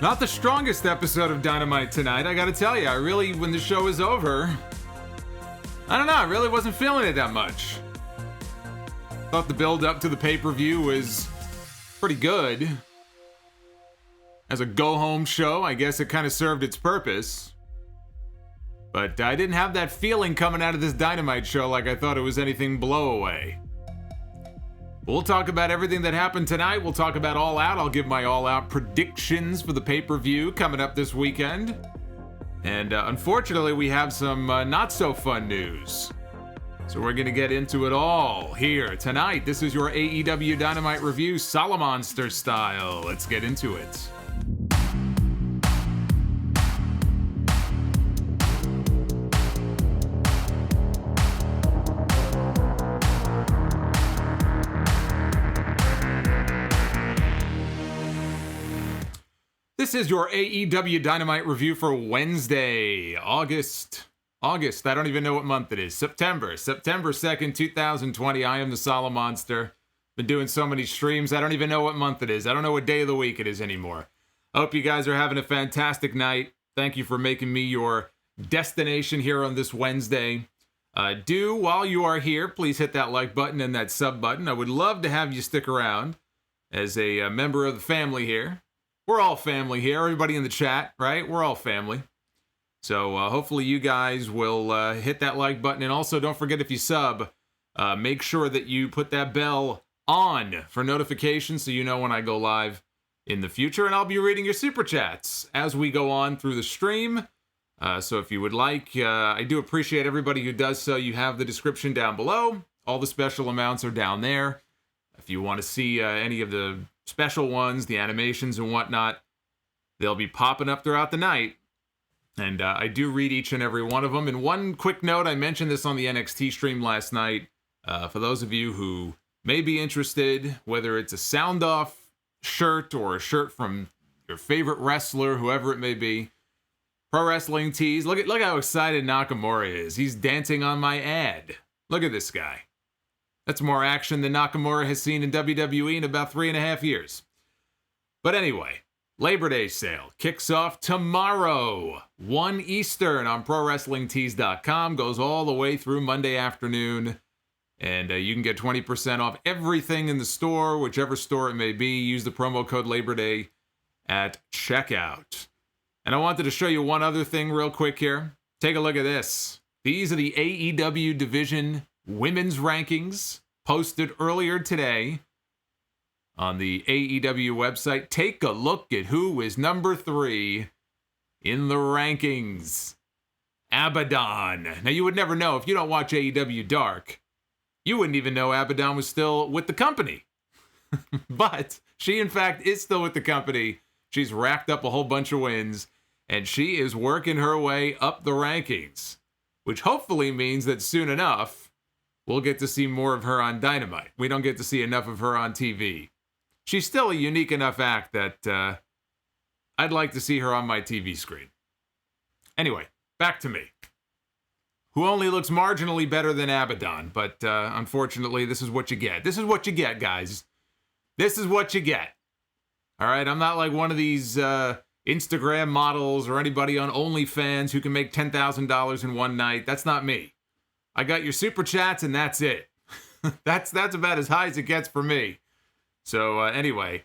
Not the strongest episode of Dynamite tonight, I gotta tell you. When the show is over, I don't know, I really wasn't feeling it that much. Thought the build up to the pay-per-view was pretty good. As a go-home show, I guess it kind of served its purpose. But I didn't have that feeling coming out of this Dynamite show like I thought it was anything blow-away. We'll talk about everything that happened tonight. We'll talk about All Out. I'll give my All Out predictions for the pay-per-view coming up this weekend. And unfortunately, we have some not-so-fun news. So we're going to get into it all here tonight. This is your AEW Dynamite review, Solomonster style. Let's get into it. This is your AEW Dynamite review for Wednesday, August. I don't even know what month it is. September 2nd, 2020. I am the Solomonster. Been doing so many streams, I don't even know what month it is. I don't know what day of the week it is anymore. I hope you guys are having a fantastic night. Thank you for making me your destination here on this Wednesday. While you are here, please hit that like button and that sub button. I would love to have you stick around as a member of the family here. We're all family here. Everybody in the chat, right? We're all family. So hopefully you guys will hit that like button. And also don't forget, if you sub, make sure that you put that bell on for notifications so you know when I go live in the future. And I'll be reading your super chats as we go on through the stream. So if you would like, I do appreciate everybody who does so. You have the description down below. All the special amounts are down there. If you want to see any of the special ones, the animations and whatnot, they'll be popping up throughout the night. And I do read each and every one of them. And one quick note, I mentioned this on the NXT stream last night. For those of you who may be interested, whether it's a sound-off shirt or a shirt from your favorite wrestler, whoever it may be, Pro Wrestling Tees. Look how excited Nakamura is. He's dancing on my ad. Look at this guy. That's more action than Nakamura has seen in WWE in about 3.5 years. But anyway, Labor Day sale kicks off tomorrow, 1 Eastern on ProWrestlingTees.com. Goes all the way through Monday afternoon. And you can get 20% off everything in the store, whichever store it may be. Use the promo code Labor Day at checkout. And I wanted to show you one other thing real quick here. Take a look at this. These are the AEW Division Women's Rankings posted earlier today on the AEW website. Take a look at who is number 3 in the rankings. Abaddon. Now, you would never know if you don't watch AEW Dark. You wouldn't even know Abaddon was still with the company. But she, in fact, is still with the company. She's racked up a whole bunch of wins, and she is working her way up the rankings, which hopefully means that soon enough, we'll get to see more of her on Dynamite. We don't get to see enough of her on TV. She's still a unique enough act that I'd like to see her on my TV screen. Anyway, back to me, who only looks marginally better than Abaddon, but unfortunately, this is what you get. This is what you get, guys. This is what you get. All right, I'm not like one of these Instagram models or anybody on OnlyFans who can make $10,000 in one night. That's not me. I got your super chats, and that's it. That's about as high as it gets for me. So anyway,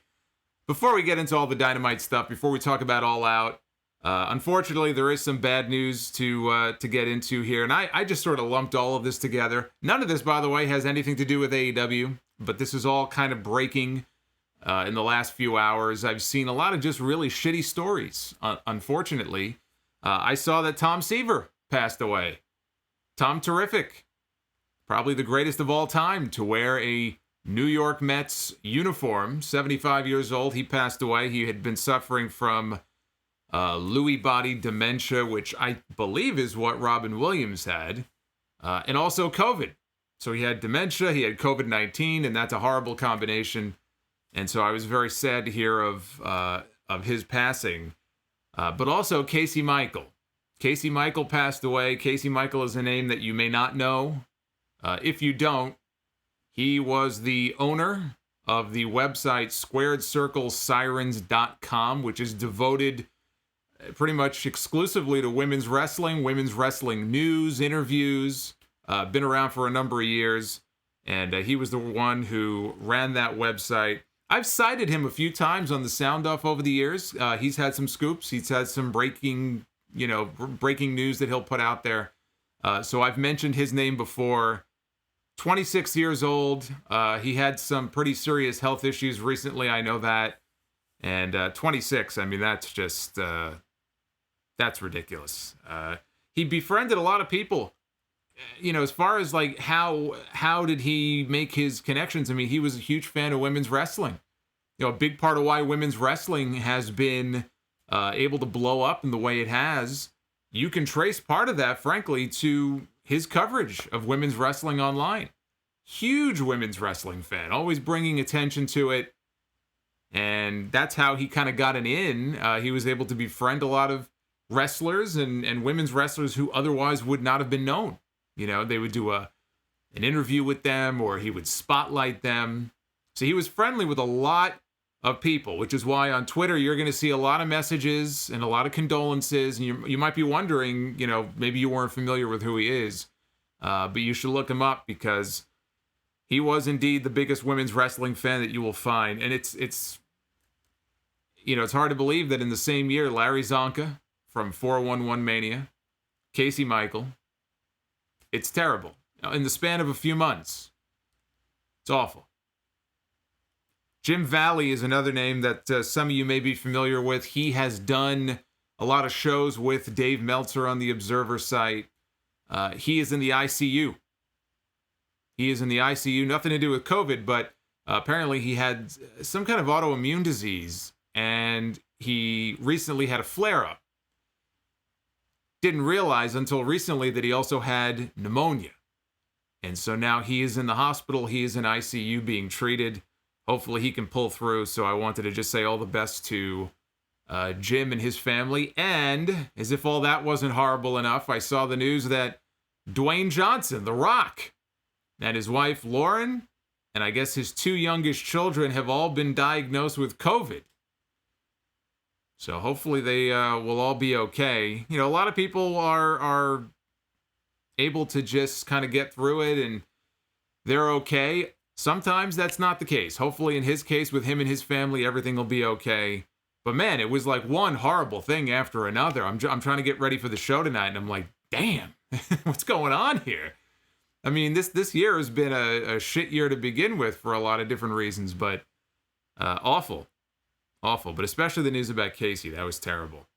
before we get into all the Dynamite stuff, before we talk about All Out, unfortunately, there is some bad news to get into here, and I just sort of lumped all of this together. None of this, by the way, has anything to do with AEW, but this is all kind of breaking in the last few hours. I've seen a lot of just really shitty stories, unfortunately. I saw that Tom Seaver passed away. Tom Terrific, probably the greatest of all time to wear a New York Mets uniform, 75 years old. He passed away. He had been suffering from Lewy body dementia, which I believe is what Robin Williams had, and also COVID. So he had dementia, he had COVID-19, and that's a horrible combination. And so I was very sad to hear of his passing. But also Casey Michael. Casey Michael passed away. Casey Michael is a name that you may not know. If you don't, he was the owner of the website squaredcirclesirens.com, which is devoted pretty much exclusively to women's wrestling news, interviews. Been around for a number of years, and he was the one who ran that website. I've cited him a few times on the Sound Off over the years. He's had some scoops. He's had some breaking news that he'll put out there. So I've mentioned his name before. 26 years old. He had some pretty serious health issues recently, I know that. And 26, I mean, that's just, that's ridiculous. He befriended a lot of people. As far as like how did he make his connections? I mean, he was a huge fan of women's wrestling. A big part of why women's wrestling has been able to blow up in the way it has, you can trace part of that, frankly, to his coverage of women's wrestling online. Huge women's wrestling fan, always bringing attention to it. And that's how he kind of got an in. He was able to befriend a lot of wrestlers and women's wrestlers who otherwise would not have been known. They would do an interview with them, or he would spotlight them. So he was friendly with a lot of people, which is why on Twitter you're going to see a lot of messages and a lot of condolences. And you might be wondering, maybe you weren't familiar with who he is, but you should look him up because he was indeed the biggest women's wrestling fan that you will find. And it's hard to believe that in the same year, Larry Zonka from 411 Mania, Casey Michael, it's terrible. In the span of a few months. It's awful. Jim Valley is another name that some of you may be familiar with. He has done a lot of shows with Dave Meltzer on the Observer site. He is in the ICU. Nothing to do with COVID, but apparently he had some kind of autoimmune disease, and he recently had a flare-up. Didn't realize until recently that he also had pneumonia. And so now he is in the hospital. He is in ICU being treated. Hopefully he can pull through. So I wanted to just say all the best to Jim and his family. And as if all that wasn't horrible enough, I saw the news that Dwayne Johnson, The Rock, and his wife Lauren, and I guess his two youngest children have all been diagnosed with COVID. So hopefully they will all be okay. A lot of people are able to just kind of get through it and they're okay. Sometimes that's not the case. Hopefully in his case, with him and his family, everything will be okay. But man, it was like one horrible thing after another. I'm trying to get ready for the show tonight, and I'm like, damn, what's going on here? I mean, this year has been a shit year to begin with for a lot of different reasons, but awful. But especially the news about Casey, that was terrible.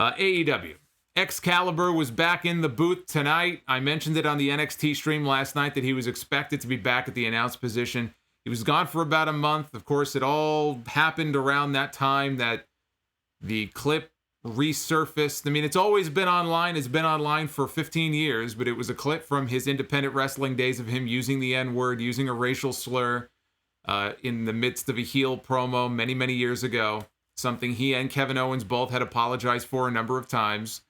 AEW. Excalibur was back in the booth tonight. I mentioned it on the NXT stream last night that he was expected to be back at the announced position. He was gone for about a month. Of course, it all happened around that time that the clip resurfaced. I mean, it's always been online. It's been online for 15 years, but it was a clip from his independent wrestling days of him using the N-word, using a racial slur in the midst of a heel promo many, many years ago. Something he and Kevin Owens both had apologized for a number of times.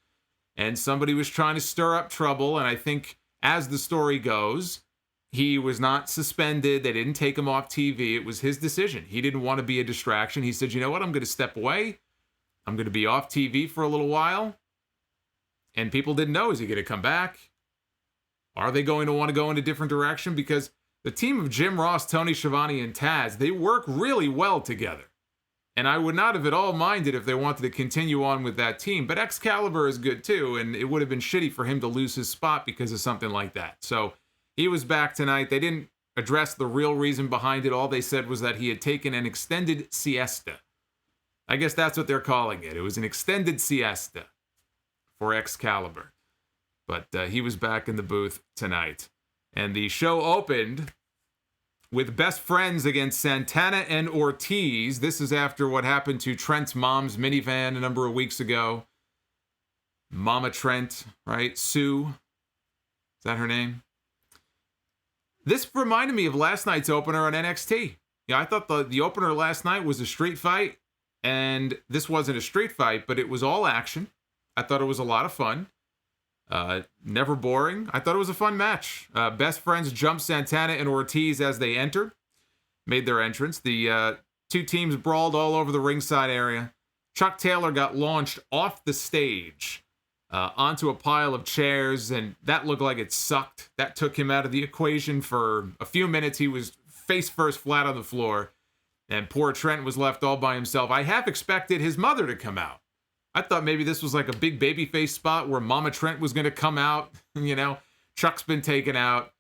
And somebody was trying to stir up trouble, and I think, as the story goes, he was not suspended. They didn't take him off TV. It was his decision. He didn't want to be a distraction. He said, you know what, I'm going to step away. I'm going to be off TV for a little while. And people didn't know, is he going to come back? Are they going to want to go in a different direction? Because the team of Jim Ross, Tony Schiavone, and Taz, they work really well together. And I would not have at all minded if they wanted to continue on with that team. But Excalibur is good too, and it would have been shitty for him to lose his spot because of something like that. So he was back tonight. They didn't address the real reason behind it. All they said was that he had taken an extended siesta. I guess that's what they're calling it. It was an extended siesta for Excalibur. But he was back in the booth tonight. And the show opened with Best Friends against Santana and Ortiz. This is after what happened to Trent's mom's minivan a number of weeks ago. Mama Trent, right? Sue. Is that her name? This reminded me of last night's opener on NXT. Yeah, I thought the opener last night was a street fight. And this wasn't a street fight, but it was all action. I thought it was a lot of fun. Never boring. I thought it was a fun match. Best Friends jumped Santana and Ortiz as they entered. made their entrance. The two teams brawled all over the ringside area. Chuck Taylor got launched off the stage onto a pile of chairs, and that looked like it sucked. That took him out of the equation for a few minutes. He was face first flat on the floor, and poor Trent was left all by himself. I half expected his mother to come out. I thought maybe this was like a big babyface spot where Mama Trent was going to come out. Chuck's been taken out.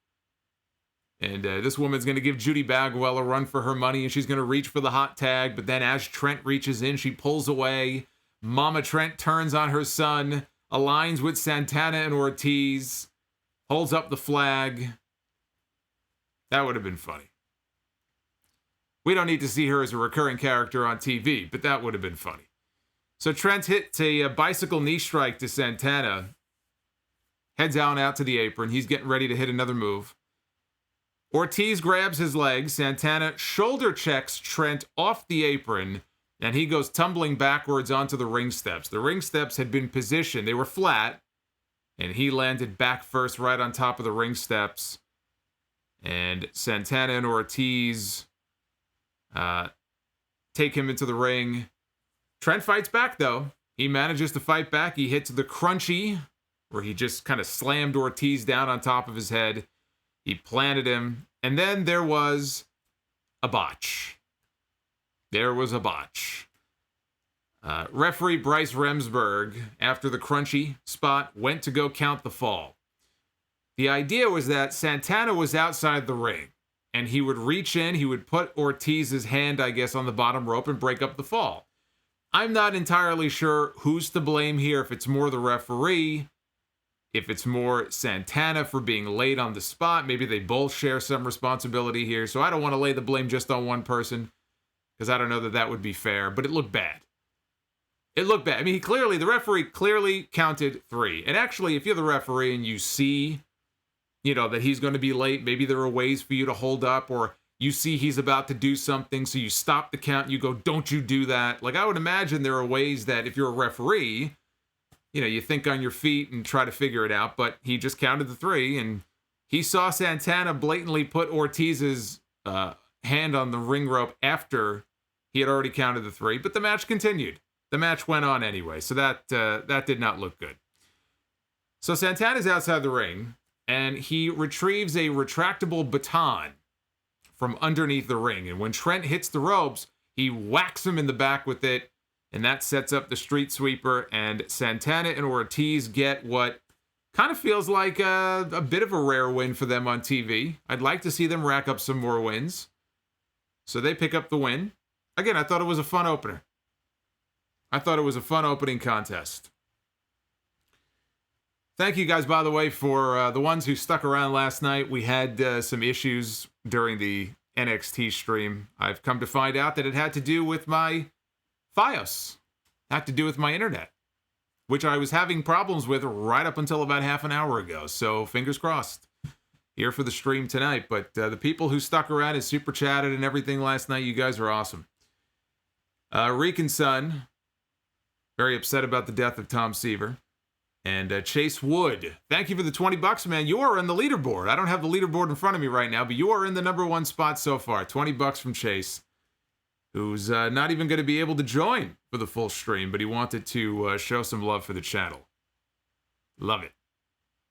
And this woman's going to give Judy Bagwell a run for her money, and she's going to reach for the hot tag. But then as Trent reaches in, she pulls away. Mama Trent turns on her son, aligns with Santana and Ortiz, holds up the flag. That would have been funny. We don't need to see her as a recurring character on TV, but that would have been funny. So Trent hits a bicycle knee strike to Santana, heads out to the apron. He's getting ready to hit another move. Ortiz grabs his leg. Santana shoulder checks Trent off the apron, and he goes tumbling backwards onto the ring steps. The ring steps had been positioned. They were flat, and he landed back first right on top of the ring steps. And Santana and Ortiz take him into the ring. Trent fights back, though. He manages to fight back. He hits the crunchy, where he just kind of slammed Ortiz down on top of his head. He planted him, and then there was a botch. Referee Bryce Remsburg, after the crunchy spot, went to go count the fall. The idea was that Santana was outside the ring, and he would reach in, he would put Ortiz's hand, I guess, on the bottom rope and break up the fall. I'm not entirely sure who's to blame here, if it's more the referee, if it's more Santana for being late on the spot. Maybe they both share some responsibility here. So I don't want to lay the blame just on one person, because I don't know that would be fair. But it looked bad. I mean, the referee clearly counted 3. And actually, if you're the referee and you see, that he's going to be late, maybe there are ways for you to hold up, or you see he's about to do something, so you stop the count and you go, don't you do that. Like, I would imagine there are ways that if you're a referee, you think on your feet and try to figure it out, but he just counted the 3, and he saw Santana blatantly put Ortiz's hand on the ring rope after he had already counted the 3, but the match continued. The match went on anyway, so that did not look good. So Santana's outside the ring, and he retrieves a retractable baton from underneath the ring, and when Trent hits the ropes, he whacks him in the back with it, and that sets up the street sweeper, and Santana and Ortiz get what kind of feels like a bit of a rare win for them on TV. I'd like to see them rack up some more wins. So they pick up the win. Again, I thought it was a fun opener. I thought it was a fun opening contest. Thank you guys, by the way, for the ones who stuck around last night. We had some issues during the NXT stream. I've come to find out that it had to do with my Fios. Had to do with my internet, which I was having problems with right up until about half an hour ago. So fingers crossed here for the stream tonight. But the people who stuck around and super chatted and everything last night, you guys are awesome. Reek & Son, very upset about the death of Tom Seaver. And Chase Wood, thank you for the $20, man. You are in the leaderboard. I don't have the leaderboard in front of me right now, but you are in the number 1 spot so far. $20 from Chase, who's not even going to be able to join for the full stream, but he wanted to show some love for the channel. Love it.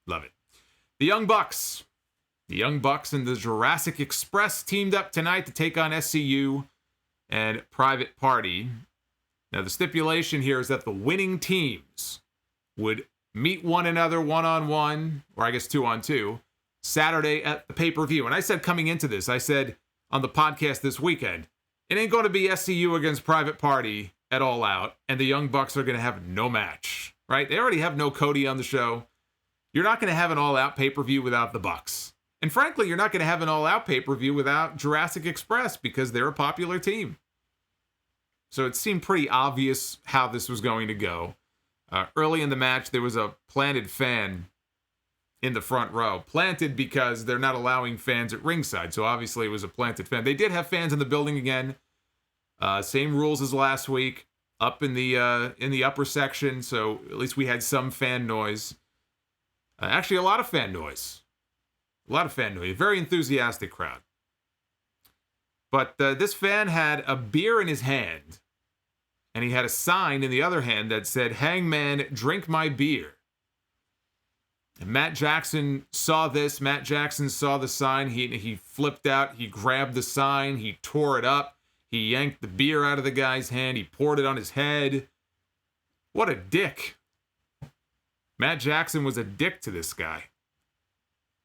Love it. The Young Bucks. The Young Bucks and the Jurassic Express teamed up tonight to take on SCU and Private Party. Now, the stipulation here is that the winning teams would meet one another one-on-one, or I guess 2-on-2, Saturday at the pay-per-view. And I said coming into this, I said on the podcast this weekend, it ain't going to be SCU against Private Party at All Out, and the Young Bucks are going to have no match, right? They already have no Cody on the show. You're not going to have an All Out pay-per-view without the Bucks. And frankly, you're not going to have an All Out pay-per-view without Jurassic Express, because they're a popular team. So it seemed pretty obvious how this was going to go. Early in the match, there was a planted fan in the front row. Planted because they're not allowing fans at ringside, so obviously it was a planted fan. They did have fans in the building again. Same rules as last week, up in the upper section, so at least we had some fan noise. Actually, a lot of fan noise. A lot of fan noise. Very enthusiastic crowd. But this fan had a beer in his hand, and he had a sign in the other hand that said, "Hangman, drink my beer." And Matt Jackson saw this. Matt Jackson saw the sign. He flipped out. He grabbed the sign. He tore it up. He yanked the beer out of the guy's hand. He poured it on his head. What a dick. Matt Jackson was a dick to this guy.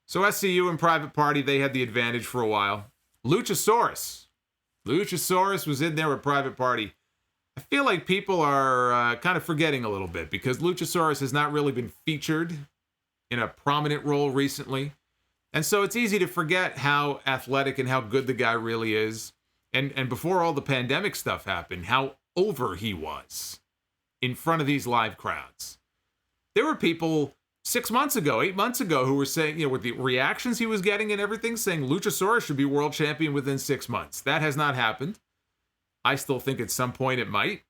So SCU and Private Party, they had the advantage for a while. Luchasaurus was in there with Private Party. I feel like people are kind of forgetting a little bit because Luchasaurus has not really been featured in a prominent role recently. And so it's easy to forget how athletic and how good the guy really is. And before all the pandemic stuff happened, how over he was in front of these live crowds. There were people 6 months ago, 8 months ago, who were saying, with the reactions he was getting and everything, saying Luchasaurus should be world champion within 6 months. That has not happened. I still think at some point it might.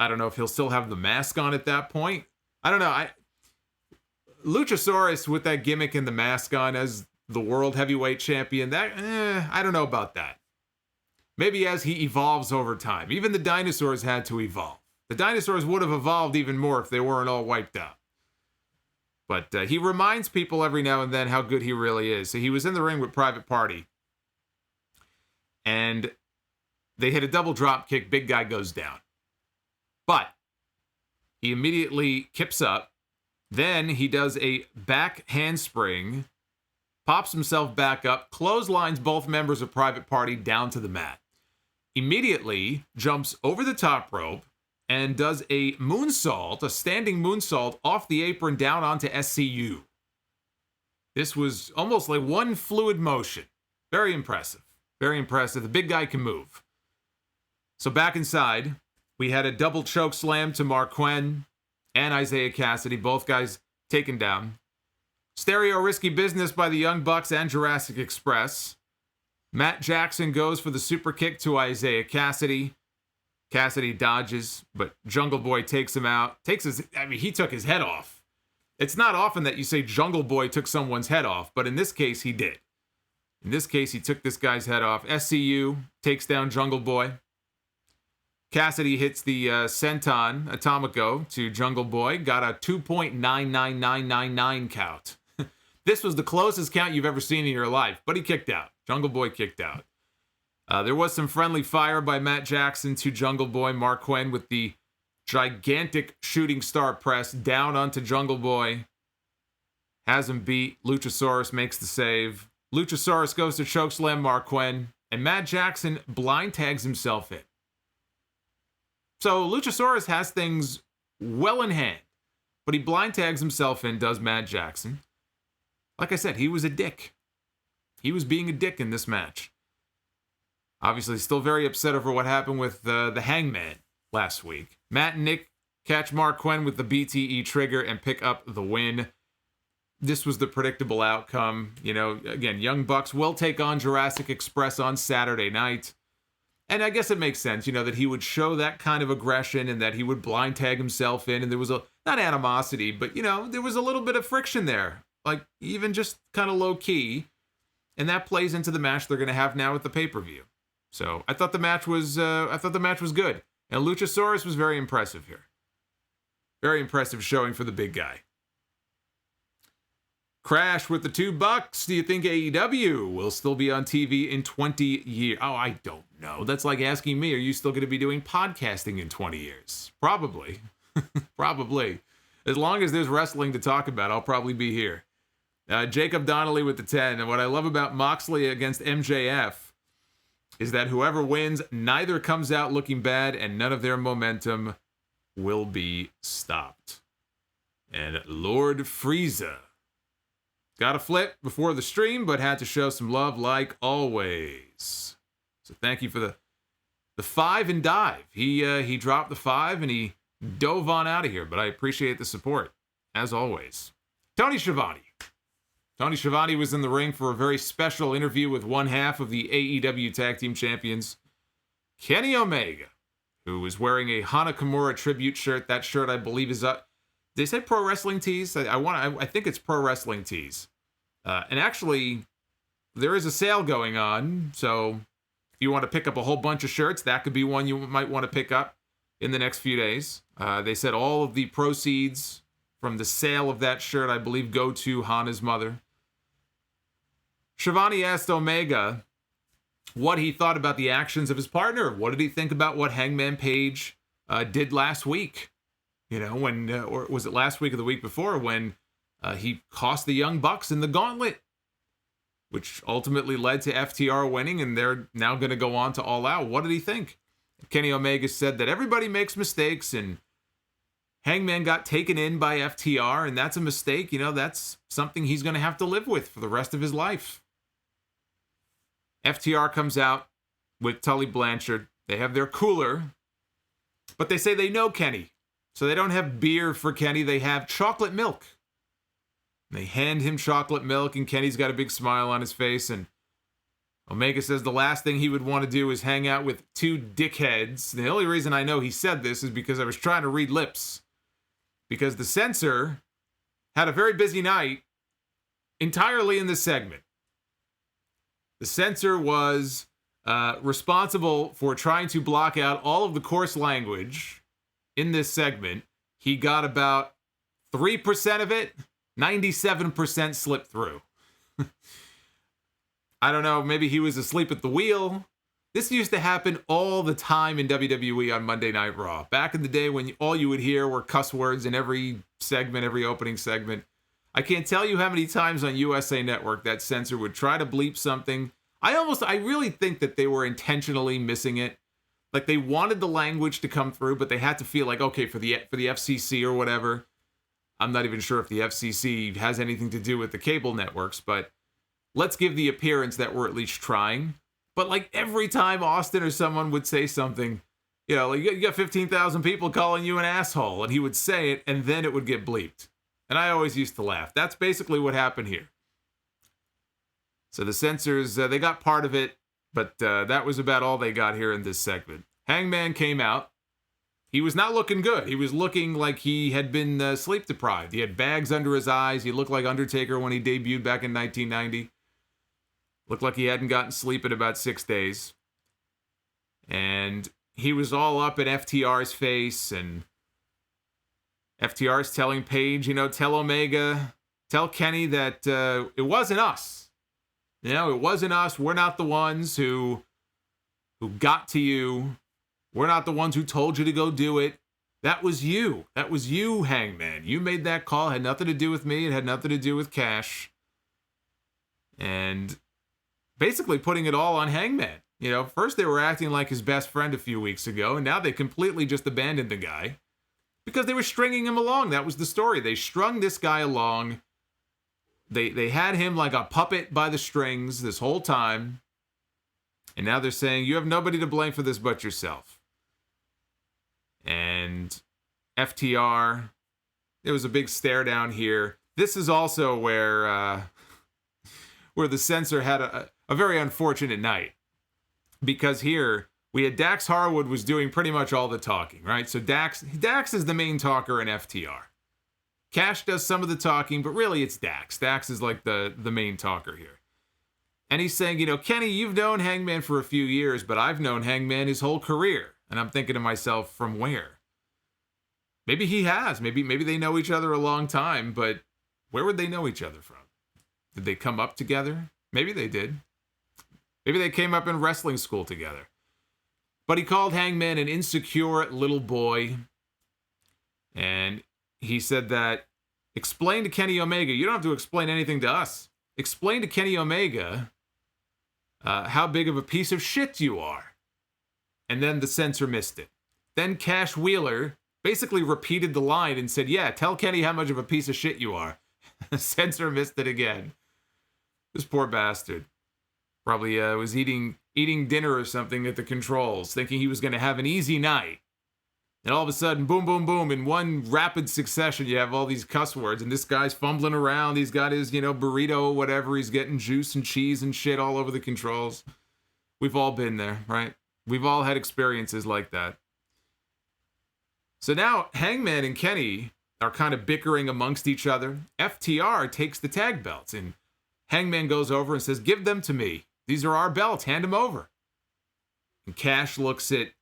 I don't know if he'll still have the mask on at that point. I don't know. Luchasaurus with that gimmick and the mask on as the world heavyweight champion, I don't know about that. Maybe as he evolves over time. Even the dinosaurs had to evolve. The dinosaurs would have evolved even more if they weren't all wiped out. But he reminds people every now and then how good he really is. So he was in the ring with Private Party. And they hit a double drop kick. Big guy goes down. But he immediately kips up. Then he does a back handspring, pops himself back up, clotheslines both members of Private Party down to the mat. Immediately jumps over the top rope and does a moonsault, a standing moonsault off the apron down onto SCU. This was almost like one fluid motion. Very impressive. Very impressive. The big guy can move. So back inside, we had a double choke slam to Marquen and Isaiah Cassidy, both guys taken down. Stereo risky business by the Young Bucks and Jurassic Express. Matt Jackson goes for the super kick to Isaiah Cassidy. Cassidy dodges, but Jungle Boy takes him out. He took his head off. It's not often that you say Jungle Boy took someone's head off, but in this case, he did. In this case, he took this guy's head off. SCU takes down Jungle Boy. Cassidy hits the Senton Atomico to Jungle Boy. Got a 2.99999 count. This was the closest count you've ever seen in your life, but he kicked out. Jungle Boy kicked out. There was some friendly fire by Matt Jackson to Jungle Boy. Marquen with the gigantic shooting star press down onto Jungle Boy. Has him beat. Luchasaurus makes the save. Luchasaurus goes to chokeslam Marquen, and Matt Jackson blind tags himself in. So Luchasaurus has things well in hand, but he blind tags himself in, does Matt Jackson. Like I said, he was a dick. He was being a dick in this match. Obviously, still very upset over what happened with the Hangman last week. Matt and Nick catch Marquen with the BTE trigger and pick up the win. This was the predictable outcome. Again, Young Bucks will take on Jurassic Express on Saturday night. And I guess it makes sense, that he would show that kind of aggression and that he would blind tag himself in. And there was not animosity, but, there was a little bit of friction there. Like, even just kind of low key. And that plays into the match they're going to have now with the pay-per-view. So I thought the match was good. And Luchasaurus was very impressive here. Very impressive showing for the big guy. Crash with the $2. Do you think AEW will still be on TV in 20 years? Oh, I don't know. That's like asking me, are you still going to be doing podcasting in 20 years? Probably. Probably. As long as there's wrestling to talk about, I'll probably be here. Jacob Donnelly with the 10. And what I love about Moxley against MJF is that whoever wins, neither comes out looking bad and none of their momentum will be stopped. And Lord Frieza got a flip before the stream, but had to show some love like always. So thank you for the 5 and dive. He dropped the 5 and he dove on out of here, but I appreciate the support, as always. Tony Schiavone. Tony Schiavone was in the ring for a very special interview with one half of the AEW Tag Team Champions, Kenny Omega, who was wearing a Hana Kimura tribute shirt. That shirt, I believe, is up. They say Pro Wrestling Tees. I think it's Pro Wrestling Tees. And actually, there is a sale going on, so if you want to pick up a whole bunch of shirts, that could be one you might want to pick up in the next few days. They said all of the proceeds from the sale of that shirt, I believe, go to Hana's mother. Shivani asked Omega what he thought about the actions of his partner. What did he think about what Hangman Page did last week? You know, when, or was it last week or the week before, when he cost the Young Bucks in the gauntlet, which ultimately led to FTR winning, and they're now going to go on to All Out. What did he think? Kenny Omega said that everybody makes mistakes, and Hangman got taken in by FTR, and that's a mistake. You know, that's something he's going to have to live with for the rest of his life. FTR comes out with Tully Blanchard. They have their cooler, but they say they know Kenny. So they don't have beer for Kenny. They have chocolate milk. They hand him chocolate milk, and Kenny's got a big smile on his face, and Omega says the last thing he would want to do is hang out with two dickheads. The only reason I know he said this is because I was trying to read lips. Because the censor had a very busy night entirely in this segment. The censor was responsible for trying to block out all of the coarse language in this segment. He got about 3% of it. 97% slipped through. I don't know, maybe he was asleep at the wheel. This used to happen all the time in WWE on Monday Night Raw. Back in the day when all you would hear were cuss words in every segment, every opening segment. I can't tell you how many times on USA Network that censor would try to bleep something. I really think that they were intentionally missing it. Like they wanted the language to come through, but they had to feel like, okay, for the FCC or whatever. I'm not even sure if the FCC has anything to do with the cable networks, but let's give the appearance that we're at least trying. But like every time Austin or someone would say something, you know, like you got 15,000 people calling you an asshole, and he would say it, and then it would get bleeped. And I always used to laugh. That's basically what happened here. So the censors, they got part of it, but that was about all they got here in this segment. Hangman came out. He was not looking good. He was looking like he had been sleep deprived. He had bags under his eyes. He looked like Undertaker when he debuted back in 1990. Looked like he hadn't gotten sleep in about 6 days. And he was all up in FTR's face. And FTR's telling Page, you know, tell Omega, tell Kenny that it wasn't us. You know, it wasn't us. We're not the ones who got to you. We're not the ones who told you to go do it. That was you. That was you, Hangman. You made that call. It had nothing to do with me. It had nothing to do with Cash. And basically putting it all on Hangman. You know, first they were acting like his best friend a few weeks ago, and now they completely just abandoned the guy because they were stringing him along. That was the story. They strung this guy along. They had him like a puppet by the strings this whole time. And now they're saying, you have nobody to blame for this but yourself. And FTR, there was a big stare down here. This is also where the censor had a very unfortunate night. Because here, we had Dax Harwood was doing pretty much all the talking, right? So Dax is the main talker in FTR. Cash does some of the talking, but really it's Dax. Dax is like the main talker here. And he's saying, you know, Kenny, you've known Hangman for a few years, but I've known Hangman his whole career. And I'm thinking to myself, from where? Maybe he has. Maybe they know each other a long time, but where would they know each other from? Did they come up together? Maybe they did. Maybe they came up in wrestling school together. But he called Hangman an insecure little boy. And he said that, explain to Kenny Omega. You don't have to explain anything to us. Explain to Kenny Omega how big of a piece of shit you are. And then the censor missed it. Then Cash Wheeler basically repeated the line and said, yeah, tell Kenny how much of a piece of shit you are. The censor missed it again. This poor bastard. Probably was eating dinner or something at the controls, thinking he was going to have an easy night. And all of a sudden, boom, boom, boom, in one rapid succession, you have all these cuss words, and this guy's fumbling around. He's got his, burrito, whatever. He's getting juice and cheese and shit all over the controls. We've all been there, right? We've all had experiences like that. So now Hangman and Kenny are kind of bickering amongst each other. FTR takes the tag belts, and Hangman goes over and says, "Give them to me. These are our belts. Hand them over." And Cash looks at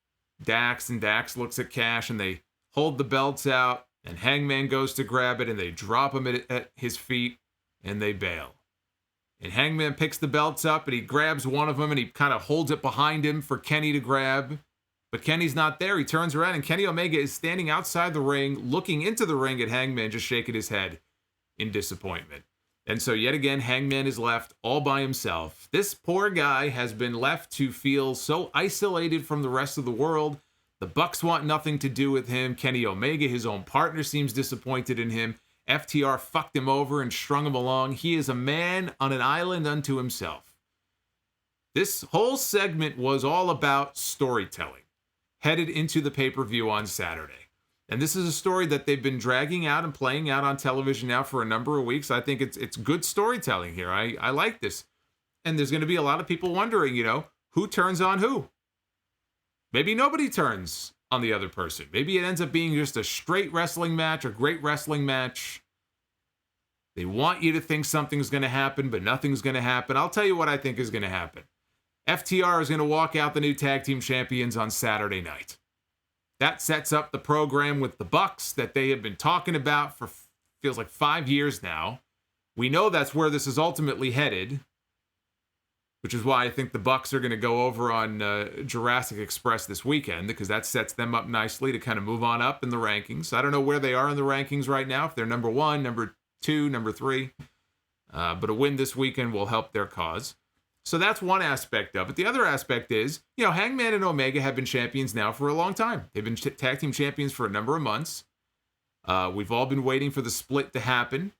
Dax, and Dax looks at Cash, and they hold the belts out, and Hangman goes to grab it, and they drop him at his feet, and they bail. And Hangman picks the belts up, and he grabs one of them, and he kind of holds it behind him for Kenny to grab. But Kenny's not there. He turns around, and Kenny Omega is standing outside the ring, looking into the ring at Hangman, just shaking his head in disappointment. And so yet again, Hangman is left all by himself. This poor guy has been left to feel so isolated from the rest of the world. The Bucks want nothing to do with him. Kenny Omega, his own partner, seems disappointed in him. FTR fucked him over and strung him along. He is a man on an island unto himself. This whole segment was all about storytelling, headed into the pay-per-view on Saturday. And this is a story that they've been dragging out and playing out on television now for a number of weeks. I think it's good storytelling here. I like this. And there's going to be a lot of people wondering, who turns on who? Maybe nobody turns on the other person. Maybe it ends up being just a straight wrestling match, a great wrestling match. They want you to think something's going to happen, but nothing's going to happen. I'll tell you what I think is going to happen. FTR is going to walk out the new tag team champions on Saturday night. That sets up the program with the Bucks that they have been talking about for feels like 5 years now. We know that's where this is ultimately headed, which is why I think the Bucks are going to go over on Jurassic Express this weekend, because that sets them up nicely to kind of move on up in the rankings. I don't know where they are in the rankings right now, if they're number 1, number 2, number 3, but a win this weekend will help their cause. So that's one aspect of it. The other aspect is, Hangman and Omega have been champions now for a long time. They've been tag team champions for a number of months. We've all been waiting for the split to happen.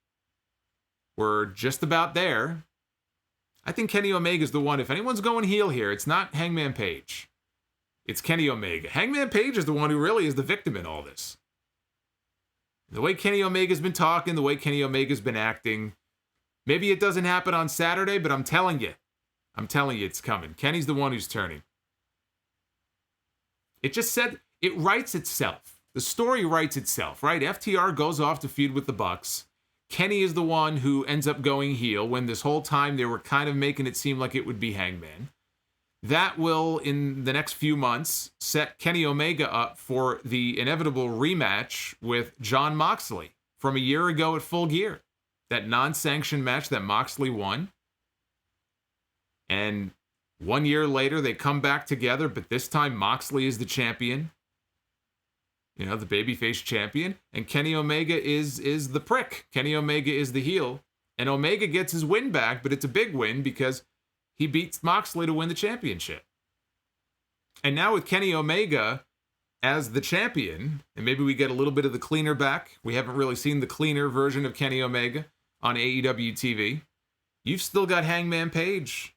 We're just about there. I think Kenny Omega's the one. If anyone's going heel here, it's not Hangman Page. It's Kenny Omega. Hangman Page is the one who really is the victim in all this. The way Kenny Omega's been talking, the way Kenny Omega's been acting, maybe it doesn't happen on Saturday, but I'm telling you it's coming. Kenny's the one who's turning. It writes itself. The story writes itself, right? FTR goes off to feud with the Bucks. Kenny is the one who ends up going heel when this whole time they were kind of making it seem like it would be Hangman. That will, in the next few months, set Kenny Omega up for the inevitable rematch with Jon Moxley from a year ago at Full Gear. That non-sanctioned match that Moxley won. And 1 year later, they come back together, but this time Moxley is the champion. The babyface champion. And Kenny Omega is the prick. Kenny Omega is the heel. And Omega gets his win back, but it's a big win because he beats Moxley to win the championship. And now with Kenny Omega as the champion, and maybe we get a little bit of the cleaner back. We haven't really seen the cleaner version of Kenny Omega on AEW TV. You've still got Hangman Page.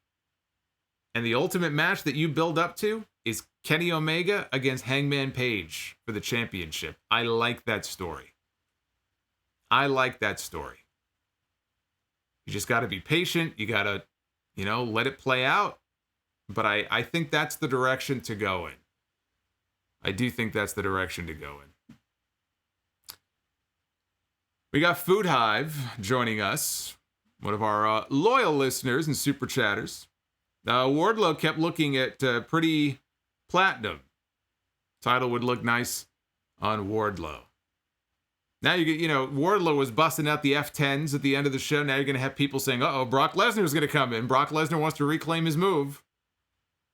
And the ultimate match that you build up to is Kenny Omega against Hangman Page for the championship. I like that story. You just got to be patient. You got to, let it play out. But I think that's the direction to go in. I do think that's the direction to go in. We got Food Hive joining us, one of our loyal listeners and super chatters. Wardlow kept looking at Pretty Platinum. Title would look nice on Wardlow. Now Wardlow was busting out the F10s at the end of the show. Now you're going to have people saying, Brock Lesnar's going to come in. Brock Lesnar wants to reclaim his move.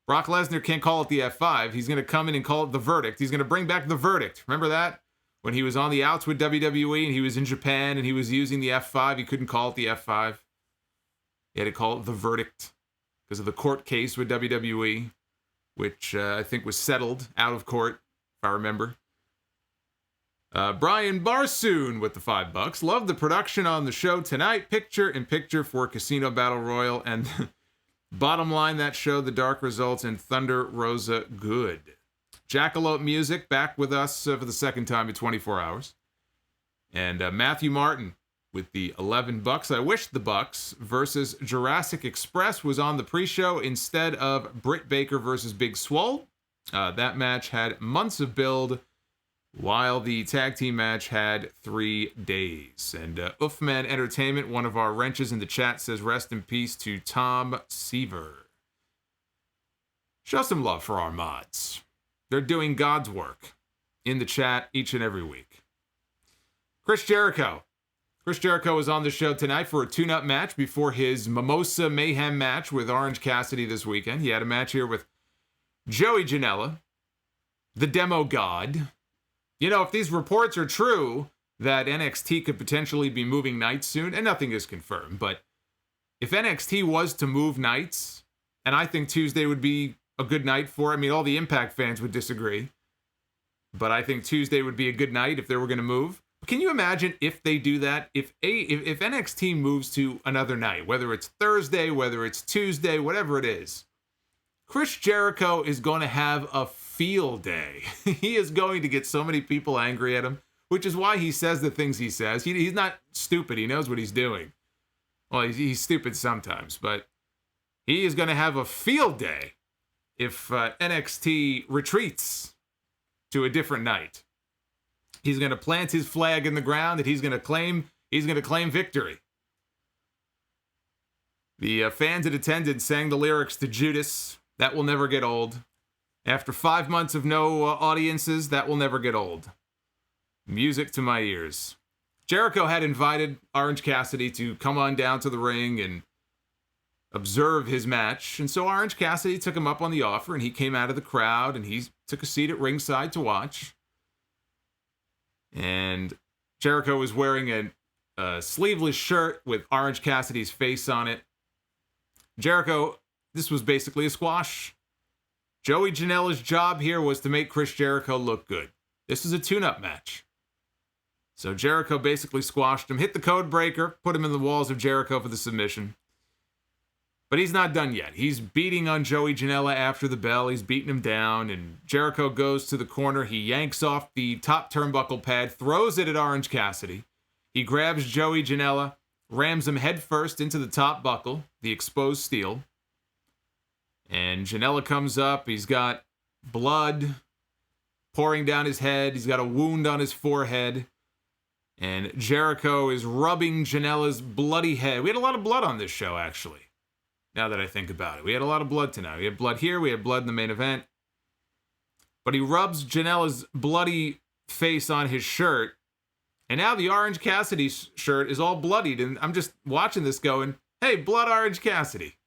Brock Lesnar can't call it the F5. He's going to come in and call it the Verdict. He's going to bring back the Verdict. Remember that? When he was on the outs with WWE and he was in Japan and he was using the F5, he couldn't call it the F5. He had to call it the Verdict because of the court case with WWE, which I think was settled out of court, if I remember. Brian Barsoon with the $5. Love the production on the show tonight. Picture in picture for Casino Battle Royal. And bottom line, that show, The Dark Results and Thunder Rosa, good. Jackalope Music back with us for the second time in 24 hours. And Matthew Martin with the $11. I wish the Bucks versus Jurassic Express was on the pre-show instead of Britt Baker versus Big Swole. That match had months of build. while the tag team match had 3 days. And Uffman Entertainment, one of our wrenches in the chat, says rest in peace to Tom Seaver. Show some love for our mods. They're doing God's work in the chat each and every week. Chris Jericho. Chris Jericho was on the show tonight for a tune-up match before his Mimosa Mayhem match with Orange Cassidy this weekend. He had a match here with Joey Janela, the Demo God. You know, if these reports are true that NXT could potentially be moving nights soon, and nothing is confirmed, but if NXT was to move nights, and I think Tuesday would be a good night for it. I mean, all the Impact fans would disagree, but I think Tuesday would be a good night if they were going to move. Can you imagine if they do that? If NXT moves to another night, whether it's Thursday, whether it's Tuesday, whatever it is, Chris Jericho is going to have a field day. He is going to get so many people angry at him, which is why he says the things he says. He's not stupid. He knows what he's doing. Well, he's stupid sometimes, but he is going to have a field day if NXT retreats to a different night. He's going to plant his flag in the ground and he's going to claim victory. The fans in attendance sang the lyrics to Judas. That will never get old. After 5 months of no audiences, that will never get old. Music to my ears. Jericho had invited Orange Cassidy to come on down to the ring and observe his match. And so Orange Cassidy took him up on the offer and he came out of the crowd and he took a seat at ringside to watch. And Jericho was wearing a sleeveless shirt with Orange Cassidy's face on it. Jericho, this was basically a squash. Joey Janela's job here was to make Chris Jericho look good. This is a tune-up match. So Jericho basically squashed him, hit the code breaker, put him in the walls of Jericho for the submission. But he's not done yet. He's beating on Joey Janela after the bell. He's beating him down, and Jericho goes to the corner. He yanks off the top turnbuckle pad, throws it at Orange Cassidy. He grabs Joey Janela, rams him headfirst into the top buckle, the exposed steel. And Janela comes up. He's got blood pouring down his head. He's got a wound on his forehead. And Jericho is rubbing Janela's bloody head. We had a lot of blood on this show, actually. Now that I think about it. We had a lot of blood tonight. We had blood here. We had blood in the main event. But he rubs Janela's bloody face on his shirt. And now the Orange Cassidy shirt is all bloodied. And I'm just watching this going, hey, blood Orange Cassidy.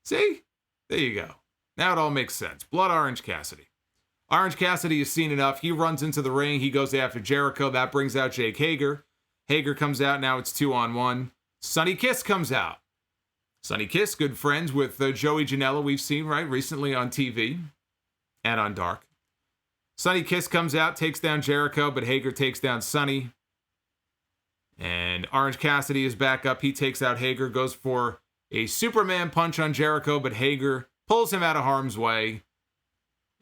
See? There you go. Now it all makes sense. Blood Orange Cassidy. Orange Cassidy has seen enough. He runs into the ring. He goes after Jericho. That brings out Jake Hager. Hager comes out. Now it's 2-on-1. Sonny Kiss comes out. Sonny Kiss, good friends with Joey Janela, we've seen, right, recently on TV and on Dark. Sonny Kiss comes out, takes down Jericho, but Hager takes down Sonny. And Orange Cassidy is back up. He takes out Hager, goes for a Superman punch on Jericho, but Hager pulls him out of harm's way.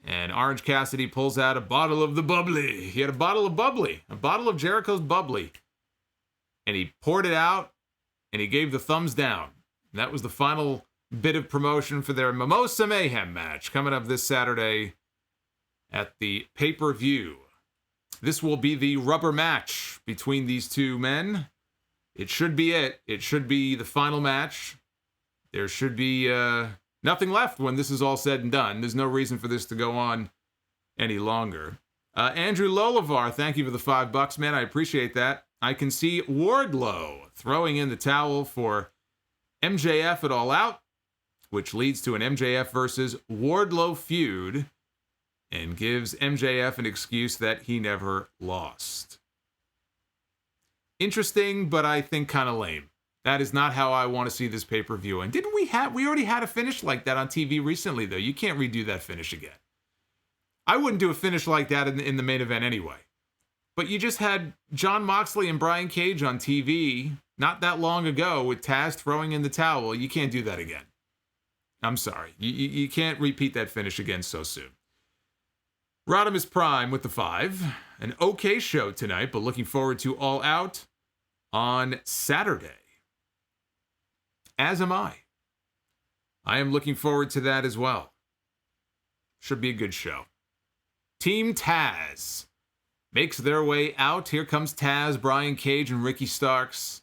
And Orange Cassidy pulls out a bottle of the bubbly. He had a bottle of bubbly, a bottle of Jericho's bubbly. And he poured it out, and he gave the thumbs down. That was the final bit of promotion for their Mimosa Mayhem match coming up this Saturday at the pay-per-view. This will be the rubber match between these two men. It should be it. It should be the final match. There should be nothing left when this is all said and done. There's no reason for this to go on any longer. Andrew Lolavar, thank you for the $5, man. I appreciate that. I can see Wardlow throwing in the towel for MJF at All Out, which leads to an MJF versus Wardlow feud and gives MJF an excuse that he never lost. Interesting, but I think kind of lame. That is not how I want to see this pay-per-view. And we already had a finish like that on TV recently, though. You can't redo that finish again. I wouldn't do a finish like that in the main event anyway. But you just had Jon Moxley and Brian Cage on TV not that long ago with Taz throwing in the towel. You can't do that again. I'm sorry. You can't repeat that finish again so soon. Rodimus Prime with the 5. An okay show tonight, but looking forward to All Out on Saturday. As am I. I am looking forward to that as well. Should be a good show. Team Taz makes their way out. Here comes Taz, Brian Cage, and Ricky Starks.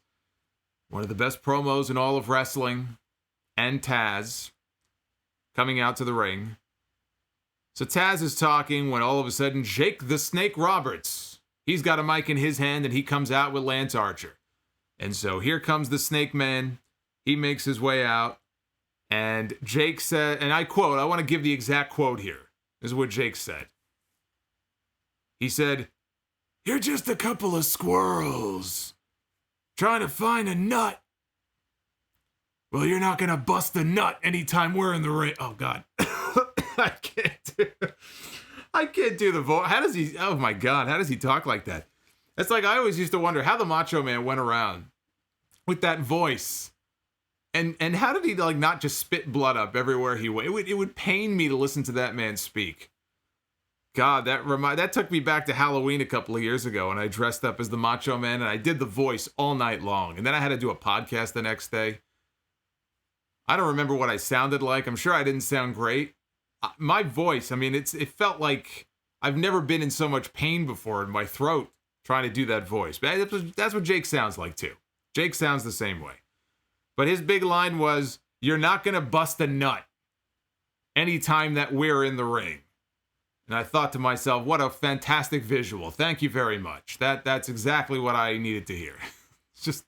One of the best promos in all of wrestling. And Taz coming out to the ring. So Taz is talking when all of a sudden Jake the Snake Roberts, he's got a mic in his hand and he comes out with Lance Archer. And so here comes the Snake Man. He makes his way out. And Jake said, and I quote, I want to give the exact quote here. This is what Jake said. He said, "You're just a couple of squirrels trying to find a nut. Well, you're not going to bust a nut anytime we're in the ring." Oh, God. I can't do the voice. How does he, oh my God, how does he talk like that? It's like I always used to wonder how the Macho Man went around with that voice. And how did he like not just spit blood up everywhere he went? It would pain me to listen to that man speak. God, that took me back to Halloween a couple of years ago, and I dressed up as the Macho Man, and I did the voice all night long. And then I had to do a podcast the next day. I don't remember what I sounded like. I'm sure I didn't sound great. My voice, I mean, it felt like I've never been in so much pain before in my throat trying to do that voice. But that's what Jake sounds like, too. Jake sounds the same way. But his big line was, "You're not going to bust a nut anytime that we're in the ring." And I thought to myself, what a fantastic visual. Thank you very much. That's exactly what I needed to hear. It's just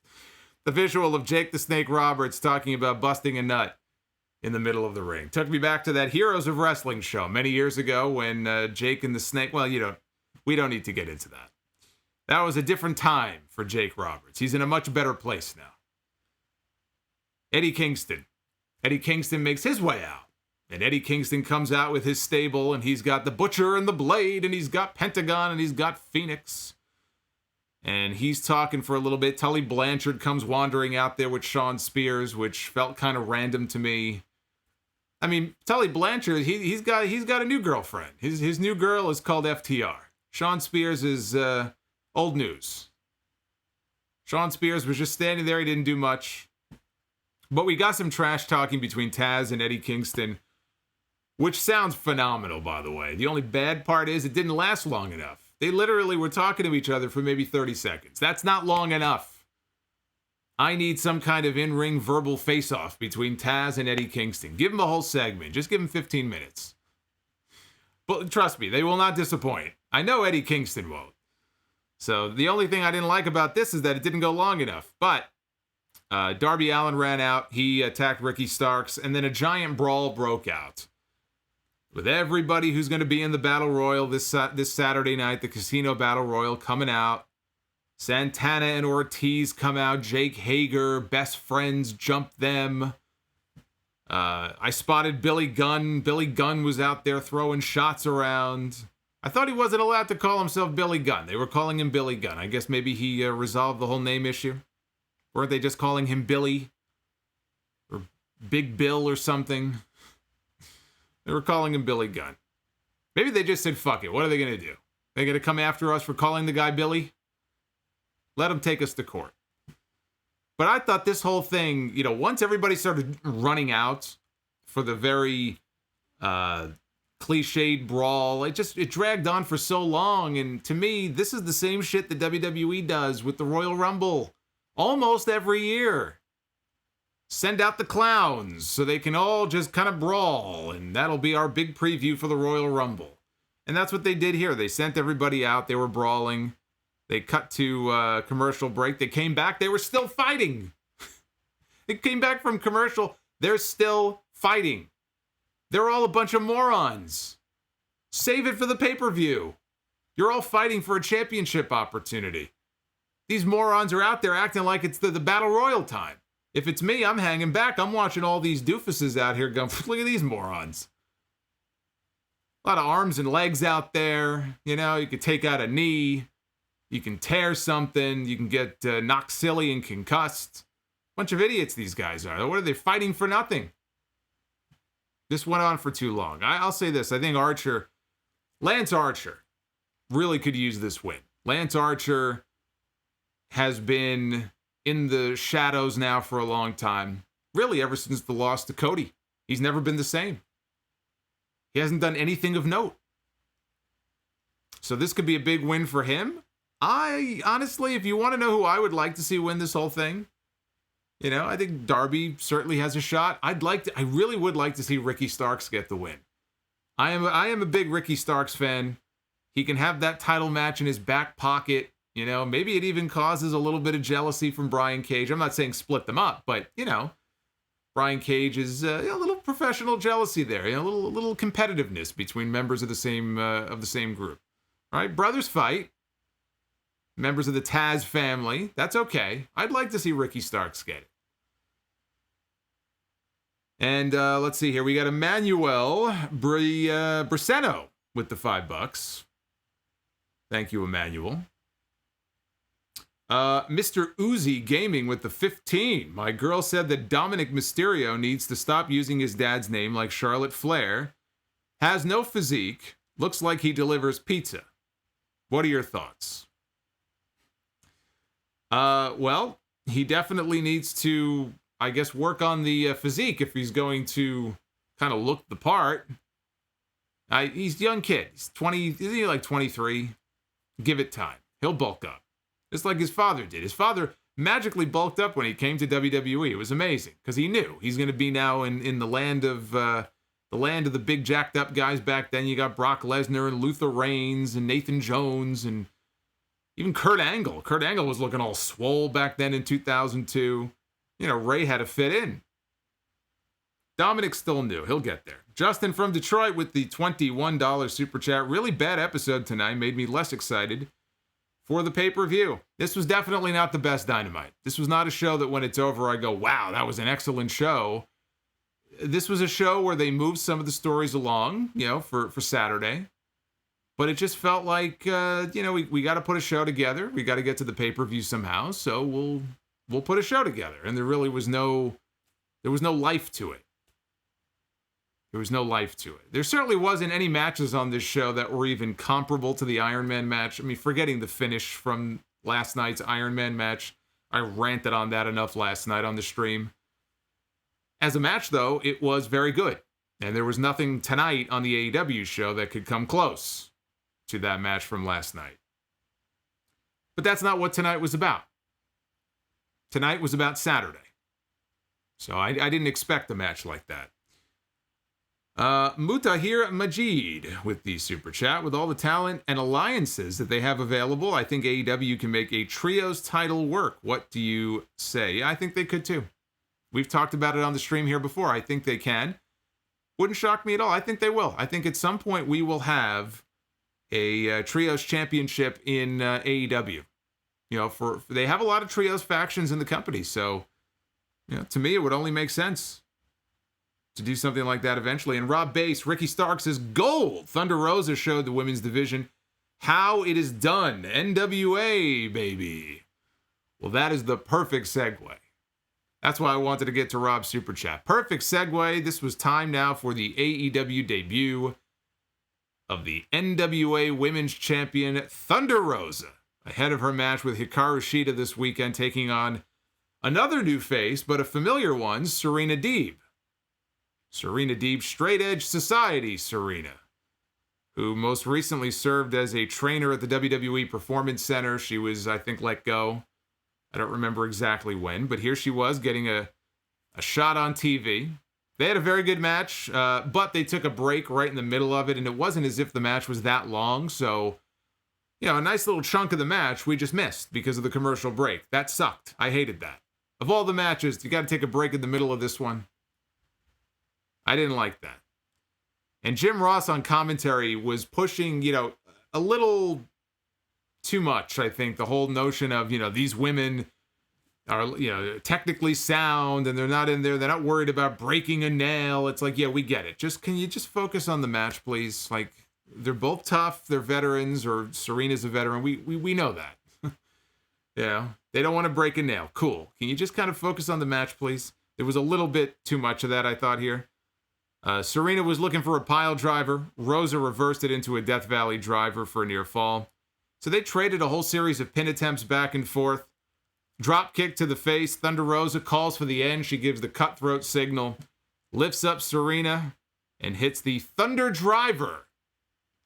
the visual of Jake the Snake Roberts talking about busting a nut in the middle of the ring. Took me back to that Heroes of Wrestling show many years ago when Jake and the Snake, well, we don't need to get into that. That was a different time for Jake Roberts. He's in a much better place now. Eddie Kingston. Eddie Kingston makes his way out. And Eddie Kingston comes out with his stable, and he's got the Butcher and the Blade, and he's got Pentagon, and he's got Phoenix. And he's talking for a little bit. Tully Blanchard comes wandering out there with Shawn Spears, which felt kind of random to me. I mean, Tully Blanchard, he's got a new girlfriend. His new girl is called FTR. Shawn Spears is old news. Shawn Spears was just standing there. He didn't do much. But we got some trash talking between Taz and Eddie Kingston, which sounds phenomenal, by the way. The only bad part is it didn't last long enough. They literally were talking to each other for maybe 30 seconds. That's not long enough. I need some kind of in-ring verbal face-off between Taz and Eddie Kingston. Give them a whole segment. Just give them 15 minutes. But trust me, they will not disappoint. I know Eddie Kingston won't. So the only thing I didn't like about this is that it didn't go long enough. But Darby Allin ran out. He attacked Ricky Starks. And then a giant brawl broke out with everybody who's going to be in the Battle Royal this Saturday night. The Casino Battle Royal coming out. Santana and Ortiz come out. Jake Hager, best friends, jump them. I spotted Billy Gunn. Billy Gunn was out there throwing shots around. I thought he wasn't allowed to call himself Billy Gunn. They were calling him Billy Gunn. I guess maybe he resolved the whole name issue. Weren't they just calling him Billy? Or Big Bill or something? They were calling him Billy Gunn. Maybe they just said, fuck it. What are they going to do? They're going to come after us for calling the guy Billy? Let them take us to court. But I thought this whole thing, once everybody started running out for the very cliched brawl, it dragged on for so long. And to me, this is the same shit that WWE does with the Royal Rumble. Almost every year. Send out the clowns so they can all just kind of brawl, and that'll be our big preview for the Royal Rumble. And that's what they did here. They sent everybody out. They were brawling. They cut to commercial break. They came back. They were still fighting. They came back from commercial. They're still fighting. They're all a bunch of morons. Save it for the pay-per-view. You're all fighting for a championship opportunity. These morons are out there acting like it's the Battle Royal time. If it's me, I'm hanging back. I'm watching all these doofuses out here going, look at these morons. A lot of arms and legs out there. You could take out a knee. You can tear something. You can get knocked silly and concussed. Bunch of idiots these guys are. What are they fighting for nothing? This went on for too long. I'll say this. I think Lance Archer really could use this win. Lance Archer has been in the shadows now for a long time. Really, ever since the loss to Cody. He's never been the same. He hasn't done anything of note. So this could be a big win for him. I honestly, if you want to know who I would like to see win this whole thing, I think Darby certainly has a shot. I really would like to see Ricky Starks get the win. I am a big Ricky Starks fan. He can have that title match in his back pocket. Maybe it even causes a little bit of jealousy from Brian Cage. I'm not saying split them up, but Brian Cage is a little professional jealousy there. A little competitiveness between members of the same group. All right, brothers fight. Members of the Taz family. That's okay. I'd like to see Ricky Starks get it. And let's see here. We got Emmanuel Briseno with the $5. Thank you, Emmanuel. Mr. Uzi Gaming with the 15. My girl said that Dominic Mysterio needs to stop using his dad's name like Charlotte Flair. Has no physique. Looks like he delivers pizza. What are your thoughts? Well, he definitely needs to, I guess, work on the physique if he's going to kind of look the part. He's a young kid. He's 20, isn't he like 23? Give it time. He'll bulk up. Just like his father did. His father magically bulked up when he came to WWE. It was amazing because he knew he's going to be now in the land of the big jacked up guys back then. You got Brock Lesnar and Luther Reigns and Nathan Jones and even Kurt Angle. Kurt Angle was looking all swole back then in 2002. Ray had to fit in. Dominic still new. He'll get there. Justin from Detroit with the $21 super chat. Really bad episode tonight. Made me less excited for the pay-per-view. This was definitely not the best Dynamite. This was not a show that when it's over, I go, wow, that was an excellent show. This was a show where they moved some of the stories along, for Saturday. But it just felt like, we got to put a show together. We got to get to the pay-per-view somehow. So we'll put a show together. And there was no life to it. There was no life to it. There certainly wasn't any matches on this show that were even comparable to the Iron Man match. I mean, forgetting the finish from last night's Iron Man match. I ranted on that enough last night on the stream. As a match, though, it was very good. And there was nothing tonight on the AEW show that could come close to that match from last night. But that's not what tonight was about. Tonight was about Saturday. So I didn't expect a match like that. Mutahir Majid with the super chat. With all the talent and alliances that they have available, I think AEW can make a trios title work. What do you say? Yeah, I think they could too. We've talked about it on the stream here before. I think they can. Wouldn't shock me at all. I think they will. I think at some point we will have a trios championship in AEW. They have a lot of trios factions in the company, so to me it would only make sense to do something like that eventually. And Rob Bass, Ricky Starks is gold. Thunder Rosa showed the women's division how it is done. NWA, baby. Well, that is the perfect segue. That's why I wanted to get to Rob's super chat. Perfect segue. This was time now for the AEW debut of the NWA Women's Champion, Thunder Rosa, ahead of her match with Hikaru Shida this weekend, taking on another new face, but a familiar one, Serena Deeb. Serena Deeb, Straight Edge Society Serena, who most recently served as a trainer at the WWE Performance Center. She was, I think, let go. I don't remember exactly when, but here she was getting a shot on TV. They had a very good match, but they took a break right in the middle of it, and it wasn't as if the match was that long, so, a nice little chunk of the match we just missed because of the commercial break. That sucked. I hated that. Of all the matches, you got to take a break in the middle of this one. I didn't like that. And Jim Ross on commentary was pushing, a little too much, I think. The whole notion of, these women are, technically sound and they're not in there. They're not worried about breaking a nail. It's like, yeah, we get it. Can you just focus on the match, please? Like, they're both tough. They're veterans, or Serena's a veteran. We know that. They don't want to break a nail. Cool. Can you just kind of focus on the match, please? There was a little bit too much of that, I thought, here. Serena was looking for a pile driver. Rosa reversed it into a Death Valley driver for a near fall. So they traded a whole series of pin attempts back and forth. Drop kick to the face. Thunder Rosa calls for the end. She gives the cutthroat signal, lifts up Serena, and hits the Thunder Driver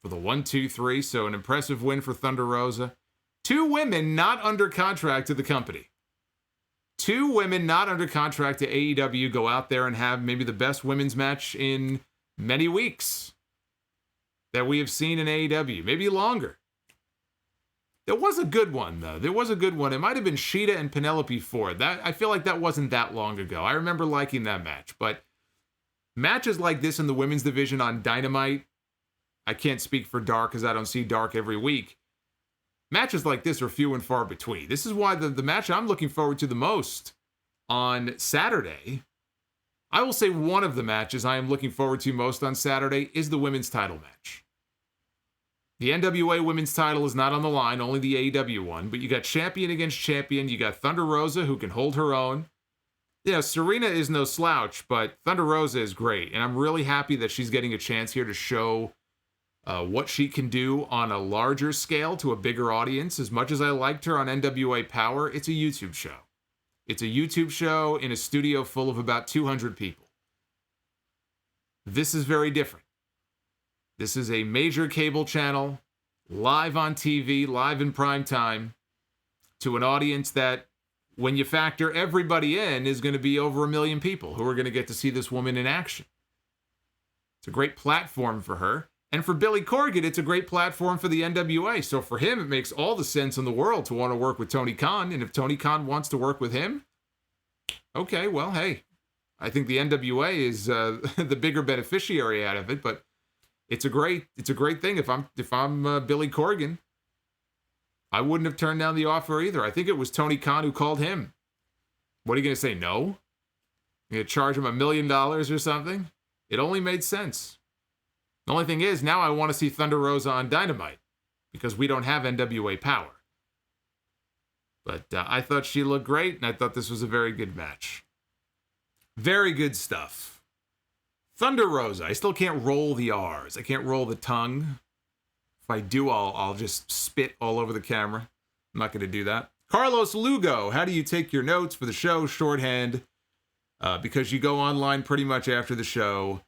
for the 1-2-3. So an impressive win for Thunder Rosa. 2 women not under contract to the company. 2 women not under contract to AEW go out there and have maybe the best women's match in many weeks that we have seen in AEW. Maybe longer. There was a good one, though. There was a good one. It might have been Shayna and Penelope Ford. I feel like that wasn't that long ago. I remember liking that match. But matches like this in the women's division on Dynamite, I can't speak for Dark because I don't see Dark every week. Matches like this are few and far between. This is why the match I'm looking forward to the most on Saturday, I will say one of the matches I am looking forward to most on Saturday is the women's title match. The NWA women's title is not on the line, only the AEW one, but you got champion against champion. You got Thunder Rosa, who can hold her own. Yeah, Serena is no slouch, but Thunder Rosa is great, and I'm really happy that she's getting a chance here to show what she can do on a larger scale to a bigger audience. As much as I liked her on NWA Power, it's a YouTube show. It's a YouTube show in a studio full of about 200 people. This is very different. This is a major cable channel, live on TV, live in prime time, to an audience that, when you factor everybody in, is going to be over 1 million people who are going to get to see this woman in action. It's a great platform for her. And for Billy Corgan, it's a great platform for the NWA. So for him, it makes all the sense in the world to want to work with Tony Khan. And if Tony Khan wants to work with him, okay, well, hey, I think the NWA is the bigger beneficiary out of it. But it's a great thing. If I'm Billy Corgan, I wouldn't have turned down the offer either. I think it was Tony Khan who called him. What are you going to say? No? You're going to charge him $1 million or something? It only made sense. The only thing is, now I want to see Thunder Rosa on Dynamite because we don't have NWA Power. But I thought she looked great, and I thought this was a very good match. Very good stuff. Thunder Rosa. I still can't roll the R's. I can't roll the tongue. If I do, I'll just spit all over the camera. I'm not going to do that. Carlos Lugo. How do you take your notes for the show? Shorthand. Because you go online pretty much after the show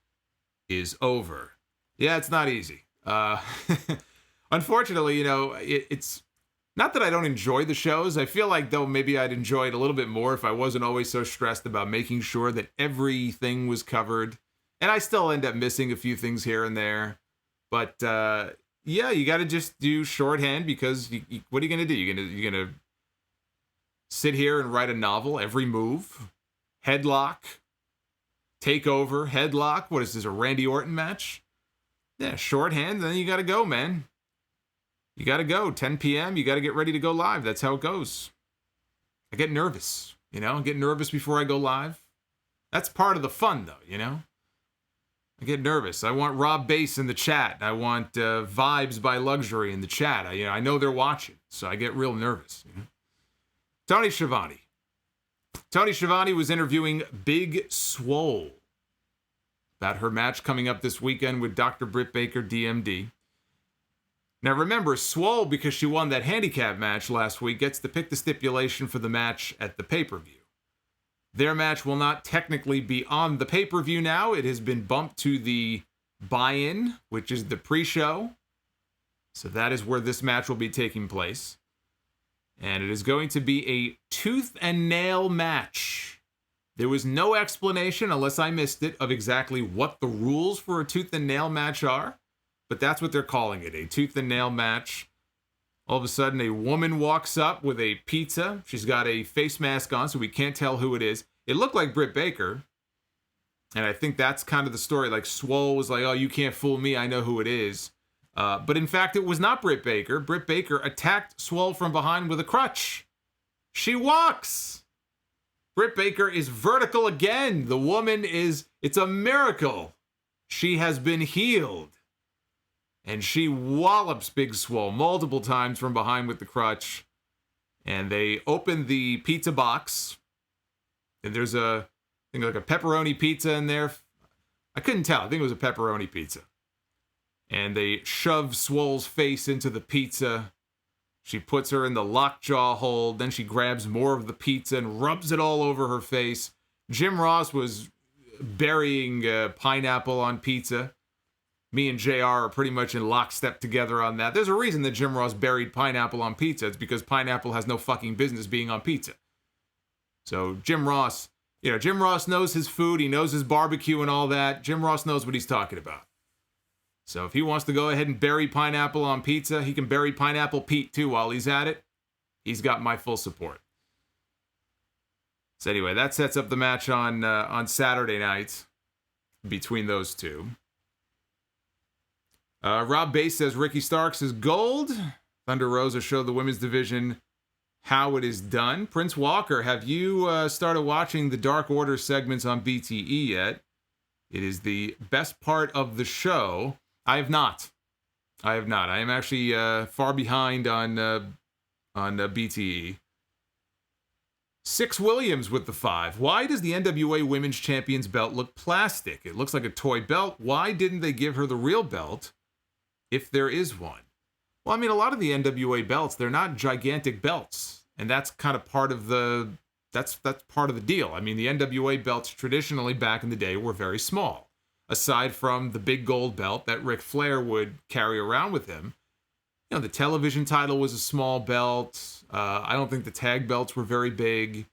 is over. Yeah, it's not easy. Unfortunately, it's not that I don't enjoy the shows. I feel like, though, maybe I'd enjoy it a little bit more if I wasn't always so stressed about making sure that everything was covered. And I still end up missing a few things here and there. But, yeah, you got to just do shorthand because what are you going to do? You're going to sit here and write a novel, every move, headlock, takeover, headlock. What is this, a Randy Orton match? Yeah, shorthand, then you got to go, man. You got to go. 10 p.m., you got to get ready to go live. That's how it goes. I get nervous, I get nervous before I go live. That's part of the fun, though, I get nervous. I want Rob Bass in the chat. I want Vibes by Luxury in the chat. I know they're watching, so I get real nervous. Tony Schiavone. Tony Schiavone was interviewing Big Swole about her match coming up this weekend with Dr. Britt Baker, DMD. Now remember, Swole, because she won that handicap match last week, gets to pick the stipulation for the match at the pay-per-view. Their match will not technically be on the pay-per-view now. It has been bumped to the buy-in, which is the pre-show. So that is where this match will be taking place. And it is going to be a tooth and nail match. There was no explanation, unless I missed it, of exactly what the rules for a tooth and nail match are. But that's what they're calling it, a tooth and nail match. All of a sudden, a woman walks up with a pizza. She's got a face mask on, so we can't tell who it is. It looked like Britt Baker. And I think that's kind of the story. Like, Swole was like, oh, you can't fool me. I know who it is. But in fact, it was not Britt Baker. Britt Baker attacked Swole from behind with a crutch. She walks. Britt Baker is vertical again. The woman it's a miracle. She has been healed. And she wallops Big Swole multiple times from behind with the crutch. And they open the pizza box. And there's like a pepperoni pizza in there. I couldn't tell. I think it was a pepperoni pizza. And they shove Swole's face into the pizza. She puts her in the lockjaw hold. Then she grabs more of the pizza and rubs it all over her face. Jim Ross was burying pineapple on pizza. Me and JR are pretty much in lockstep together on that. There's a reason that Jim Ross buried pineapple on pizza. It's because pineapple has no fucking business being on pizza. So Jim Ross knows his food. He knows his barbecue and all that. Jim Ross knows what he's talking about. So if he wants to go ahead and bury pineapple on pizza, he can bury Pineapple Pete too while he's at it. He's got my full support. So anyway, that sets up the match on Saturday night between those two. Rob Bass says Ricky Starks is gold. Thunder Rosa showed the women's division how it is done. Prince Walker, have you started watching the Dark Order segments on BTE yet? It is the best part of the show. I have not. I am actually far behind on BTE. Six Williams with the 5. Why does the NWA Women's Champions belt look plastic? It looks like a toy belt. Why didn't they give her the real belt if there is one? Well, I mean, a lot of the NWA belts, they're not gigantic belts. And that's kind of part of the that's part of the deal. I mean, the NWA belts traditionally back in the day were very small. Aside from the big gold belt that Ric Flair would carry around with him. You know, the television title was a small belt. I don't think the tag belts were very big.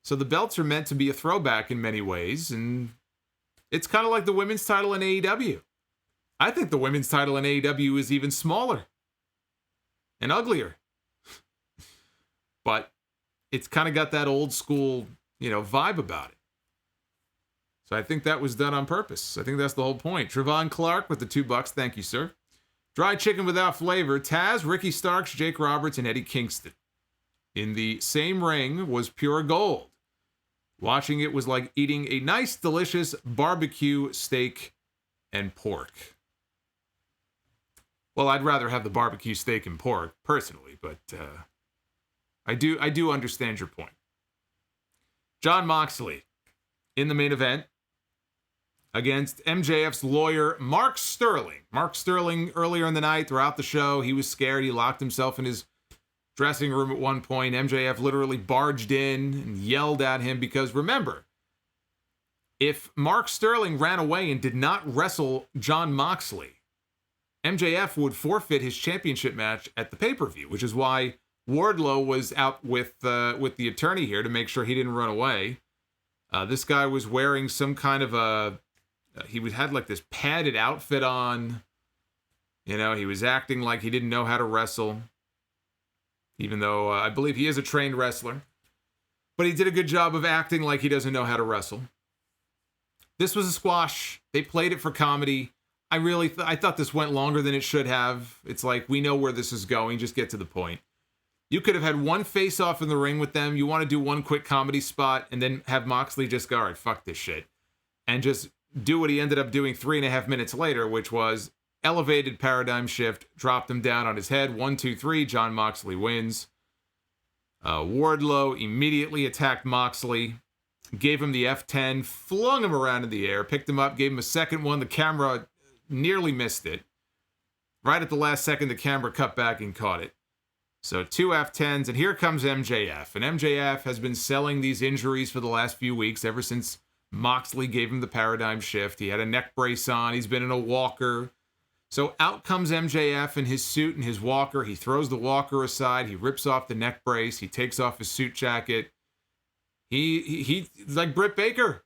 So the belts are meant to be a throwback in many ways. And it's kind of like the women's title in AEW. I think the women's title in AEW is even smaller and uglier. But it's kind of got that old school, vibe about it. So I think that was done on purpose. I think that's the whole point. Trevon Clark with the $2. Thank you, sir. Dry chicken without flavor. Taz, Ricky Starks, Jake Roberts, and Eddie Kingston. In the same ring was pure gold. Watching it was like eating a nice, delicious barbecue steak and pork. Well, I'd rather have the barbecue steak and pork, personally, but I do understand your point. Jon Moxley in the main event against MJF's lawyer, Mark Sterling. Mark Sterling, earlier in the night, throughout the show, he was scared. He locked himself in his dressing room at one point. MJF literally barged in and yelled at him because, remember, if Mark Sterling ran away and did not wrestle Jon Moxley, MJF would forfeit his championship match at the pay-per-view, which is why Wardlow was out with the attorney here to make sure he didn't run away. This guy was wearing some kind of he had like this padded outfit on. He was acting like he didn't know how to wrestle. Even though I believe he is a trained wrestler. But he did a good job of acting like he doesn't know how to wrestle. This was a squash. They played it for comedy. I thought this went longer than it should have. It's like, we know where this is going. Just get to the point. You could have had one face-off in the ring with them. You want to do one quick comedy spot and then have Moxley just go, all right, fuck this shit. And just do what he ended up doing 3.5 minutes later, which was elevated paradigm shift, dropped him down on his head. 1, 2, 3, Jon Moxley wins. Wardlow immediately attacked Moxley, gave him the F10, flung him around in the air, picked him up, gave him a second one. The camera nearly missed it. Right at the last second, the camera cut back and caught it. So 2 F10s, and here comes MJF. And MJF has been selling these injuries for the last few weeks, ever since Moxley gave him the paradigm shift. He had a neck brace on. He's been in a walker. So out comes MJF in his suit and his walker. He throws the walker aside. He rips off the neck brace. He takes off his suit jacket. He's like Britt Baker.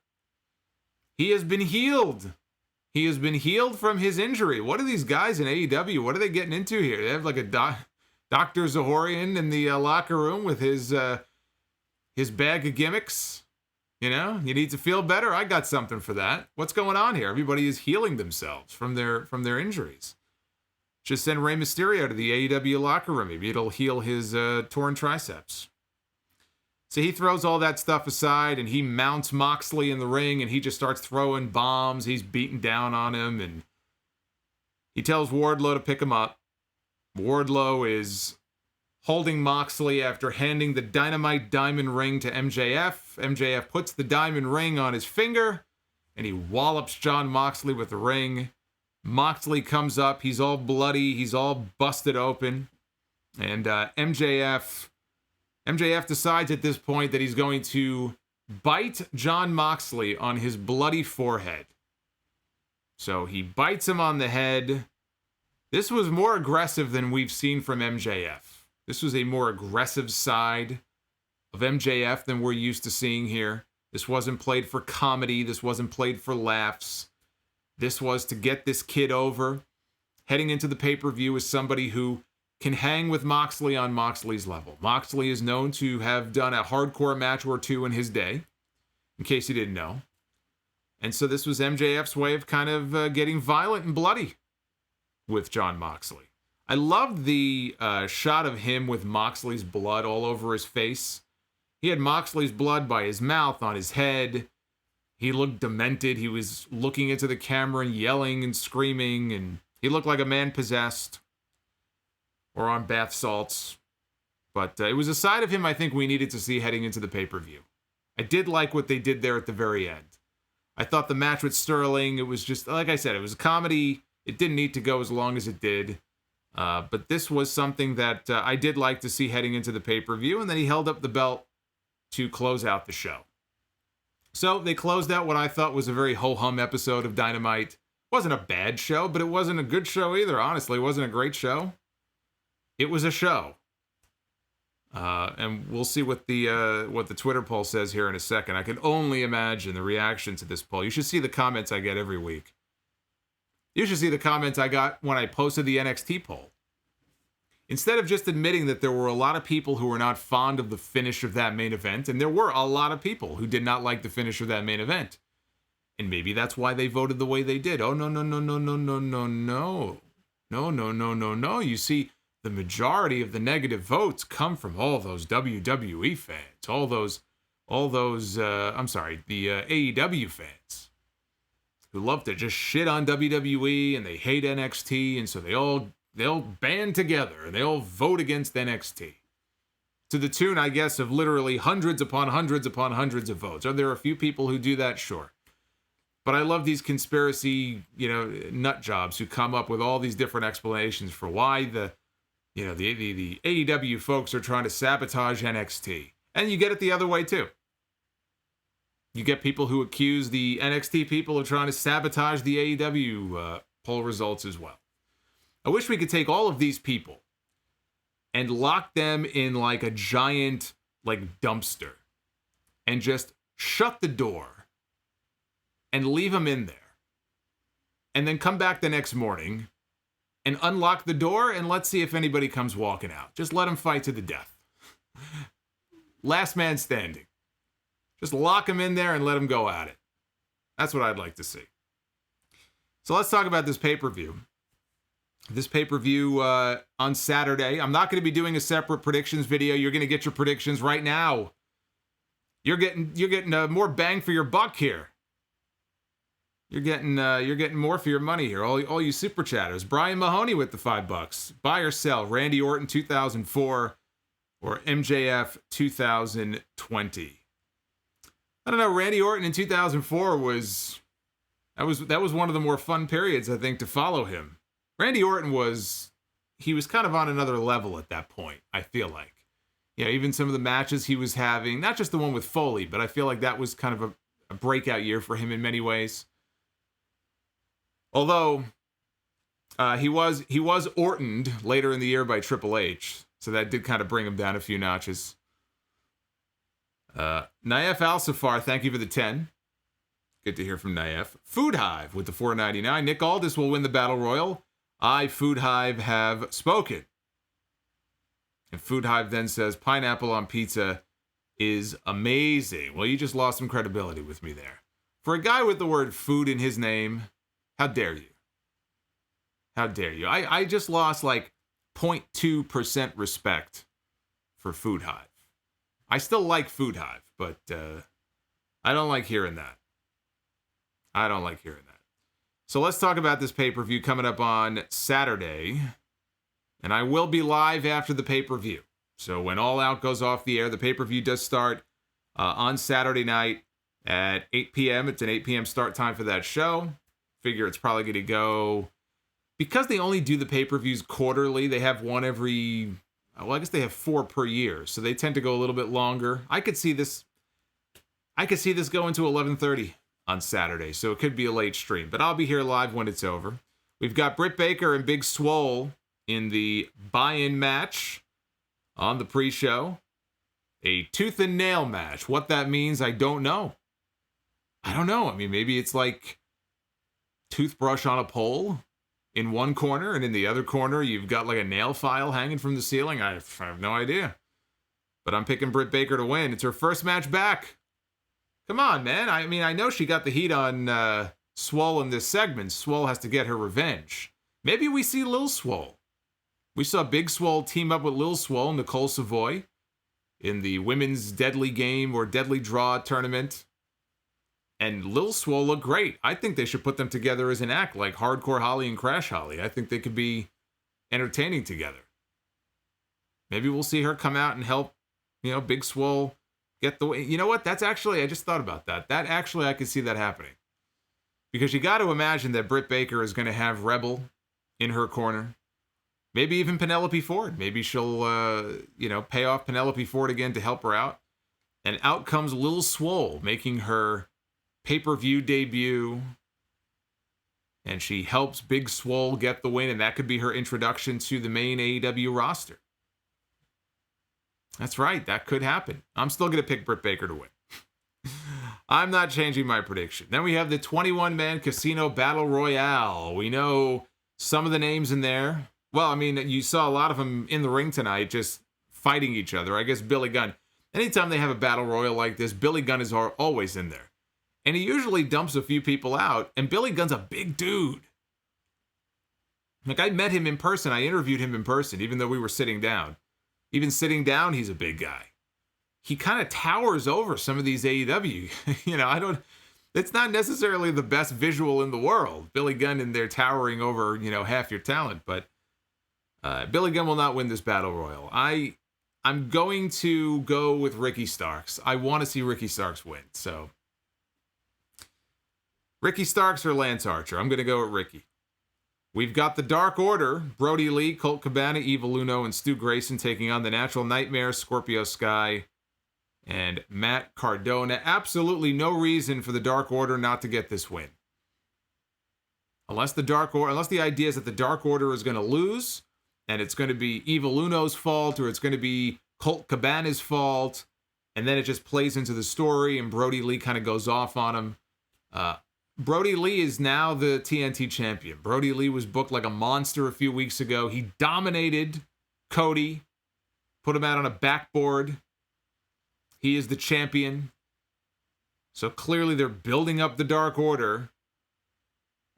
He has been healed. He has been healed from his injury. What are these guys in AEW? What are they getting into here? They have like a Dr. Zahorian in the locker room with his bag of gimmicks. You need to feel better. I got something for that. What's going on here? Everybody is healing themselves from their injuries. Just send Rey Mysterio to the AEW locker room. Maybe it'll heal his torn triceps. So he throws all that stuff aside and he mounts Moxley in the ring and he just starts throwing bombs. He's beating down on him and he tells Wardlow to pick him up. Wardlow is holding Moxley after handing the Dynamite diamond ring to MJF. MJF puts the diamond ring on his finger, and he wallops Jon Moxley with the ring. Moxley comes up. He's all bloody. He's all busted open. And MJF decides at this point that he's going to bite Jon Moxley on his bloody forehead. So he bites him on the head. This was more aggressive than we've seen from MJF. This was a more aggressive side of MJF than we're used to seeing here. This wasn't played for comedy. This wasn't played for laughs. This was to get this kid over. Heading into the pay-per-view as somebody who can hang with Moxley on Moxley's level. Moxley is known to have done a hardcore match or two in his day, in case you didn't know. And so this was MJF's way of kind of getting violent and bloody with Jon Moxley. I loved the shot of him with Moxley's blood all over his face. He had Moxley's blood by his mouth, on his head. He looked demented. He was looking into the camera and yelling and screaming, and he looked like a man possessed or on bath salts. But it was a side of him I think we needed to see heading into the pay-per-view. I did like what they did there at the very end. I thought the match with Sterling, it was just, like I said, it was a comedy. It didn't need to go as long as it did. But this was something that I did like to see heading into the pay-per-view, and then he held up the belt to close out the show. So they closed out what I thought was a very ho-hum episode of Dynamite. Wasn't a bad show, but it wasn't a good show either, honestly. It wasn't a great show. It was a show. And we'll see what the Twitter poll says here in a second. I can only imagine the reaction to this poll. You should see the comments I get every week. You should see the comments I got when I posted the NXT poll. Instead of just admitting that there were a lot of people who were not fond of the finish of that main event, and there were a lot of people who did not like the finish of that main event. And maybe that's why they voted the way they did. Oh, no. No. You see, the majority of the negative votes come from all those WWE fans. The AEW fans who love to just shit on WWE and they hate NXT, and so they'll band together and they all vote against NXT. To the tune, I guess, of literally hundreds upon hundreds upon hundreds of votes. Are there a few people who do that? Sure. But I love these conspiracy, nut jobs who come up with all these different explanations for why the AEW folks are trying to sabotage NXT. And you get it the other way too. You get people who accuse the NXT people of trying to sabotage the AEW poll results as well. I wish we could take all of these people and lock them in like a giant dumpster and just shut the door and leave them in there. And then come back the next morning and unlock the door and let's see if anybody comes walking out. Just let them fight to the death. Last man standing. Just lock them in there and let them go at it. That's what I'd like to see. So let's talk about this pay-per-view. This pay-per-view on Saturday. I'm not going to be doing a separate predictions video. You're going to get your predictions right now. You're getting more bang for your buck here. You're getting more for your money here. All you super chatters. Brian Mahoney with the $5. Buy or sell. Randy Orton 2004 or MJF 2020. I don't know. Randy Orton in 2004 was one of the more fun periods, I think, to follow him. Randy Orton was kind of on another level at that point, I feel like. Even some of the matches he was having, not just the one with Foley, but I feel like that was kind of a breakout year for him in many ways. Although he was Ortoned later in the year by Triple H, so that did kind of bring him down a few notches. Naif Al-Safar, thank you for the 10. Good to hear from Naif. Food Hive with the $4.99. Nick Aldis will win the Battle Royal. I, Food Hive, have spoken. And Food Hive then says, pineapple on pizza is amazing. Well, you just lost some credibility with me there. For a guy with the word food in his name, how dare you? How dare you? I just lost 0.2% respect for Food Hive. I still like Food Hive, but I don't like hearing that. So let's talk about this pay-per-view coming up on Saturday. And I will be live after the pay-per-view. So when All Out goes off the air, the pay-per-view does start on Saturday night at 8 p.m. It's an 8 p.m. start time for that show. Figure it's probably going to go... Because they only do the pay-per-views quarterly, they have one every... Well, I guess they have 4 per year. So they tend to go a little bit longer. I could see this going to 11:30. on Saturday, so it could be a late stream. But I'll be here live when it's over. We've got Britt Baker and Big Swole in the buy-in match on the pre-show. A tooth and nail match. What that means, I don't know. I mean, maybe it's like toothbrush on a pole in one corner, and in the other corner, you've got like a nail file hanging from the ceiling. I have no idea. But I'm picking Britt Baker to win. It's her first match back. Come on, man. I mean, I know she got the heat on Swole in this segment. Swole has to get her revenge. Maybe we see Lil Swole. We saw Big Swole team up with Lil Swole, Nicole Savoy, in the women's Deadly Game or Deadly Draw tournament. And Lil Swole looked great. I think they should put them together as an act, like Hardcore Holly and Crash Holly. I think they could be entertaining together. Maybe we'll see her come out and help, Big Swole get the way. You know what? That's actually, I just thought about that. That actually, I could see that happening. Because you got to imagine that Britt Baker is going to have Rebel in her corner. Maybe even Penelope Ford. Maybe she'll, pay off Penelope Ford again to help her out. And out comes Lil Swole, making her pay-per-view debut. And she helps Big Swole get the win, and that could be her introduction to the main AEW roster. That's right, that could happen. I'm still going to pick Britt Baker to win. I'm not changing my prediction. Then we have the 21-man Casino Battle Royale. We know some of the names in there. Well, I mean, you saw a lot of them in the ring tonight just fighting each other. I guess Billy Gunn. Anytime they have a battle royal like this, Billy Gunn is always in there. And he usually dumps a few people out, and Billy Gunn's a big dude. Like, I met him in person. I interviewed him in person, even though we were sitting down. Even sitting down, he's a big guy. He kind of towers over some of these AEW. It's not necessarily the best visual in the world. Billy Gunn in there towering over, half your talent. But Billy Gunn will not win this battle royal. I'm going to go with Ricky Starks. I want to see Ricky Starks win. So, Ricky Starks or Lance Archer? I'm going to go with Ricky. We've got the Dark Order, Brody Lee, Colt Cabana, Evil Uno, and Stu Grayson taking on the Natural Nightmare, Scorpio Sky, and Matt Cardona. Absolutely no reason for the Dark Order not to get this win. Unless the idea is that the Dark Order is going to lose, and it's going to be Evil Uno's fault, or it's going to be Colt Cabana's fault, and then it just plays into the story, and Brody Lee kind of goes off on him. Brody Lee is now the TNT champion. Brody Lee was booked like a monster a few weeks ago. He dominated Cody, put him out on a backboard. He is the champion. So clearly they're building up the Dark Order.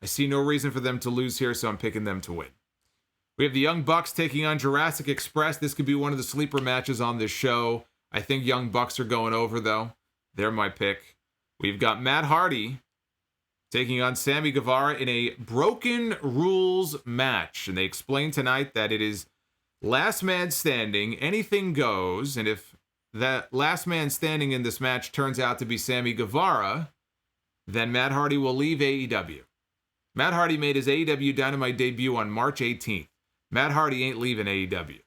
I see no reason for them to lose here, so I'm picking them to win. We have the Young Bucks taking on Jurassic Express. This could be one of the sleeper matches on this show. I think Young Bucks are going over, though. They're my pick. We've got Matt Hardy taking on Sammy Guevara in a Broken Rules match. And they explain tonight that it is last man standing, anything goes. And if that last man standing in this match turns out to be Sammy Guevara, then Matt Hardy will leave AEW. Matt Hardy made his AEW Dynamite debut on March 18th. Matt Hardy ain't leaving AEW.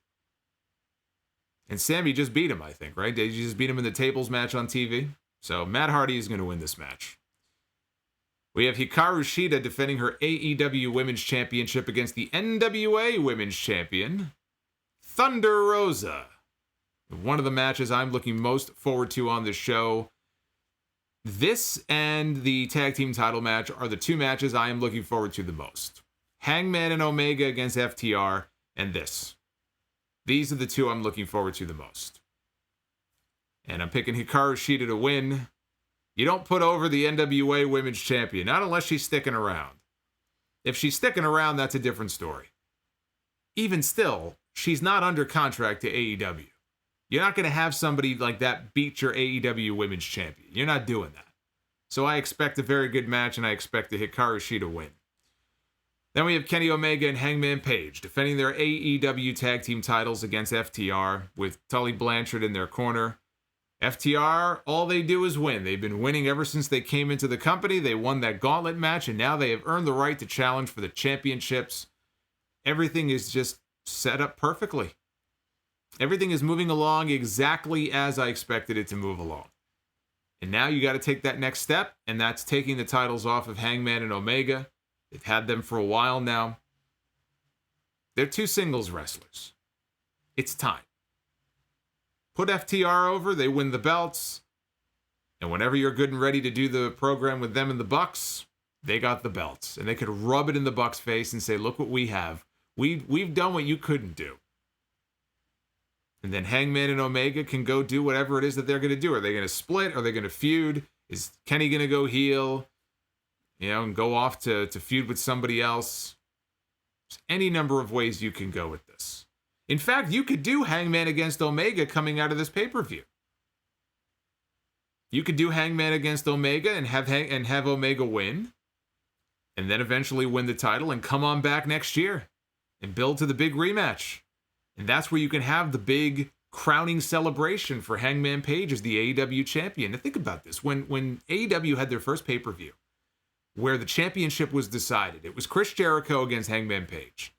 And Sammy just beat him, I think, right? Did you just beat him in the tables match on TV? So Matt Hardy is going to win this match. We have Hikaru Shida defending her AEW Women's Championship against the NWA Women's Champion, Thunder Rosa. One of the matches I'm looking most forward to on this show. This and the tag team title match are the two matches I am looking forward to the most. Hangman and Omega against FTR, and this. These are the two I'm looking forward to the most. And I'm picking Hikaru Shida to win. You don't put over the NWA Women's Champion, not unless she's sticking around. If she's sticking around, that's a different story. Even still, she's not under contract to AEW. You're not going to have somebody like that beat your AEW Women's Champion. You're not doing that. So I expect a very good match, and I expect the Hikaru Shida win. Then we have Kenny Omega and Hangman Page defending their AEW tag team titles against FTR with Tully Blanchard in their corner. FTR, all they do is win. They've been winning ever since they came into the company. They won that gauntlet match, and now they have earned the right to challenge for the championships. Everything is just set up perfectly. Everything is moving along exactly as I expected it to move along. And now you got to take that next step, and that's taking the titles off of Hangman and Omega. They've had them for a while now. They're two singles wrestlers. It's time. Put FTR over, they win the belts. And whenever you're good and ready to do the program with them and the Bucks, they got the belts. And they could rub it in the Bucks' face and say, look what we have. We've done what you couldn't do. And then Hangman and Omega can go do whatever it is that they're going to do. Are they going to split? Are they going to feud? Is Kenny going to go heel? And go off to feud with somebody else? There's any number of ways you can go with this. In fact, you could do Hangman against Omega coming out of this pay-per-view. You could do Hangman against Omega and have Omega win. And then eventually win the title and come on back next year. And build to the big rematch. And that's where you can have the big crowning celebration for Hangman Page as the AEW champion. Now think about this. When AEW had their first pay-per-view, where the championship was decided, it was Chris Jericho against Hangman Page.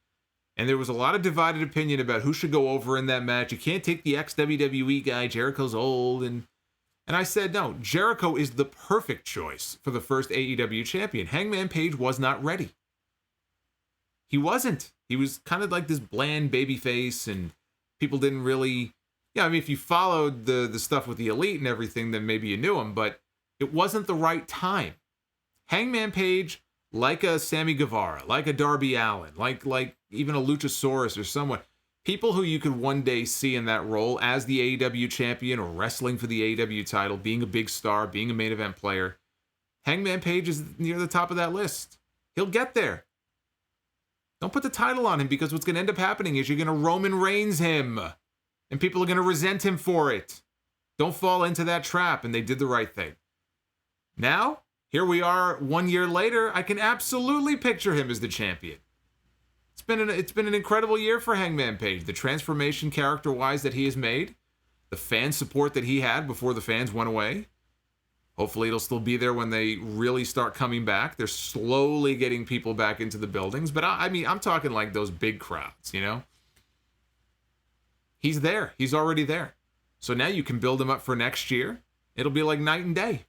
And there was a lot of divided opinion about who should go over in that match. You can't take the ex-WWE guy. Jericho's old. And I said, no, Jericho is the perfect choice for the first AEW champion. Hangman Page was not ready. He wasn't. He was kind of like this bland babyface, and people didn't really... Yeah, I mean, if you followed the stuff with the Elite and everything, then maybe you knew him, but it wasn't the right time. Hangman Page, like a Sammy Guevara, like a Darby Allin, like even a Luchasaurus or someone, people who you could one day see in that role as the AEW champion or wrestling for the AEW title, being a big star, being a main event player, Hangman Page is near the top of that list. He'll get there. Don't put the title on him, because what's going to end up happening is you're going to Roman Reigns him. And people are going to resent him for it. Don't fall into that trap, and they did the right thing. Now, here we are 1 year later, I can absolutely picture him as the champion. It's been an incredible year for Hangman Page. The transformation character-wise that he has made, the fan support that he had before the fans went away. Hopefully it'll still be there when they really start coming back. They're slowly getting people back into the buildings. But I mean, I'm talking like those big crowds, He's there. He's already there. So now you can build him up for next year. It'll be like night and day.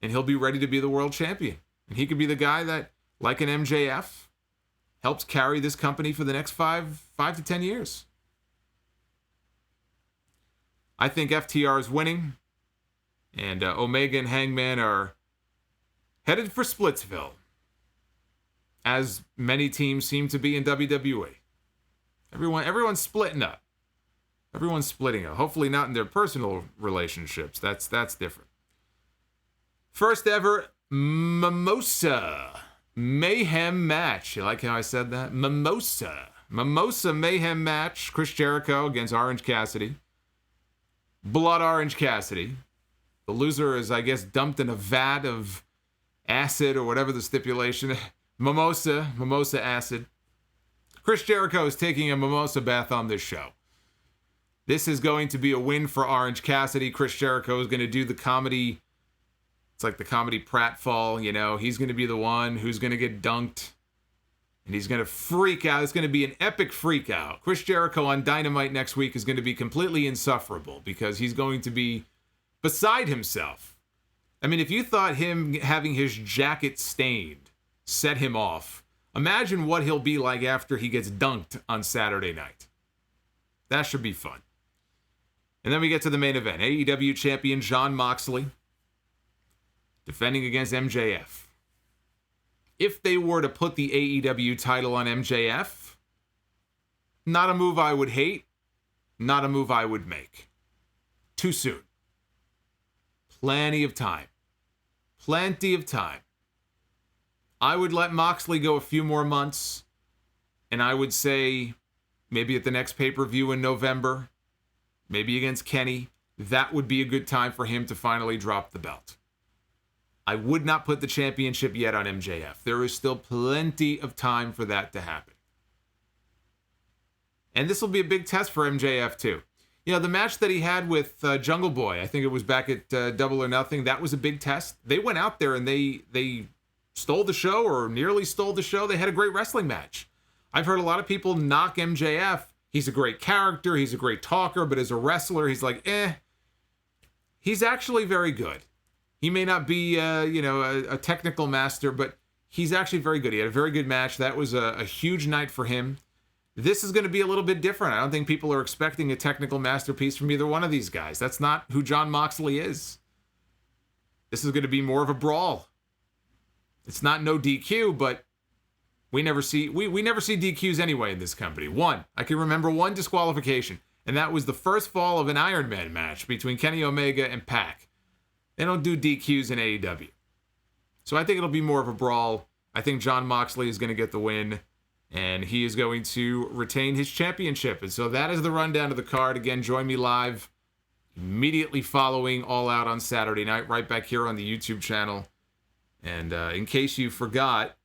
And he'll be ready to be the world champion. And he could be the guy that, like an MJF, helps carry this company for the next 5 to 10 years. I think FTR is winning. And Omega and Hangman are headed for Splitsville, as many teams seem to be in WWE. Everyone's splitting up. Everyone's splitting up. Hopefully not in their personal relationships. That's different. First ever Mimosa Mayhem match. You like how I said that? Mimosa Mayhem match. Chris Jericho against Orange Cassidy. Blood Orange Cassidy. The loser is, I guess, dumped in a vat of acid or whatever the stipulation. Mimosa acid. Chris Jericho is taking a mimosa bath on this show. This is going to be a win for Orange Cassidy. Chris Jericho is going to do the comedy. It's like the comedy pratfall, He's going to be the one who's going to get dunked. And he's going to freak out. It's going to be an epic freak out. Chris Jericho on Dynamite next week is going to be completely insufferable because he's going to be beside himself. I mean, if you thought him having his jacket stained set him off, imagine what he'll be like after he gets dunked on Saturday night. That should be fun. And then we get to the main event. AEW champion Jon Moxley defending against MJF. If they were to put the AEW title on MJF, not a move I would hate, not a move I would make. Too soon. Plenty of time. I would let Moxley go a few more months, and I would say maybe at the next pay-per-view in November, maybe against Kenny, that would be a good time for him to finally drop the belt. I would not put the championship yet on MJF. There is still plenty of time for that to happen. And this will be a big test for MJF too. The match that he had with Jungle Boy, I think it was back at Double or Nothing, that was a big test. They went out there and they stole the show, or nearly stole the show. They had a great wrestling match. I've heard a lot of people knock MJF. He's a great character, he's a great talker, but as a wrestler, he's like, he's actually very good. He may not be, a technical master, but he's actually very good. He had a very good match. That was a huge night for him. This is going to be a little bit different. I don't think people are expecting a technical masterpiece from either one of these guys. That's not who Jon Moxley is. This is going to be more of a brawl. It's not no DQ, but we never see DQs anyway in this company. I can remember one disqualification, and that was the first fall of an Iron Man match between Kenny Omega and Pac. They don't do DQs in AEW. So I think it'll be more of a brawl. I think Jon Moxley is going to get the win, and he is going to retain his championship. And so that is the rundown of the card. Again, join me live immediately following All Out on Saturday night, right back here on the YouTube channel. And in case you forgot,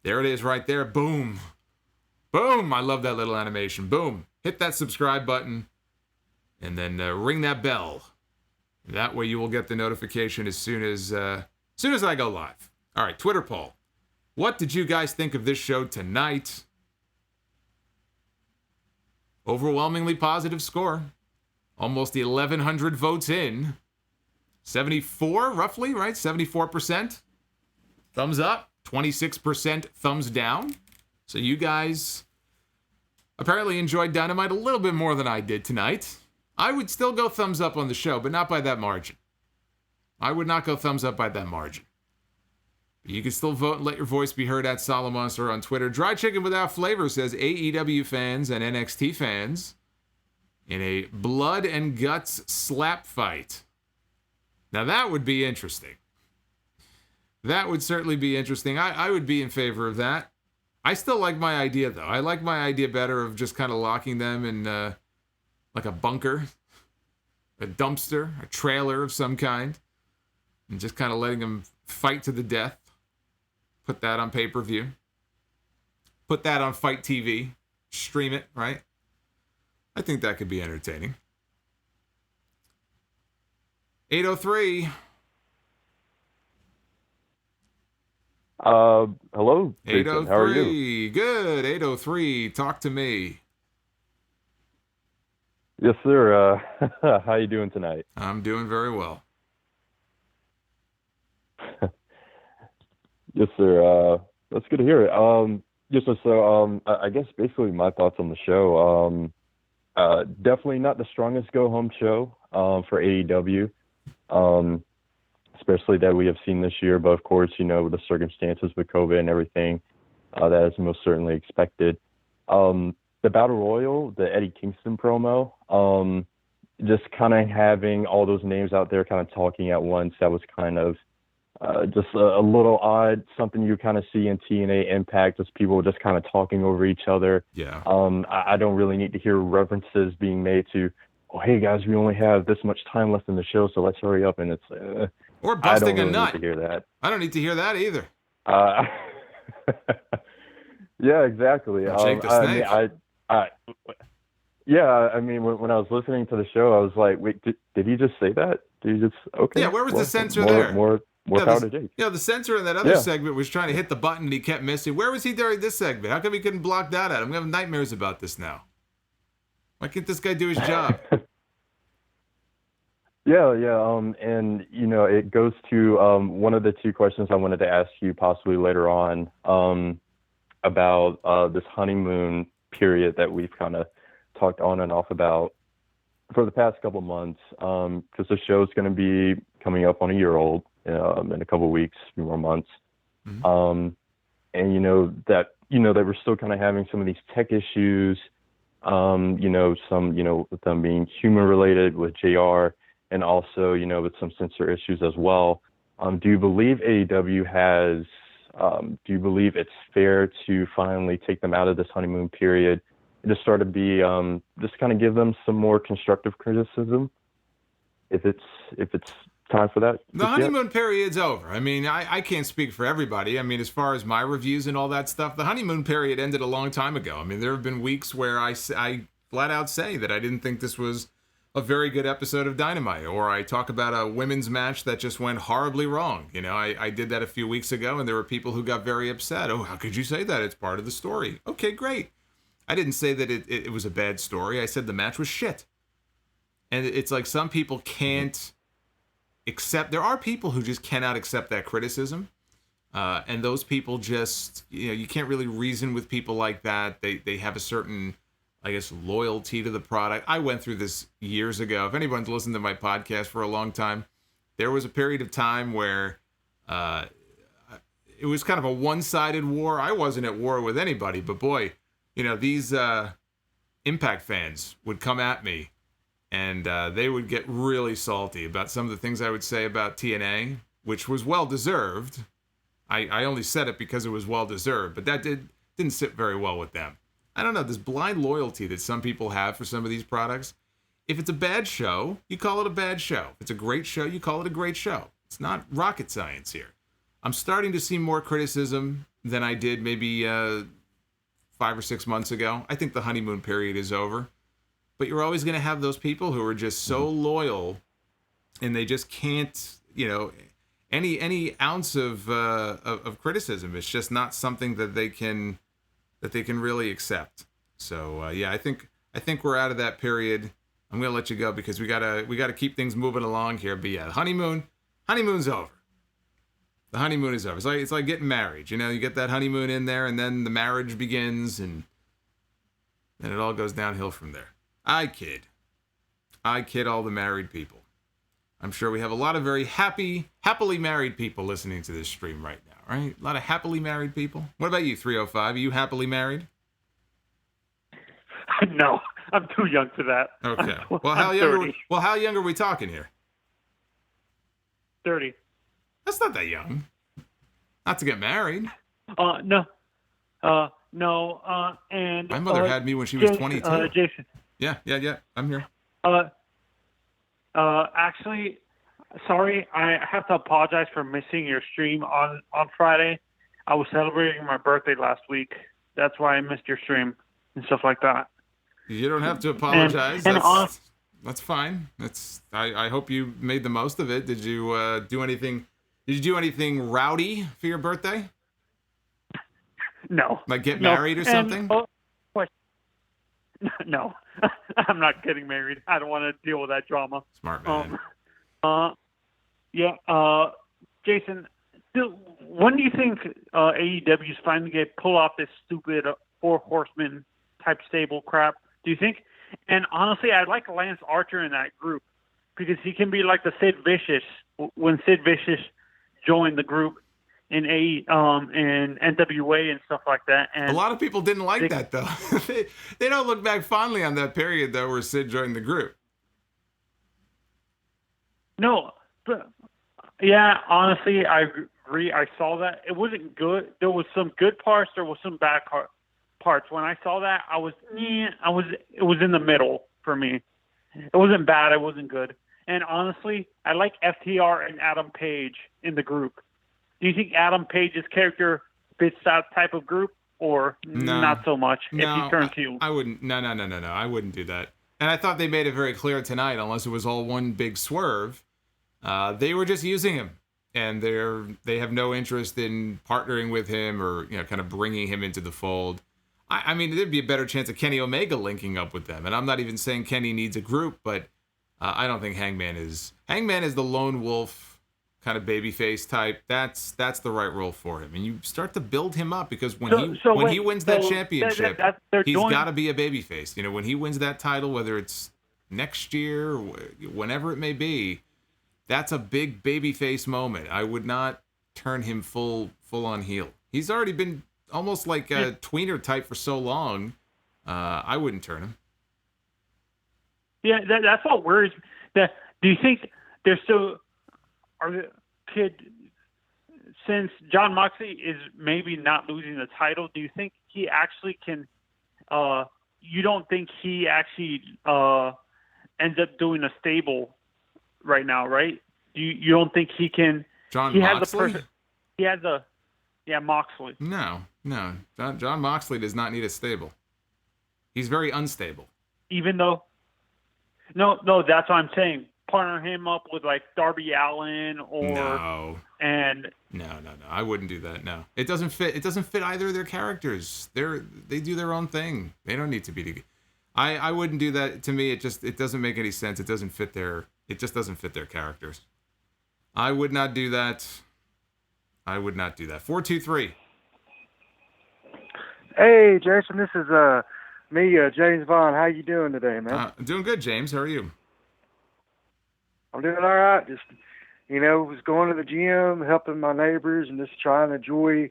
there it is right there. Boom. Boom. I love that little animation. Boom. Hit that subscribe button and then ring that bell. That way you will get the notification as soon as I go live. All right, Twitter poll. What did you guys think of this show tonight? Overwhelmingly positive score. Almost 1,100 votes in. 74, roughly, right? 74%. Thumbs up. 26% thumbs down. So you guys apparently enjoyed Dynamite a little bit more than I did tonight. I would still go thumbs up on the show, but not by that margin. I would not go thumbs up by that margin. You can still vote and let your voice be heard at Solomonster on Twitter. Dry Chicken Without Flavor says AEW fans and NXT fans in a blood and guts slap fight. Now that would be interesting. That would certainly be interesting. I would be in favor of that. I still like my idea, though. I like my idea better of just kind of locking them in like a bunker, a dumpster, a trailer of some kind, and just kind of letting them fight to the death. Put that on pay-per-view. Put that on Fight TV. Stream it, right? I think that could be entertaining. 803. Hello, Jason. 803. How are you? Good. 803. Talk to me. Yes, sir. How you doing tonight? I'm doing very well. Yes, sir. That's good to hear. Yes, sir. So, I guess basically my thoughts on the show. Definitely not the strongest go-home show for AEW, especially that we have seen this year. But of course, with the circumstances with COVID and everything, that is most certainly expected. The Battle Royal, the Eddie Kingston promo, just kind of having all those names out there kind of talking at once, that was kind of just a little odd, something you kind of see in TNA Impact, just people just kind of talking over each other. Yeah. I don't really need to hear references being made to, oh, hey guys, we only have this much time left in the show, so let's hurry up. And it's or busting I don't a nut. Need to hear that. I don't need to hear that either. Yeah, exactly. Jake the Snake. I mean, when I was listening to the show, I was like, wait, did he just say that? Did he just, okay. Yeah, where was the censor there? More power to Jake. Yeah, the censor in that other segment was trying to hit the button and he kept missing. Where was he during this segment? How come he couldn't block that out? I'm having nightmares about this now. Why can't this guy do his job? Yeah. And, it goes to one of the two questions I wanted to ask you possibly later on about this honeymoon period that we've kind of talked on and off about for the past couple of months, because the show is going to be coming up on a year old in a couple of weeks, a few more months. Mm-hmm. And that we're still kind of having some of these tech issues, some with them being human related with JR, and also, with some censor issues as well. Do you believe AEW has, do you believe it's fair to finally take them out of this honeymoon period and just start to be, just kind of give them some more constructive criticism if it's time for that? The honeymoon period's over. I mean, I can't speak for everybody. I mean, as far as my reviews and all that stuff, the honeymoon period ended a long time ago. I mean, there have been weeks where I flat out say that I didn't think this was a very good episode of Dynamite, or I talk about a women's match that just went horribly wrong. I did that a few weeks ago, and there were people who got very upset. Oh, how could you say that? It's part of the story. Okay, great. I didn't say that it was a bad story. I said the match was shit. And it's like some people can't accept. There are people who just cannot accept that criticism. And those people just, you can't really reason with people like that. They have a certain, I guess, loyalty to the product. I went through this years ago. If anyone's listened to my podcast for a long time, there was a period of time where it was kind of a one-sided war. I wasn't at war with anybody, but boy, these Impact fans would come at me, and they would get really salty about some of the things I would say about TNA, which was well-deserved. I only said it because it was well-deserved, but that didn't sit very well with them. I don't know, this blind loyalty that some people have for some of these products. If it's a bad show, you call it a bad show. If it's a great show, you call it a great show. It's not rocket science here. I'm starting to see more criticism than I did maybe 5 or 6 months ago. I think the honeymoon period is over. But you're always going to have those people who are just so loyal, and they just can't, any ounce of criticism. It's just not something that they can really accept. So I think we're out of that period. I'm gonna let you go because we gotta keep things moving along here. But yeah, honeymoon's over. The honeymoon is over. It's like getting married. You get that honeymoon in there, and then the marriage begins, and then it all goes downhill from there. I kid all the married people. I'm sure we have a lot of very happily married people listening to this stream right now, right? A lot of happily married people. What about you, 305? Are you happily married? No, I'm too young for that. Okay. Well, how young are we talking here? 30. That's not that young. Not to get married. No. And my mother had me when she was 22. Jason. Yeah. I'm here. Actually, sorry, I have to apologize for missing your stream on Friday. I was celebrating my birthday last week. That's why I missed your stream and stuff like that. You don't have to apologize. That's fine. I hope you made the most of it. Did you do anything? Did you do anything rowdy for your birthday? No. Like get married or something? No. I'm not getting married. I don't want to deal with that drama. Smart man. Jason, when do you think AEW is finally going to pull off this stupid 4 horsemen type stable crap? Do you think? And honestly, I'd like Lance Archer in that group because he can be like the Sid Vicious when Sid Vicious joined the group in NWA and stuff like that. And a lot of people didn't like that, though. They don't look back fondly on that period, though, where Sid joined the group. No, but yeah, honestly, I agree. I saw that. It wasn't good. There was some good parts. There was some bad parts. When I saw that, it was in the middle for me. It wasn't bad. It wasn't good. And honestly, I like FTR and Adam Page in the group. Do you think Adam Page's character fits that type of group, or not so much? If he turns heel, I wouldn't. No. I wouldn't do that. And I thought they made it very clear tonight, unless it was all one big swerve. They were just using him, and they have no interest in partnering with him or kind of bringing him into the fold. I mean, there'd be a better chance of Kenny Omega linking up with them, and I'm not even saying Kenny needs a group, but I don't think Hangman is the lone wolf kind of babyface type. That's the right role for him, and you start to build him up because when he wins that championship, he's got to be a babyface. When he wins that title, whether it's next year, whenever it may be, that's a big babyface moment. I would not turn him full on heel. He's already been almost like a tweener type for so long. I wouldn't turn him. Yeah, that's what worries me. Do you think there's still since John Moxley is maybe not losing the title, do you think he actually can? You don't think he actually ends up doing a stable right now, right? You don't think he can? Moxley? Moxley. No. John Moxley does not need a stable. He's very unstable. Even though, no, that's what I'm saying. Partner him up with like Darby Allin or No, I wouldn't do that. No, it doesn't fit. It doesn't fit either of their characters. They do their own thing. They don't need to be together. I wouldn't do that. To me, it doesn't make any sense. It just doesn't fit their characters. I would not do that. 423. Hey, Jason, this is me, James Vaughn. How you doing today, man? Doing good, James. How are you? I'm doing all right. Just, was going to the gym, helping my neighbors, and just trying to enjoy,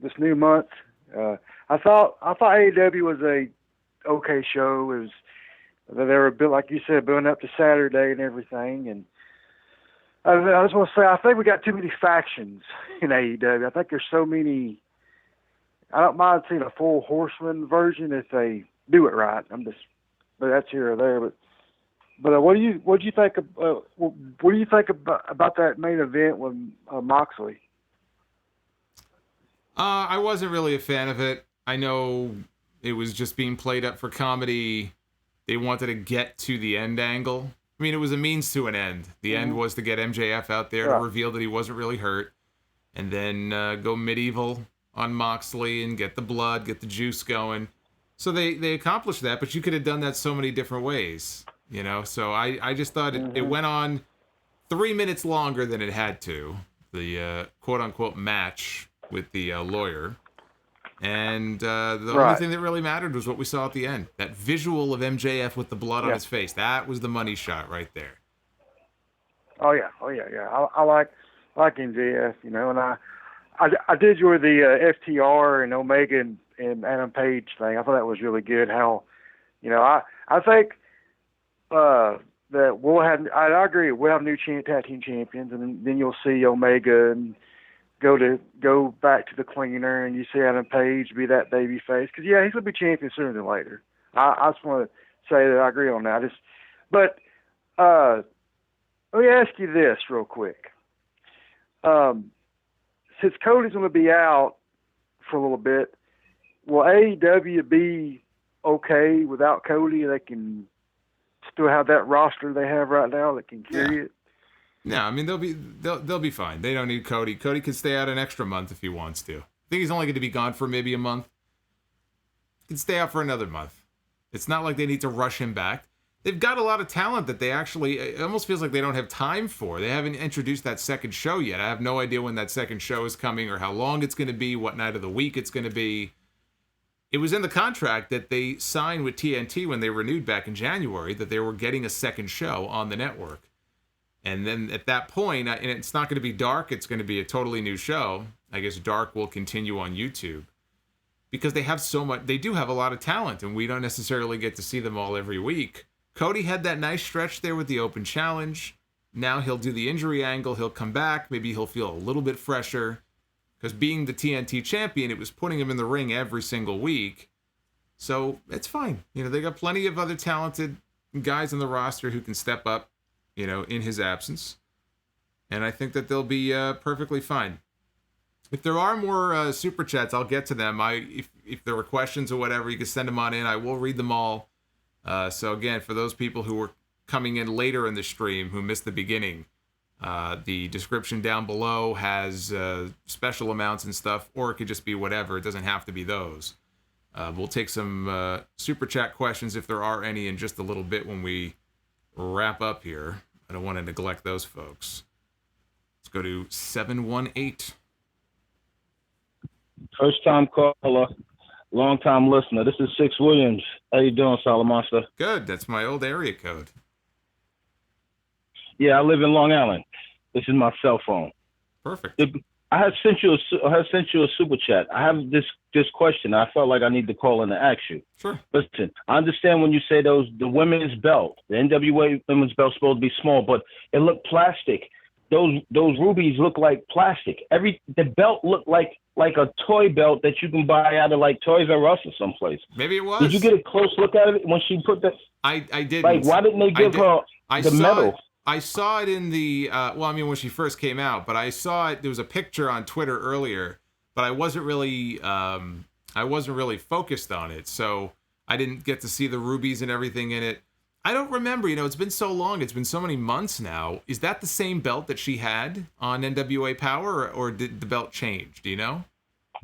this new month. I thought AEW was a okay show. It was, they were a bit, like you said, building up to Saturday and everything. And I just want to say, I think we got too many factions in AEW. I think there's so many. I don't mind seeing a full horseman version if they do it right. But that's here or there. But what do you think? What do you think about that main event with Moxley? I wasn't really a fan of it. I know it was just being played up for comedy. They wanted to get to the end angle. I mean, it was a means to an end. The end was to get MJF out there to reveal that he wasn't really hurt, and then go medieval on Moxley and get the blood, get the juice going. So they accomplished that, but you could have done that so many different ways, So I just thought it went on 3 minutes longer than it had to, the quote-unquote match with the lawyer. And the only thing that really mattered was what we saw at the end. That visual of MJF with the blood on his face. That was the money shot right there. Oh, yeah. I like MJF, and I did enjoy the FTR and Omega and Adam Page thing. I thought that was really good. How, I think that we'll have. I agree. We'll have new tag team champions, and then you'll see Omega and go back to the cleaner, and you see Adam Page be that baby face. Because he's gonna be champion sooner than later. I just want to say that I agree on that. But let me ask you this real quick. Since Cody's going to be out for a little bit, will AEW be okay without Cody? They can still have that roster they have right now that can carry it. No, I mean they'll be fine. They don't need Cody. Cody can stay out an extra month if he wants to. I think he's only going to be gone for maybe a month. He can stay out for another month. It's not like they need to rush him back. They've got a lot of talent that they actually, it almost feels like they don't have time for. They haven't introduced that second show yet. I have no idea when that second show is coming or how long it's going to be, what night of the week it's going to be. It was in the contract that they signed with TNT when they renewed back in January that they were getting a second show on the network. And then at that point, and it's not going to be Dark, it's going to be a totally new show. I guess Dark will continue on YouTube. Because they have so much, they do have a lot of talent, and we don't necessarily get to see them all every week. Cody had that nice stretch there with the open challenge. Now he'll do the injury angle. He'll come back. Maybe he'll feel a little bit fresher. Because being the TNT champion, it was putting him in the ring every single week. So it's fine. They got plenty of other talented guys on the roster who can step up, in his absence. And I think that they'll be perfectly fine. If there are more super chats, I'll get to them. If there were questions or whatever, you can send them on in. I will read them all. So again, for those people who were coming in later in the stream who missed the beginning, the description down below has special amounts and stuff, or it could just be whatever. It doesn't have to be those. We'll take some super chat questions if there are any in just a little bit when we wrap up here. I don't want to neglect those folks. Let's go to 718. First time caller. Long time listener. This is Six Williams. How you doing, Solomonster? Good. That's my old area code. Yeah, I live in Long Island. This is my cell phone. Perfect. I had sent you a super chat. I have this question. I felt like I need to call in and ask you. Sure. Listen, I understand when you say the women's belt, the NWA women's belt's supposed to be small, but it looked plastic. Those rubies look like plastic. The belt looked like a toy belt that you can buy out of like Toys R Us or someplace. Maybe it was. Did you get a close look at it when she put that? I didn't. Like, why didn't they give her the medal? I saw it in the, when she first came out, but I saw it, there was a picture on Twitter earlier, but I wasn't really focused on it, so I didn't get to see the rubies and everything in it. I don't remember, it's been so long, it's been so many months now. Is that the same belt that she had on NWA Power, or did the belt change? Do you know?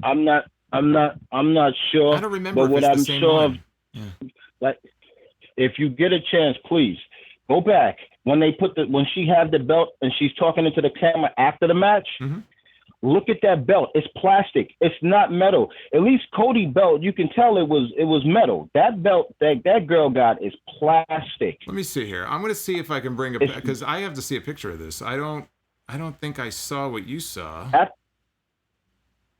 I'm not sure. I don't remember. But what I'm sure of, yeah. like, if you get a chance, please go back when she had the belt and she's talking into the camera after the match, look at that belt. It's plastic. It's not metal. At least Cody belt, you can tell it was metal. That belt that girl got is plastic. Let me see here. I'm going to see if I can bring it back, because I have to see a picture of this. I don't think I saw what you saw.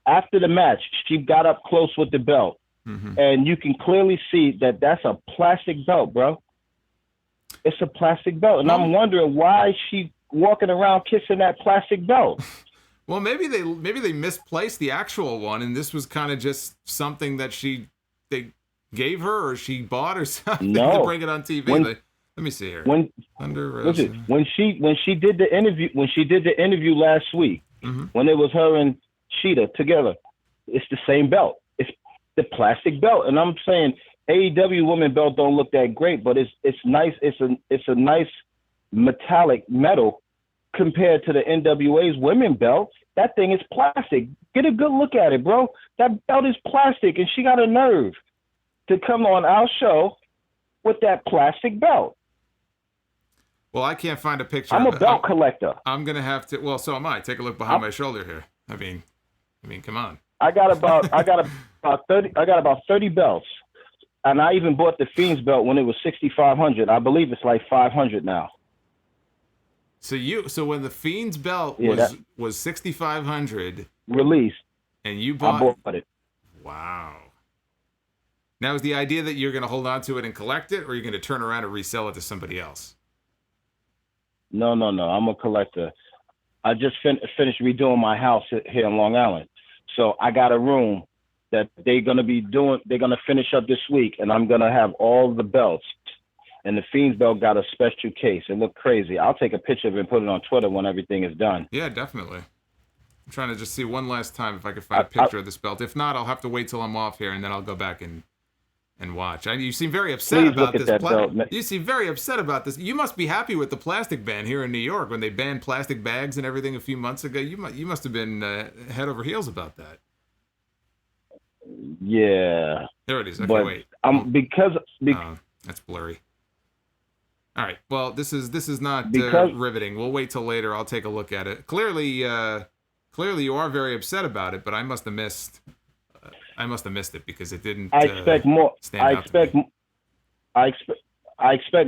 After the match, she got up close with the belt, and you can clearly see that that's a plastic belt, bro. It's a plastic belt, and I'm wondering why she walking around kissing that plastic belt. Well, maybe they misplaced the actual one, and this was kind of just something that they gave her or she bought or something to bring it on TV. Let me see here. When she did the interview last week, when it was her and Sheeta together, it's the same belt. It's the plastic belt, and I'm saying AEW women belt don't look that great, but it's nice. It's a nice metallic metal compared to the NWA's women belt. That thing is plastic. Get a good look at it, bro. That belt is plastic, and she got a nerve to come on our show with that plastic belt. Well, I can't find a picture. I'm a belt collector. I'm gonna have to. Well, so am I. Take a look behind my shoulder here. I mean, come on. I got about 30 belts. And I even bought the Fiend's belt when it was $6,500. I believe it's like $500 now. So when the Fiend's belt was $6,500 released, and you bought it. Wow. Now, is the idea that you're going to hold on to it and collect it, or you're going to turn around and resell it to somebody else? No. I'm a collector. I just finished redoing my house here in Long Island, so I got a room that they're going to finish up this week, and I'm going to have all the belts. And the Fiend's belt got a special case. It looked crazy. I'll take a picture of it and put it on Twitter when everything is done. Yeah, definitely. I'm trying to just see one last time if I can find a picture of this belt. If not, I'll have to wait till I'm off here, and then I'll go back and watch. You seem very upset about this. You seem very upset about this. You must be happy with the plastic ban here in New York when they banned plastic bags and everything a few months ago. You must have been head over heels about that. Yeah. There it is. Okay, wait. Because that's blurry. All right. Well, this is not riveting. We'll wait till later. I'll take a look at it. Clearly you are very upset about it, but I must have missed it because it didn't. I expect more. I expect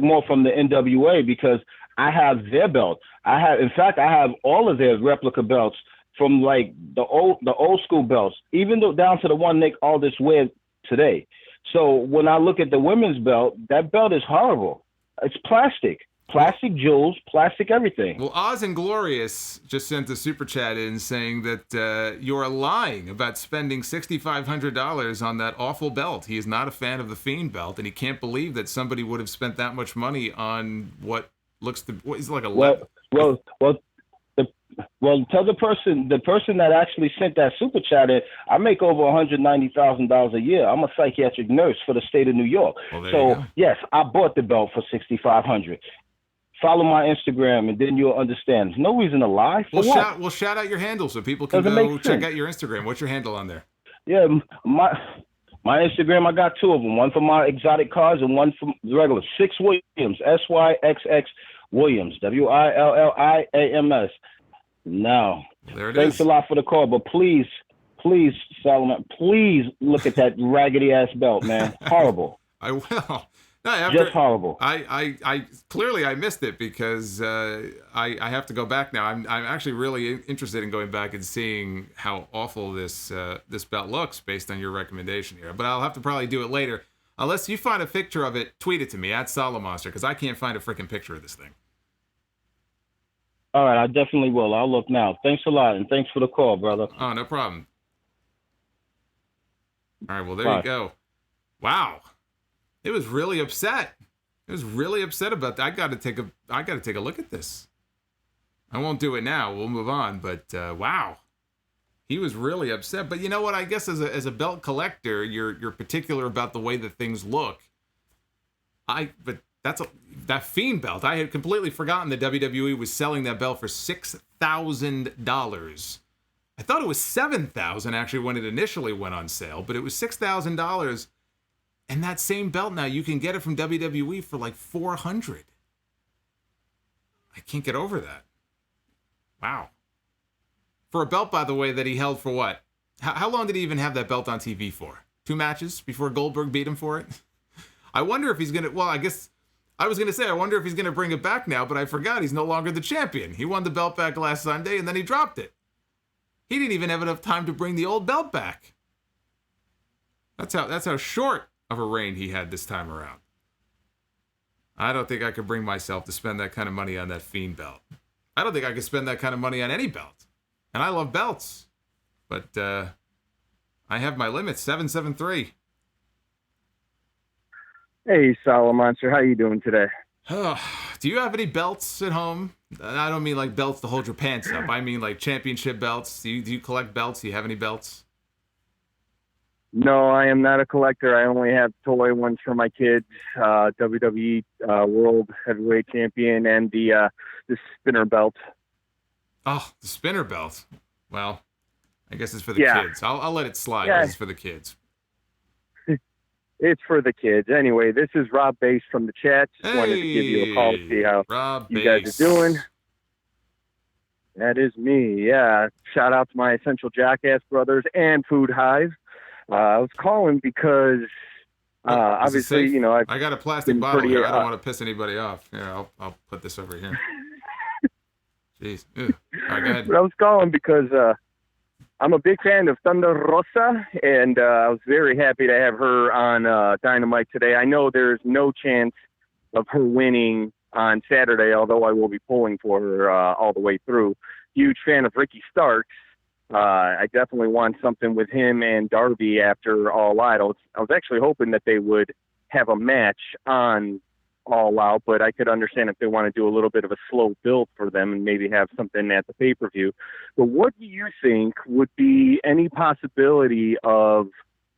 more from the NWA because I have their belt. I have all of their replica belts from like the old school belts, even though down to the one Nick Aldis wears today. So when I look at the women's belt, that belt is horrible. It's plastic jewels, plastic everything. Well, Oz and Glorious just sent a super chat in saying that you're lying about spending $6,500 on that awful belt. He is not a fan of the Fiend belt, and he can't believe that somebody would have spent that much money on what is like a Well, tell the person that actually sent that super chat in, I make over $190,000 a year. I'm a psychiatric nurse for the state of New York. Well, yes, I bought the belt for $6,500. Follow my Instagram, and then you'll understand. There's no reason to lie. Shout out your handle so people can go check out your Instagram. What's your handle on there? Yeah, my Instagram, I got two of them. One for my exotic cars and one for the regular. Six Williams, SYXX Williams, WILLIAMS. Now, thanks a lot for the call, but please, Solomon, please look at that raggedy ass belt, man. Horrible. I will. Just horrible. I clearly I missed it because I have to go back now. I'm actually really interested in going back and seeing how awful this belt looks based on your recommendation here. But I'll have to probably do it later. Unless you find a picture of it, tweet it to me at Solomonster because I can't find a freaking picture of this thing. All right, I definitely will. I'll look now. Thanks a lot, and thanks for the call, brother. Oh, no problem. All right, well, there you go. Wow. It was really upset. It was really upset about that. I got to take a look at this. I won't do it now. We'll move on. But wow, he was really upset. But you know what? I guess as a belt collector, you're particular about the way that things look. But that Fiend belt. I had completely forgotten that WWE was selling that belt for $6,000. I thought it was $7,000 actually when it initially went on sale, but it was $6,000. And that same belt now, you can get it from WWE for like $400. I can't get over that. Wow. For a belt, by the way, that he held for what? How long did he even have that belt on TV for? 2 matches before Goldberg beat him for it? I wonder if he's going to... Well, I guess... I was going to say, I wonder if he's going to bring it back now, but I forgot he's no longer the champion. He won the belt back last Sunday, and then he dropped it. He didn't even have enough time to bring the old belt back. That's how short of a reign he had this time around. I don't think I could bring myself to spend that kind of money on that Fiend belt. I don't think I could spend that kind of money on any belt. And I love belts. But I have my limits, 773. Hey, Solomonster, how you doing today? Do you have any belts at home? I don't mean like belts to hold your pants up. I mean like championship belts. Do you collect belts? Do you have any belts? No, I am not a collector. I only have toy ones for my kids. WWE World Heavyweight Champion and the spinner belt. Oh, the spinner belt. Well, I guess it's for the kids. I'll let it slide. Yeah. It's for the kids. It's for the kids. Anyway, this is Rob Bass from the chat. Just wanted to give you a call to see how Rob you Bass. guys are doing. That is me, yeah. Shout out to my Essential Jackass brothers and Food Hive. I was calling because obviously, you know, I got a plastic bottle here. I don't want to piss anybody off. Here, I'll put this over here. Jeez. Ew. All right, go ahead. I was calling because I'm a big fan of Thunder Rosa, and I was very happy to have her on Dynamite today. I know there's no chance of her winning on Saturday, although I will be pulling for her all the way through. Huge fan of Ricky Starks. I definitely want something with him and Darby after All Out. I was actually hoping that they would have a match on All Out, but I could understand if they want to do a little bit of a slow build for them and maybe have something at the pay-per-view. But what do you think would be any possibility of,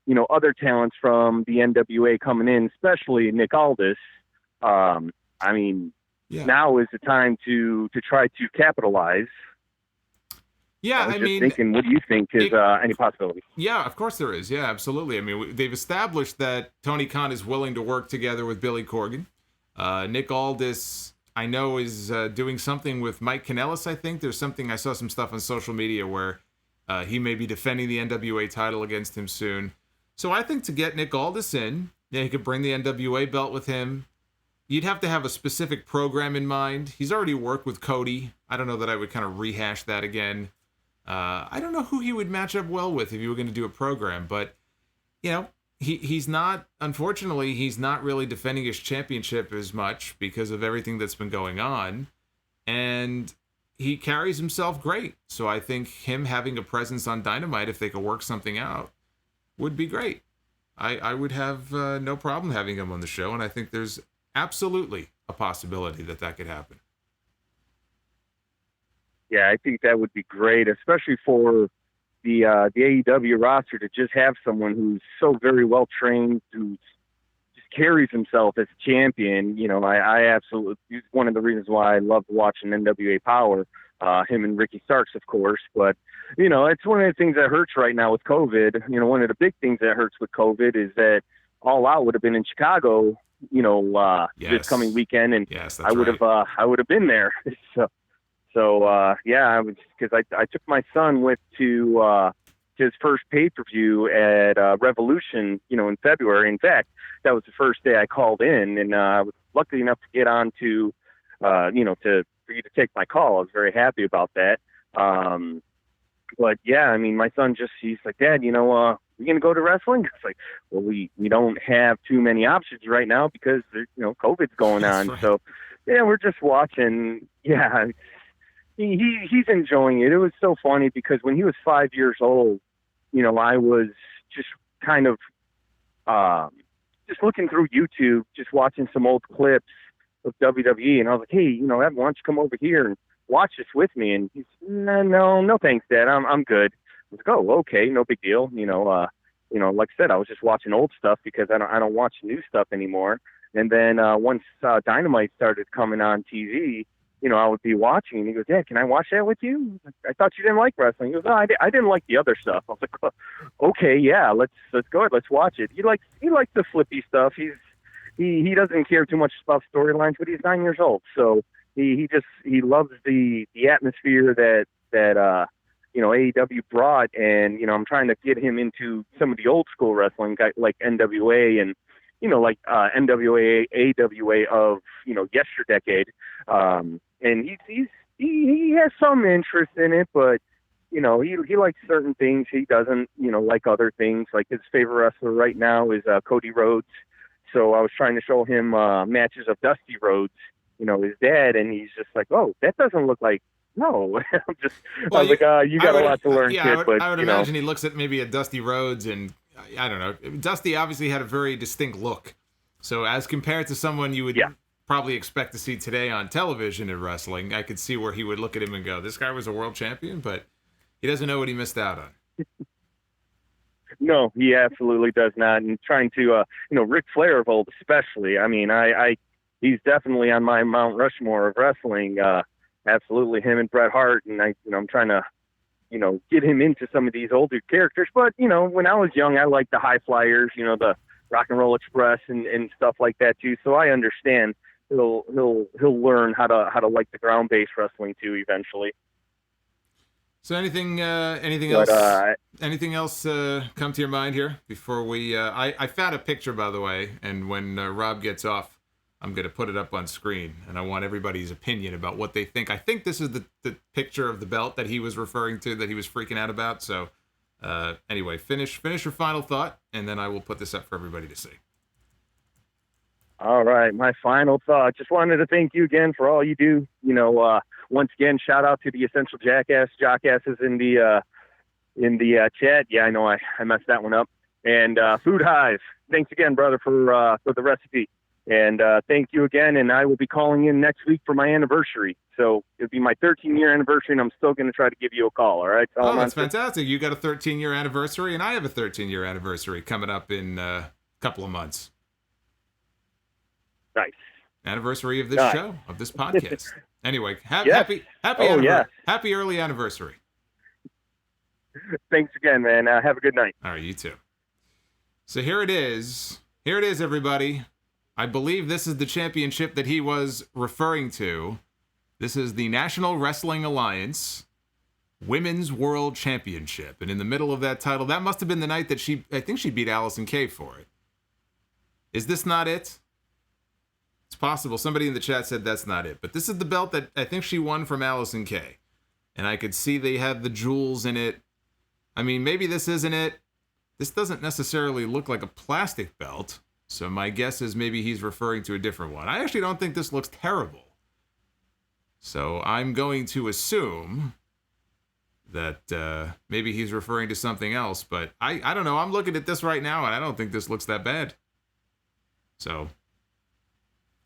you know, other talents from the NWA coming in, especially Nick Aldis? I mean, now is the time to try to capitalize. Yeah, I mean, thinking, what do you think is any possibility? Yeah, of course there is. Yeah, absolutely. I mean, they've established that Tony Khan is willing to work together with Billy Corgan. Nick Aldis, I know, is doing something with Mike Kanellis, I think. There's something, I saw some stuff on social media where he may be defending the NWA title against him soon. So I think to get Nick Aldis in, he could bring the NWA belt with him. You'd have to have a specific program in mind. He's already worked with Cody. I don't know that I would kind of rehash that again. I don't know who he would match up well with if you were going to do a program, but, you know, he's not, unfortunately, he's not really defending his championship as much because of everything that's been going on, and he carries himself great. So I think him having a presence on Dynamite, if they could work something out, would be great. I would have no problem having him on the show, and I think there's absolutely a possibility that could happen. Yeah, I think that would be great, especially for the AEW roster, to just have someone who's so very well trained, who just carries himself as a champion. You know, I absolutely, it's one of the reasons why I love watching NWA Power, him and Ricky Starks, of course. But, you know, it's one of the things that hurts right now with COVID. You know, one of the big things that hurts with COVID is that All Out would have been in Chicago, you know, this coming weekend, and I would have been there. So yeah, I was, because I took my son to his first pay-per-view at Revolution, you know, in February. In fact, that was the first day I called in, and I was lucky enough to get on to, you know, for you to take my call. I was very happy about that. But yeah, I mean, my son he's like, Dad, you know, we gonna go to wrestling? It's like, well, we don't have too many options right now because you know, COVID's going on. Right. So yeah, we're just watching. Yeah. He's enjoying it. It was so funny because when he was 5 years old, you know, I was just kind of just looking through YouTube, just watching some old clips of WWE, and I was like, hey, you know, why don't you come over here and watch this with me? And he's, no, thanks, Dad. I'm good. I was like, oh, okay, no big deal. You know, like I said, I was just watching old stuff because I don't watch new stuff anymore. And then once Dynamite started coming on TV, you know, I would be watching, and he goes, Dad, can I watch that with you? I thought you didn't like wrestling. He goes, no, I didn't like the other stuff. I was like, okay, yeah, let's go ahead, let's watch it. He likes the flippy stuff. He doesn't care too much about storylines, but he's 9 years old. So, he loves the atmosphere that AEW brought, and I'm trying to get him into some of the old school wrestling, like NWA and like NWA, AWA of yesterdecade. And he has some interest in it, but he likes certain things. He doesn't like other things. Like his favorite wrestler right now is Cody Rhodes. So I was trying to show him matches of Dusty Rhodes, his dad, and he's just like, oh, that doesn't look like. No, I was like, you got a lot to learn, kid. But I would imagine he looks at maybe a Dusty Rhodes, and I don't know. Dusty obviously had a very distinct look. So as compared to someone you would probably expect to see today on television in wrestling, I could see where he would look at him and go, this guy was a world champion, but he doesn't know what he missed out on. No, he absolutely does not. And trying to, Ric Flair of old, especially. I mean, he's definitely on my Mount Rushmore of wrestling. Absolutely, him and Bret Hart, and I'm trying to, get him into some of these older characters. But when I was young, I liked the high flyers, the Rock and Roll Express and stuff like that too. So I understand he'll learn how to like the ground based wrestling too eventually. So anything else come to your mind here before we? I found a picture, by the way, and when Rob gets off, I'm going to put it up on screen, and I want everybody's opinion about what they think. I think this is the picture of the belt that he was referring to, that he was freaking out about. So anyway, finish your final thought, and then I will put this up for everybody to see. All right, my final thought. Just wanted to thank you again for all you do. Once again, shout out to the Essential Jockasses in the chat. Yeah, I know I messed that one up. And Food Hive, thanks again, brother, for the recipe. And thank you again, and I will be calling in next week for my anniversary. So it'll be my 13-year anniversary, and I'm still going to try to give you a call, all right? Oh, that's fantastic. You got a 13-year anniversary, and I have a 13-year anniversary coming up in a couple of months. Nice. Anniversary of this show, of this podcast. Anyway, happy early anniversary. Thanks again, man. Have a good night. All right, you too. So here it is. Here it is, everybody. I believe this is the championship that he was referring to. This is the National Wrestling Alliance Women's World Championship. And in the middle of that title, that must have been the night that I think she beat Allison Kay for it. Is this not it? It's possible. Somebody in the chat said that's not it. But this is the belt that I think she won from Allison Kay. And I could see they had the jewels in it. I mean, maybe this isn't it. This doesn't necessarily look like a plastic belt. So my guess is maybe he's referring to a different one. I actually don't think this looks terrible. So I'm going to assume that maybe he's referring to something else. But I don't know. I'm looking at this right now, and I don't think this looks that bad. So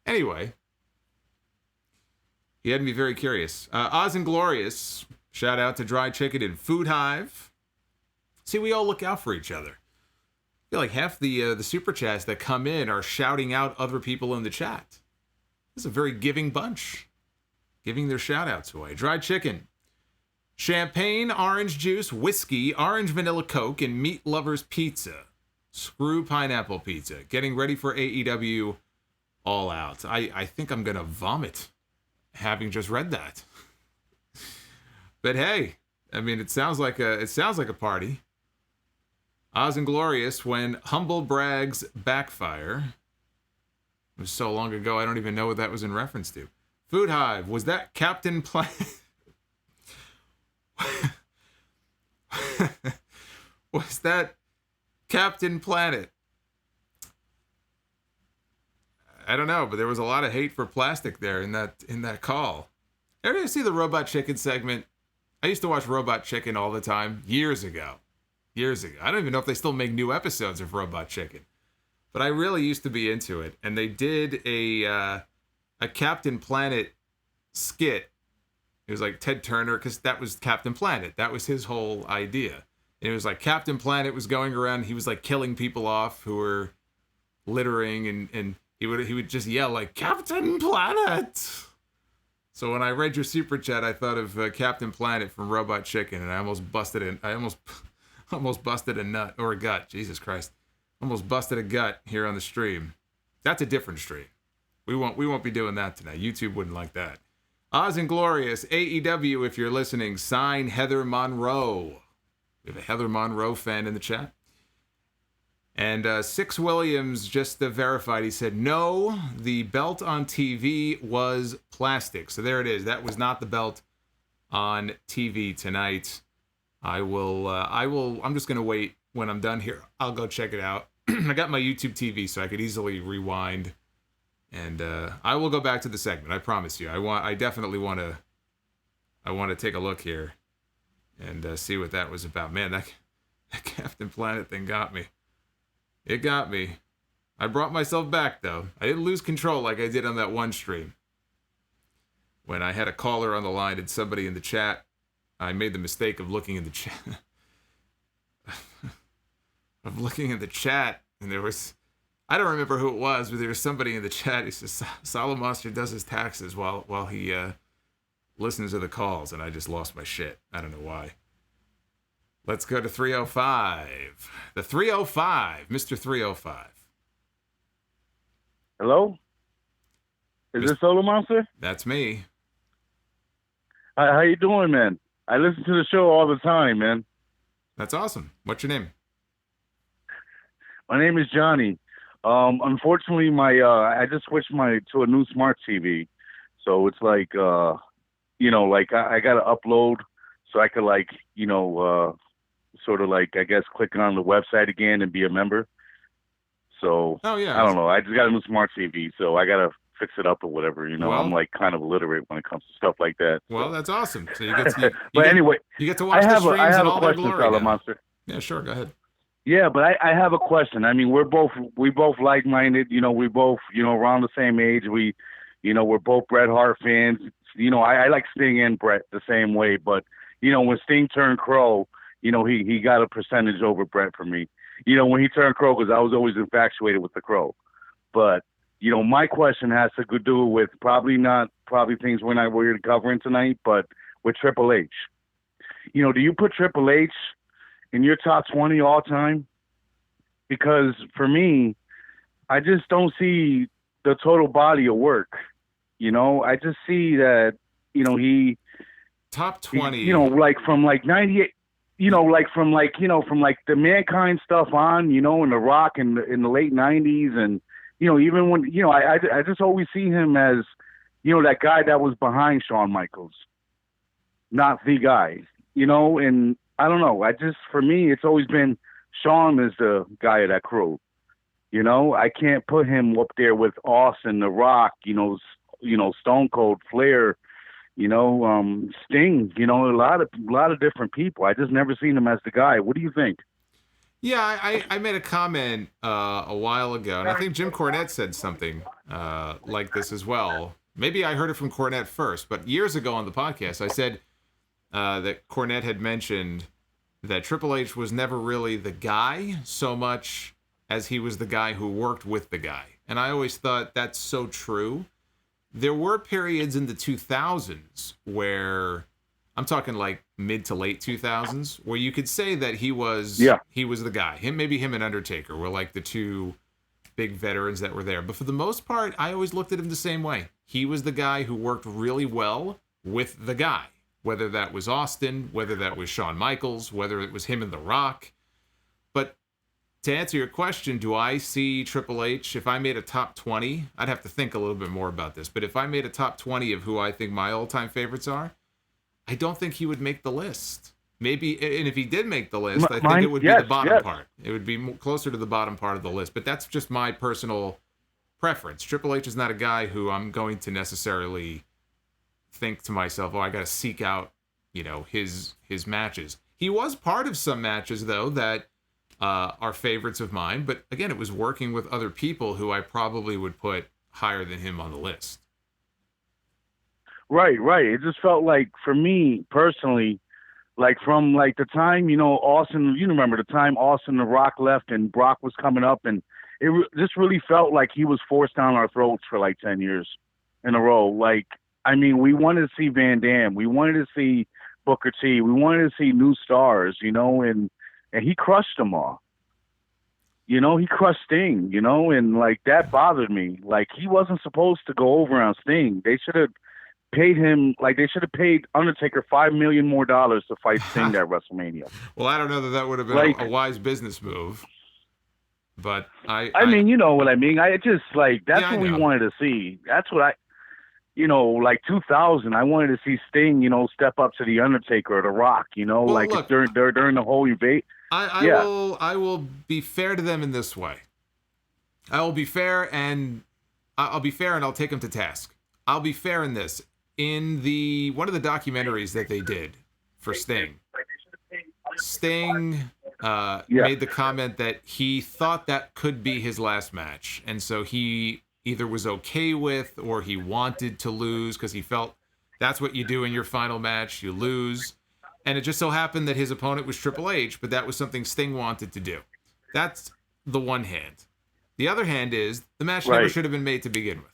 anyway, he had me very curious. Oz and Glorious, shout out to Dry Chicken and Food Hive. See, we all look out for each other. I feel like half the super chats that come in are shouting out other people in the chat. This is a very giving bunch, giving their shout outs away. Dry Chicken, champagne, orange juice, whiskey, orange vanilla Coke, and meat lovers pizza. Screw pineapple pizza. Getting ready for AEW All Out. I think I'm gonna vomit having just read that. But hey, I mean, it sounds like a party. Oz and Glorious, when humble brags backfire. It was so long ago, I don't even know what that was in reference to. Food Hive, was that Captain Planet? Was that Captain Planet? I don't know, but there was a lot of hate for plastic there in that call. Ever see the Robot Chicken segment? I used to watch Robot Chicken all the time years ago. I don't even know if they still make new episodes of Robot Chicken. But I really used to be into it. And they did a Captain Planet skit. It was like Ted Turner, because that was Captain Planet. That was his whole idea. And it was like Captain Planet was going around. He was like killing people off who were littering. And he would just yell like, Captain Planet! So when I read your super chat, I thought of Captain Planet from Robot Chicken. And I almost busted it. Almost busted a nut or a gut. Jesus Christ. Almost busted a gut here on the stream. That's a different stream. We won't be doing that tonight. YouTube wouldn't like that. Oz and Glorious, AEW, if you're listening, sign Heather Monroe. We have a Heather Monroe fan in the chat. And Six Williams just verified. He said, no, the belt on TV was plastic. So there it is. That was not the belt on TV tonight. I'm just going to wait when I'm done here. I'll go check it out. I got my YouTube TV, so I could easily rewind. And I will go back to the segment. I promise you. I definitely want to take a look here and see what that was about. Man, that Captain Planet thing got me. It got me. I brought myself back, though. I didn't lose control like I did on that one stream. When I had a caller on the line and somebody in the chat, I made the mistake of looking in the chat. And there was... I don't remember who it was, but there was somebody in the chat who says Solomonster does his taxes while he listens to the calls, and I just lost my shit. I don't know why. Let's go to 305. The 305, Mr. 305. Hello? Is this Solomonster? That's me. How you doing, man? I listen to the show all the time, man. That's awesome. What's your name? My name is Johnny. Unfortunately, I just switched to a new smart TV, so it's like I got to upload so I could sort of I guess click on the website again and be a member. So oh yeah, I don't know. I just got a new smart TV, so I got to fix it up or whatever. Well, I'm kind of illiterate when it comes to stuff like that. Well, so. That's awesome. So you get anyway, you get to watch the streams in all their glory. Monster. Yeah, sure. Go ahead. Yeah, but I have a question. I mean, we both like-minded. We both, around the same age. We're both Bret Hart fans. I like Sting and Bret the same way. But, when Sting turned Crow, he got a percentage over Bret for me. When he turned Crow, because I was always infatuated with the Crow. But, my question has to do with probably things we're covering tonight, but with Triple H. Do you put Triple H in your top 20 all time? Because for me, I just don't see the total body of work. I just see that, he top 20, from 98, from the Mankind stuff on, and the Rock in the late 90s. And, even when, I just always see him as, that guy that was behind Shawn Michaels, not the guy, and I don't know. For me, it's always been Shawn is the guy of that crew. I can't put him up there with Austin, The Rock, Stone Cold, Flair, Sting, a lot of different people. I just never seen him as the guy. What do you think? Yeah, I made a comment a while ago, and I think Jim Cornette said something like this as well. Maybe I heard it from Cornette first, but years ago on the podcast, I said that Cornette had mentioned that Triple H was never really the guy so much as he was the guy who worked with the guy. And I always thought that's so true. There were periods in the 2000s where, I'm talking like mid to late 2000s, where you could say that he was the guy. Maybe him and Undertaker were like the two big veterans that were there. But for the most part, I always looked at him the same way. He was the guy who worked really well with the guy. Whether that was Austin, whether that was Shawn Michaels, whether it was him and The Rock. But to answer your question, do I see Triple H, if I made a top 20, I'd have to think a little bit more about this, but if I made a top 20 of who I think my all-time favorites are, I don't think he would make the list. Maybe, and if he did make the list, I think it would be the bottom part. It would be closer to the bottom part of the list, but that's just my personal preference. Triple H is not a guy who I'm going to necessarily think to myself, I got to seek out, his matches. He was part of some matches, though, that are favorites of mine. But again, it was working with other people who I probably would put higher than him on the list. Right. It just felt like, for me personally, from the time, Austin, remember the time Austin The Rock left and Brock was coming up, and it just really felt like he was forced down our throats for 10 years in a row. We wanted to see Van Dam. We wanted to see Booker T. We wanted to see new stars, and he crushed them all. He crushed Sting, and that bothered me. He wasn't supposed to go over on Sting. They should have paid him like they should have paid Undertaker $5 million more to fight Sting at WrestleMania. Well, I don't know that would have been a wise business move. But I mean, you know what I mean. I just like that's what we know. wanted to see. That's what like 2000. I wanted to see Sting, step up to the Undertaker or the Rock. Well, look, during the whole debate. I will be fair to them in this way. I will be fair and I'll take them to task. I'll be fair in this. In one of the documentaries that they did for Sting made the comment that he thought that could be his last match. And so he either was okay with or he wanted to lose because he felt that's what you do in your final match. You lose. And it just so happened that his opponent was Triple H, but that was something Sting wanted to do. That's the one hand. The other hand is the match never should have been made to begin with.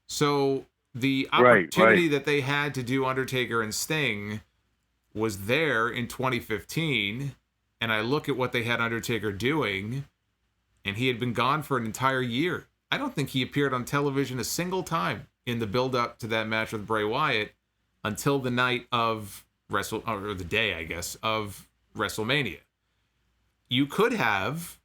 So the opportunity that they had to do Undertaker and Sting was there in 2015, and I look at what they had Undertaker doing, and he had been gone for an entire year. I don't think he appeared on television a single time in the build-up to that match with Bray Wyatt until the night of or the day, I guess, of WrestleMania. You could have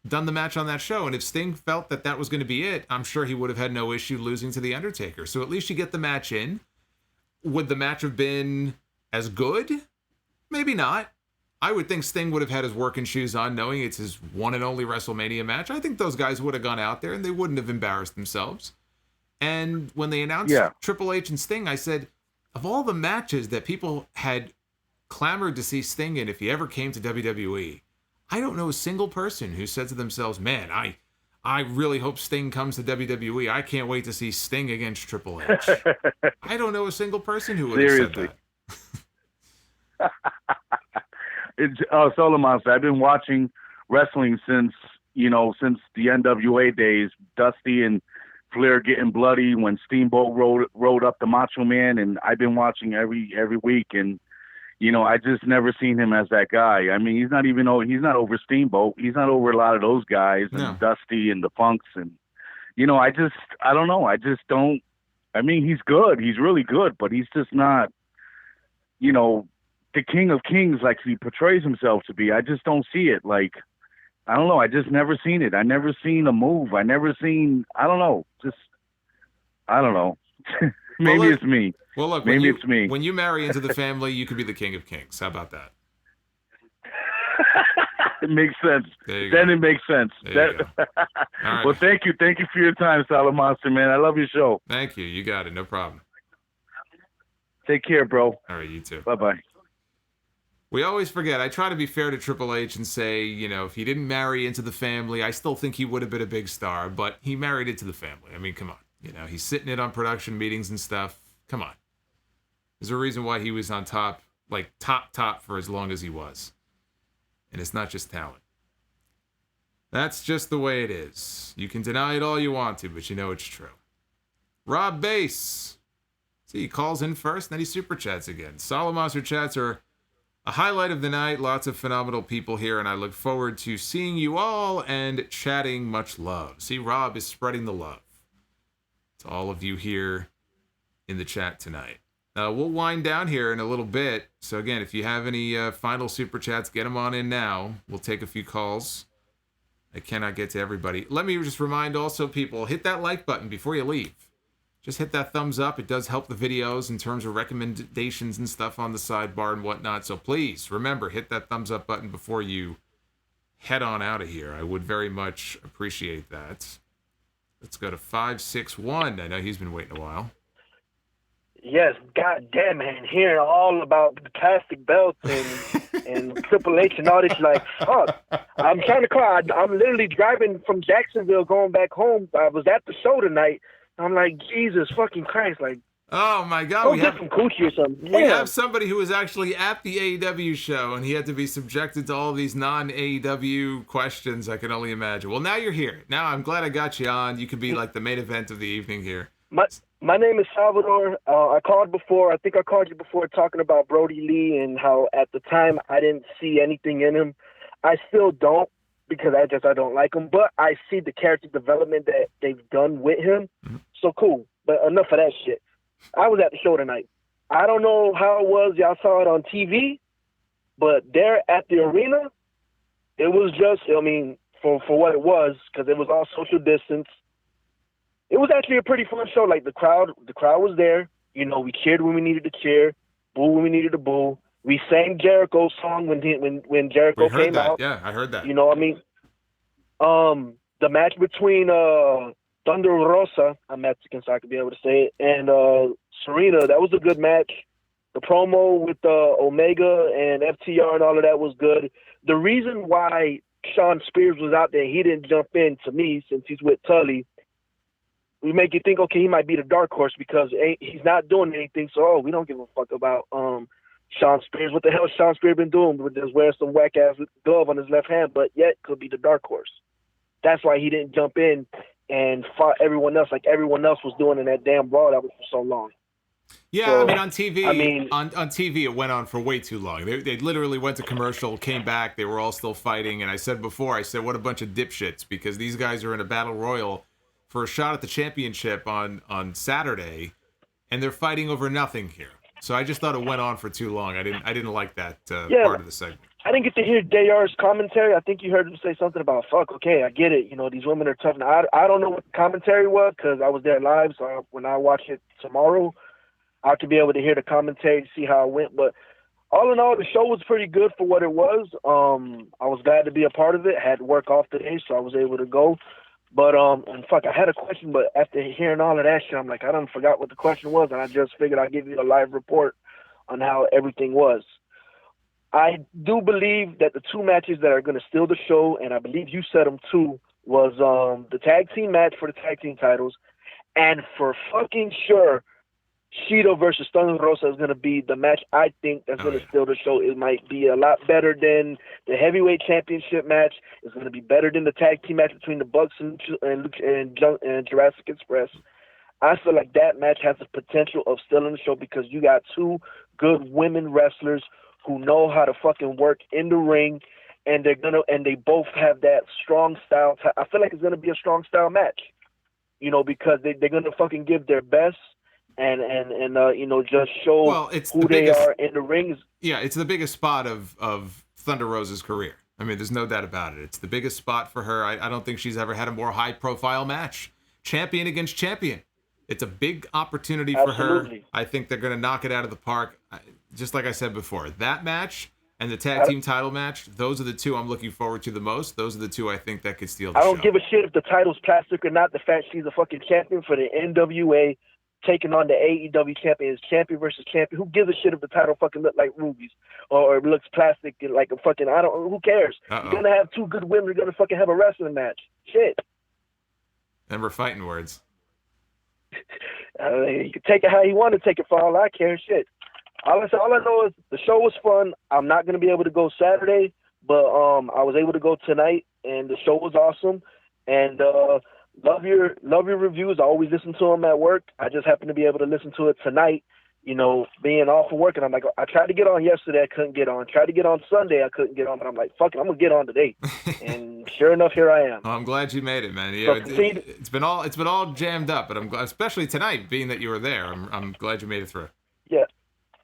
done the match on that show, and if Sting felt that was going to be it, I'm sure he would have had no issue losing to The Undertaker. So at least you get the match in. Would the match have been as good? Maybe not. I would think Sting would have had his working shoes on, knowing it's his one and only WrestleMania match. I think those guys would have gone out there, and they wouldn't have embarrassed themselves. And when they announced Triple H and Sting, I said, of all the matches that people had clamored to see Sting in if he ever came to WWE, I don't know a single person who said to themselves, man, I really hope Sting comes to WWE. I can't wait to see Sting against Triple H. I don't know a single person who would have said that. Solomonster, I've been watching wrestling since the NWA days, Dusty and Flair getting bloody when Steamboat rode up the Macho Man, and I've been watching every week, and I just never seen him as that guy. I mean, he's not over Steamboat. He's not over a lot of those guys and Dusty and the Funks, and I don't know. I just don't. I mean, he's good. He's really good, but he's just not, the King of Kings like he portrays himself to be. I just don't see it. Like, I don't know. I just never seen it. I never seen a move. I don't know. I don't know. Maybe it's me. Well, look, maybe it's me. When you marry into the family, you could be the King of Kings. How about that? It makes sense. Then it makes sense. Right. Well, thank you. Thank you for your time, Solomonster, man. I love your show. Thank you. You got it. No problem. Take care, bro. All right, you too. Bye-bye. We always forget. I try to be fair to Triple H and say, if he didn't marry into the family, I still think he would have been a big star, but he married into the family. I mean, come on. He's sitting in on production meetings and stuff. Come on. There's a reason why he was on top, like top for as long as he was. And it's not just talent. That's just the way it is. You can deny it all you want to, but it's true. Rob Bass. See, he calls in first, then he super chats again. Solomonster chats are a highlight of the night. Lots of phenomenal people here, and I look forward to seeing you all and chatting. Much love. See, Rob is spreading the love to all of you here in the chat tonight. We'll wind down here in a little bit. So again, if you have any final super chats, get them on in now. We'll take a few calls. I cannot get to everybody. Let me just remind also people, hit that like button before you leave. Just hit that thumbs up. It does help the videos in terms of recommendations and stuff on the sidebar and whatnot. So please, remember, hit that thumbs up button before you head on out of here. I would very much appreciate that. Let's go to 561. I know he's been waiting a while. Yes, goddamn, man, hearing all about the plastic belts and Triple H and all this, like, fuck. I'm trying to cry. I'm literally driving from Jacksonville going back home. I was at the show tonight. I'm like, Jesus fucking Christ, like, oh my God, we have some coochie or something. We have somebody who was actually at the AEW show, and he had to be subjected to all these non-AEW questions. I can only imagine. Well, now you're here. Now I'm glad I got you on. You could be like the main event of the evening here. My name is Salvador. I called before. I think I called you before talking about Brody Lee and how at the time I didn't see anything in him. I still don't, because I don't like him, but I see the character development that they've done with him. Mm-hmm. So cool. But enough of that shit. I was at the show tonight. I don't know how it was. Y'all saw it on TV, but there at the arena, it was just, I mean, for what it was, because it was all social distance. It was actually a pretty fun show. Like the crowd was there. You know, we cheered when we needed to cheer, boo when we needed to boo. We sang Jericho's song when Jericho came out. Yeah, I heard that. You know what I mean? The match between Thunder Rosa, I'm Mexican, so I could be able to say it, and Serena, that was a good match. The promo with Omega and FTR and all of that was good. The reason why Sean Spears was out there, he didn't jump in, to me, since he's with Tully, we make you think, okay, he might be the dark horse because he's not doing anything, so we don't give a fuck about Sean Spears. What the hell has Sean Spears been doing? Just wearing some whack-ass glove on his left hand, but yet could be the dark horse. That's why he didn't jump in and fought everyone else like everyone else was doing in that damn Raw that was for so long. Yeah, So, I mean, on TV, on TV, it went on for way too long. They literally went to commercial, came back, they were all still fighting, and I said before, what a bunch of dipshits, because these guys are in a battle royal for a shot at the championship on Saturday, and they're fighting over nothing here. So I just thought it went on for too long. I didn't like that part of the segment. I didn't get to hear JR's commentary. I think you heard him say something about, fuck, okay, I get it. You know, these women are tough. Now, I don't know what the commentary was because I was there live, so when I watch it tomorrow, I have to be able to hear the commentary to see how it went. But all in all, the show was pretty good for what it was. I was glad to be a part of it. I had to work off today, so I was able to go. But, and fuck, I had a question, but after hearing all of that shit, I'm like, I done forgot what the question was, and I just figured I'd give you a live report on how everything was. I do believe that the two matches that are going to steal the show, and I believe you said them too, was the tag team match for the tag team titles, and for fucking sure, Shido versus Thunder Rosa is going to be the match I think that's going to steal the show. It might be a lot better than the heavyweight championship match. It's going to be better than the tag team match between the Bucks and Jurassic Express. I feel like that match has the potential of stealing the show because you got two good women wrestlers who know how to fucking work in the ring, and they both have that strong style. I feel like it's going to be a strong style match, you know, because they're going to fucking give their best. And you know, just show who they are in the rings. Yeah, it's the biggest spot of Thunder Rosa's career. I mean, there's no doubt about it. It's the biggest spot for her. I don't think she's ever had a more high-profile match. Champion against champion. It's a big opportunity for her. I think they're going to knock it out of the park. Just like I said before, that match and the tag team title match, those are the two I'm looking forward to the most. Those are the two I think that could steal the show. I don't give a shit if the title's plastic or not. The fact she's a fucking champion for the NWA, taking on the AEW champion, is champion versus champion. Who gives a shit if the title fucking look like rubies or it looks plastic and like a fucking, who cares? You're going to have two good women. You're going to fucking have a wrestling match. Shit. And we're fighting words. You can take it how you want to take it for all I care. Shit. All I know is the show was fun. I'm not going to be able to go Saturday, but I was able to go tonight, and the show was awesome. And love your reviews. I always listen to them at work. I just happened to be able to listen to it tonight, you know, being off of work. And I'm like, I tried to get on yesterday. I couldn't get on. Tried to get on Sunday. I couldn't get on. But I'm like, fuck it, I'm going to get on today. And sure enough, here I am. Well, I'm glad you made it, man. Yeah, it's been all jammed up, but I'm glad, especially tonight, being that you were there. I'm glad you made it through.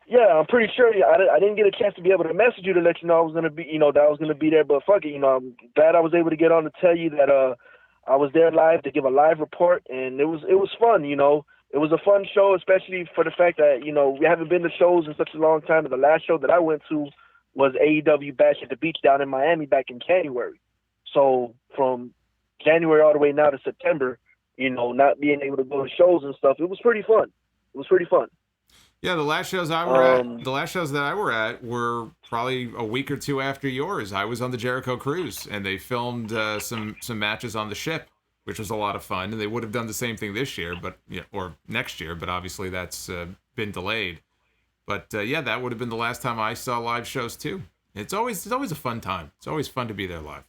Yeah, I'm pretty sure. I didn't get a chance to be able to message you to let you know I was going to be, you know, that I was going to be there. But fuck it, you know, I'm glad I was able to get on to tell you that I was there live to give a live report, and it was fun, you know. It was a fun show, especially for the fact that, you know, we haven't been to shows in such a long time. The last show that I went to was AEW Bash at the Beach down in Miami back in January. So from January all the way now to September, you know, not being able to go to shows and stuff, it was pretty fun. Yeah, the last shows that I were at were probably a week or two after yours. I was on the Jericho cruise, and they filmed some matches on the ship, which was a lot of fun. And they would have done the same thing this year, or next year, but obviously that's been delayed. But yeah, that would have been the last time I saw live shows too. It's always a fun time. It's always fun to be there live.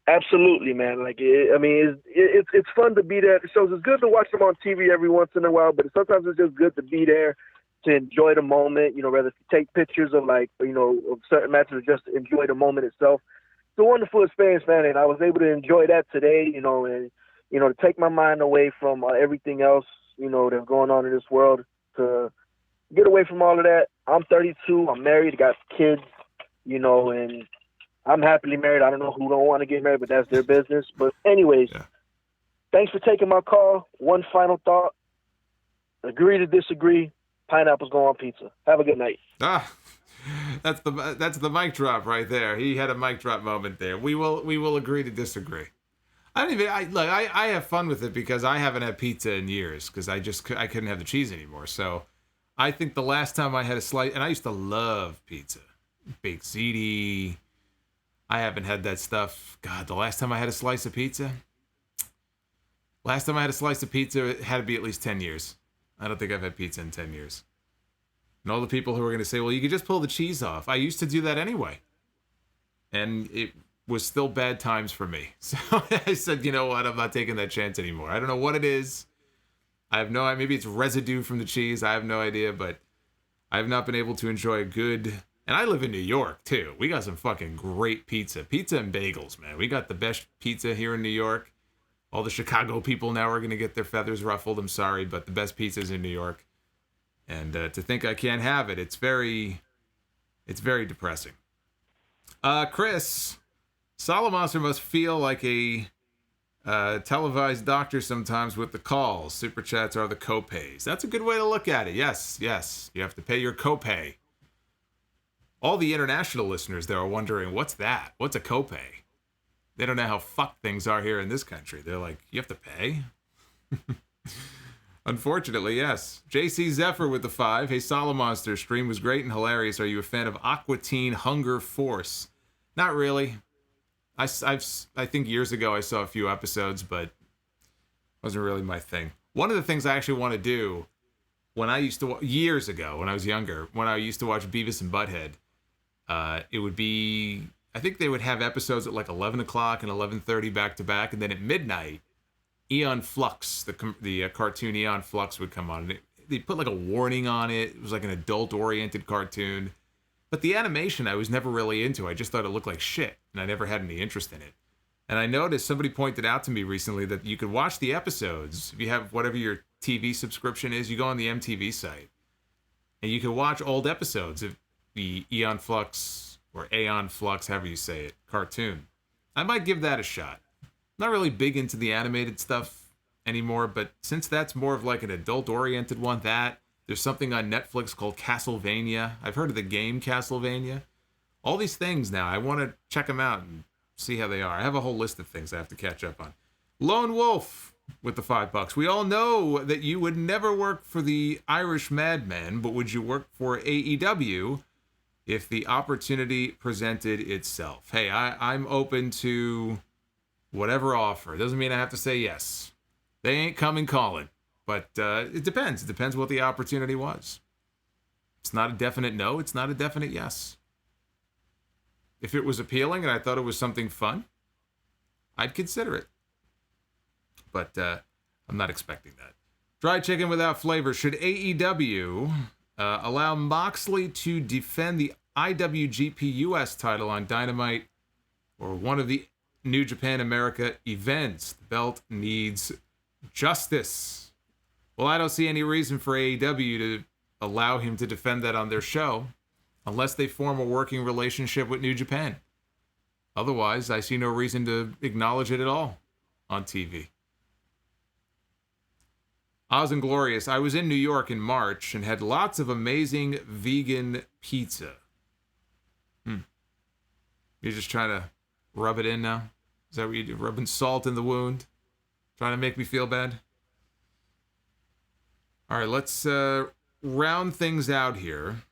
Absolutely, man. Like, it's fun to be there at the shows. It's good to watch them on TV every once in a while, but sometimes it's just good to be there to enjoy the moment. You know, rather take pictures of, like, you know, of certain matches or just enjoy the moment itself. It's a wonderful experience, man, and I was able to enjoy that today. You know, and you know, to take my mind away from everything else. that's going on in this world to get away from all of that. I'm 32. I'm married. Got kids. And I'm happily married. I don't know who don't want to get married, but that's their business. But anyways, Thanks for taking my call. One final thought. Agree to disagree. Pineapples go on pizza. Have a good night. That's the mic drop right there. He had a mic drop moment there. We will agree to disagree. I have fun with it because I haven't had pizza in years because I couldn't have the cheese anymore. So I think the last time I had a slice, and I used to love pizza, baked ziti. I haven't had that stuff. God, the last time I had a slice of pizza. It had to be at least 10 years. I don't think I've had pizza in 10 years. And all the people who are going to say, well, you could just pull the cheese off. I used to do that anyway. And it was still bad times for me. So I said, you know what? I'm not taking that chance anymore. I don't know what it is. I have no idea. Maybe it's residue from the cheese. I have no idea. But I have not been able to enjoy a good... And I live in New York, too. We got some fucking great pizza. Pizza and bagels, man. We got the best pizza here in New York. All the Chicago people now are going to get their feathers ruffled. I'm sorry, but the best pizza's in New York. And to think I can't have it, it's very depressing. Chris, Solomonster must feel like a televised doctor sometimes with the calls. Super chats are the copays. That's a good way to look at it. Yes. You have to pay your copay. All the international listeners there are wondering, what's that? What's a copay? They don't know how fucked things are here in this country. They're like, you have to pay? Unfortunately, yes. JC Zephyr with the 5. Hey, Solomonster, stream was great and hilarious. Are you a fan of Aqua Teen Hunger Force? Not really. I think years ago I saw a few episodes, but it wasn't really my thing. One of the things I actually want to do when I used to, years ago when I was younger, when I used to watch Beavis and Butthead, it would be... I think they would have episodes at like 11 o'clock and 11:30 back to back, and then at midnight, Eon Flux, the cartoon Eon Flux would come on. They put like a warning on it. It was like an adult-oriented cartoon. But the animation I was never really into. I just thought it looked like shit, and I never had any interest in it. And I noticed somebody pointed out to me recently that you could watch the episodes, if you have whatever your TV subscription is, you go on the MTV site, and you can watch old episodes of the Eon Flux, or Aeon Flux, however you say it, cartoon. I might give that a shot. Not really big into the animated stuff anymore, but since that's more of like an adult-oriented one, there's something on Netflix called Castlevania. I've heard of the game Castlevania. All these things now, I want to check them out and see how they are. I have a whole list of things I have to catch up on. Lone Wolf with the $5. We all know that you would never work for the Irish Madmen, but would you work for AEW if the opportunity presented itself? Hey, I'm open to whatever offer. It doesn't mean I have to say yes. They ain't coming calling. But it depends. It depends what the opportunity was. It's not a definite no. It's not a definite yes. If it was appealing and I thought it was something fun, I'd consider it. But I'm not expecting that. Dry chicken without flavor. Should AEW... allow Moxley to defend the IWGP US title on Dynamite or one of the New Japan America events? The belt needs justice. Well, I don't see any reason for AEW to allow him to defend that on their show unless they form a working relationship with New Japan. Otherwise, I see no reason to acknowledge it at all on TV. Oz and Glorious, I was in New York in March and had lots of amazing vegan pizza. You're just trying to rub it in now? Is that what you do? Rubbing salt in the wound? Trying to make me feel bad? All right, let's round things out here.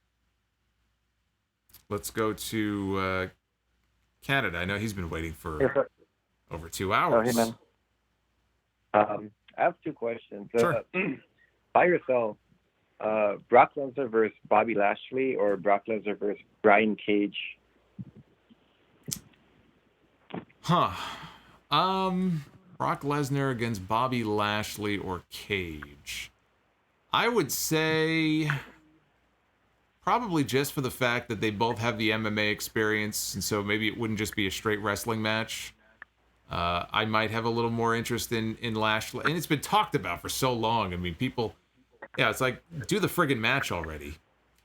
Let's go to Canada. I know he's been waiting for over 2 hours. Oh, hey, man. I have two questions. Sure. By yourself, Brock Lesnar versus Bobby Lashley or Brock Lesnar versus Brian Cage? Brock Lesnar against Bobby Lashley or Cage. I would say probably just for the fact that they both have the MMA experience, and so maybe it wouldn't just be a straight wrestling match. I might have a little more interest in Lashley. And it's been talked about for so long. I mean, people, it's like, do the friggin' match already.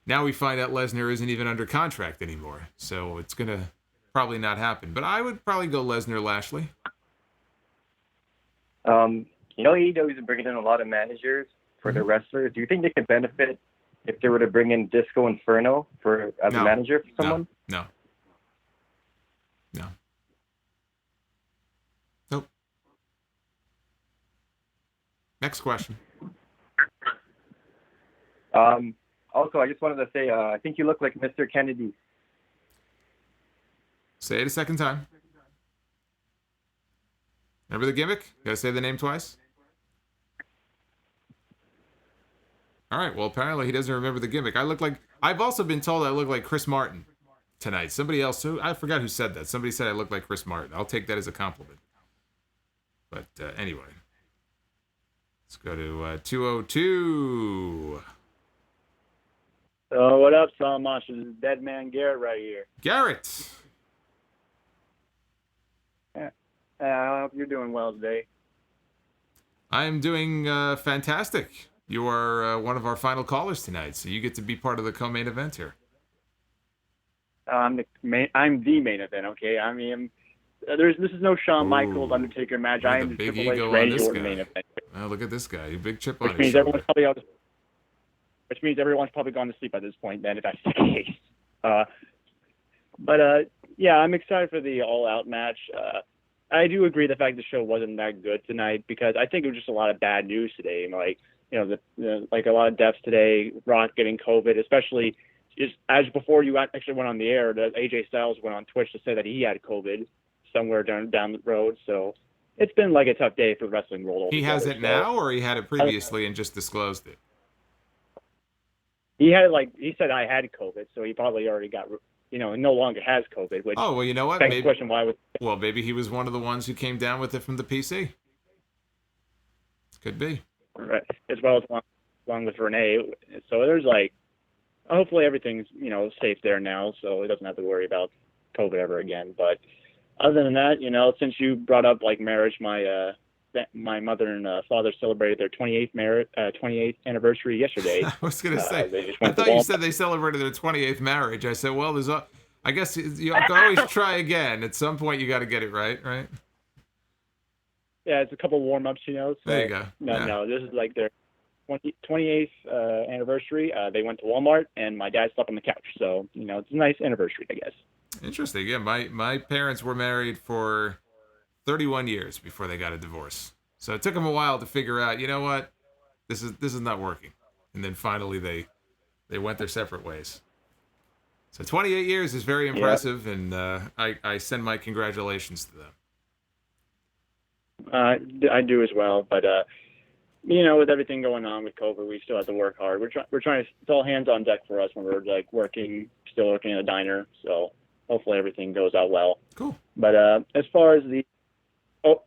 Now we find out Lesnar isn't even under contract anymore. So it's going to probably not happen. But I would probably go Lesnar-Lashley. AEW is bringing in a lot of managers for the wrestlers. Do you think they could benefit if they were to bring in Disco Inferno as a manager for someone? No. Nope. Next question. Also, I just wanted to say, I think you look like Mr. Kennedy. Say it a second time. Remember the gimmick? Gotta say the name twice? All right, well, apparently he doesn't remember the gimmick. I've also been told I look like Chris Martin tonight. Somebody else, I forgot who said that. Somebody said I look like Chris Martin. I'll take that as a compliment. But anyway, let's go to 202. What up, Solomonster? This is Dead Man Garrett right here. Garrett. I hope you're doing well today. I am doing fantastic. You are one of our final callers tonight, so you get to be part of the co-main event here. I'm the main event, okay? I mean, this is no Shawn Michaels Undertaker match. I am the Triple H Randy Orton main event. Oh, look at this guy, big chip on Which his means shoulder. everyone's probably gone to sleep at this point. Then, if that's the case. Yeah, I'm excited for the All Out match. I do agree the fact the show wasn't that good tonight because I think it was just a lot of bad news today. Like, like a lot of deaths today, Rock getting COVID, especially just as before you actually went on the air, AJ Styles went on Twitch to say that he had COVID somewhere down the road. So it's been like a tough day for the wrestling world. He has it now, or he had it previously and just disclosed it? He said I had COVID, so he probably already got, no longer has COVID. Which well, you know what? Maybe, question why maybe he was one of the ones who came down with it from the PC. Could be. Right, as well as along with Renee. So there's hopefully everything's safe there now, so he doesn't have to worry about COVID ever again. But other than that, since you brought up marriage, my mother and father celebrated their 28th anniversary yesterday. I was gonna say, I thought you said they celebrated their 28th marriage. I said, well, I guess you can always try again. At some point, you got to get it right? Yeah, it's a couple warm-ups, So, there you go. No, this is their 28th anniversary. They went to Walmart, and my dad slept on the couch. So, it's a nice anniversary, I guess. Interesting. Yeah, my parents were married for 31 years before they got a divorce. So it took them a while to figure out, you know what, this is not working. And then finally they went their separate ways. So 28 years is very impressive, and I send my congratulations to them. I do as well, but with everything going on with COVID, we still have to work hard. We're trying to. It's all hands on deck for us when we're still working in a diner. So hopefully everything goes out well. Cool. But as far as the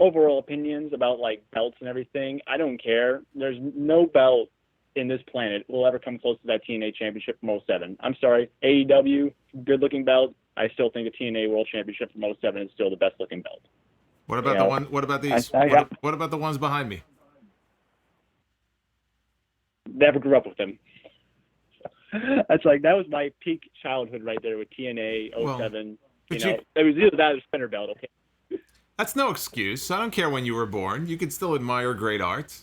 overall opinions about belts and everything, I don't care. There's no belt in this planet will ever come close to that TNA Championship from 07. I'm sorry, AEW, good looking belt. I still think the TNA World Championship from 07 is still the best looking belt. What about the one? What about these? What about the ones behind me? Never grew up with them. That's that was my peak childhood right there with TNA 07. It was either that or Spinner belt. Okay. That's no excuse. I don't care when you were born. You can still admire great art.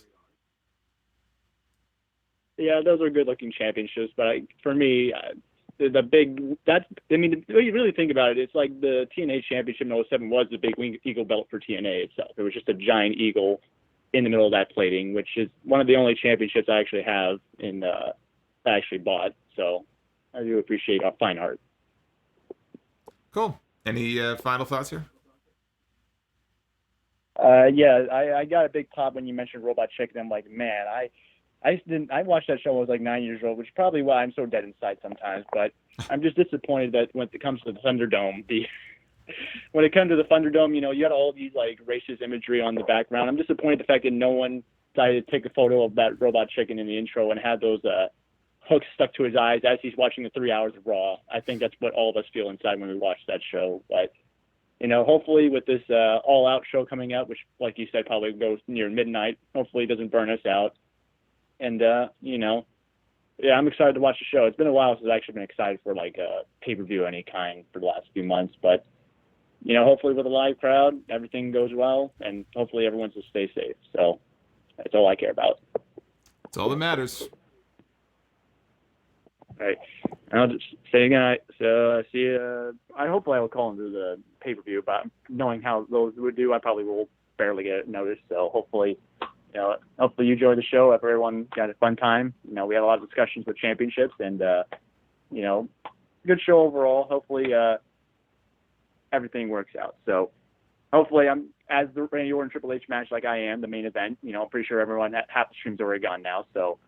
Yeah, those are good looking championships, but for me, when you really think about it, it's the TNA Championship in 07 was the big eagle belt for TNA itself. It was just a giant eagle in the middle of that plating, which is one of the only championships I actually have I actually bought. So I do appreciate fine art. Cool. Any final thoughts here? Yeah, I got a big pop when you mentioned Robot Chicken. I'm like, man, I watched that show when I was 9 years old, which is probably why I'm so dead inside sometimes. But I'm just disappointed that when it comes to the Thunderdome, when it comes to the Thunderdome, you had all these racist imagery on the background. I'm disappointed the fact that no one decided to take a photo of that Robot Chicken in the intro and had those hooks stuck to his eyes as he's watching the 3 hours of Raw. I think that's what all of us feel inside when we watch that show. But hopefully with this All Out show coming up, which, like you said, probably goes near midnight, hopefully it doesn't burn us out. And, yeah, I'm excited to watch the show. It's been a while since I've actually been excited for, like, a pay-per-view of any kind for the last few months. But, hopefully with a live crowd, everything goes well, and hopefully everyone will stay safe. So that's all I care about. That's all that matters. All right. I'll just say again, I hopefully I will call into the pay-per-view, but knowing how those would do, I probably will barely get noticed. So hopefully you enjoy the show. Everyone got a fun time. We had a lot of discussions with championships and, good show overall. Hopefully, everything works out. So hopefully as the Randy Orton Triple H match, like I am, the main event, I'm pretty sure everyone, half the stream's already gone now. So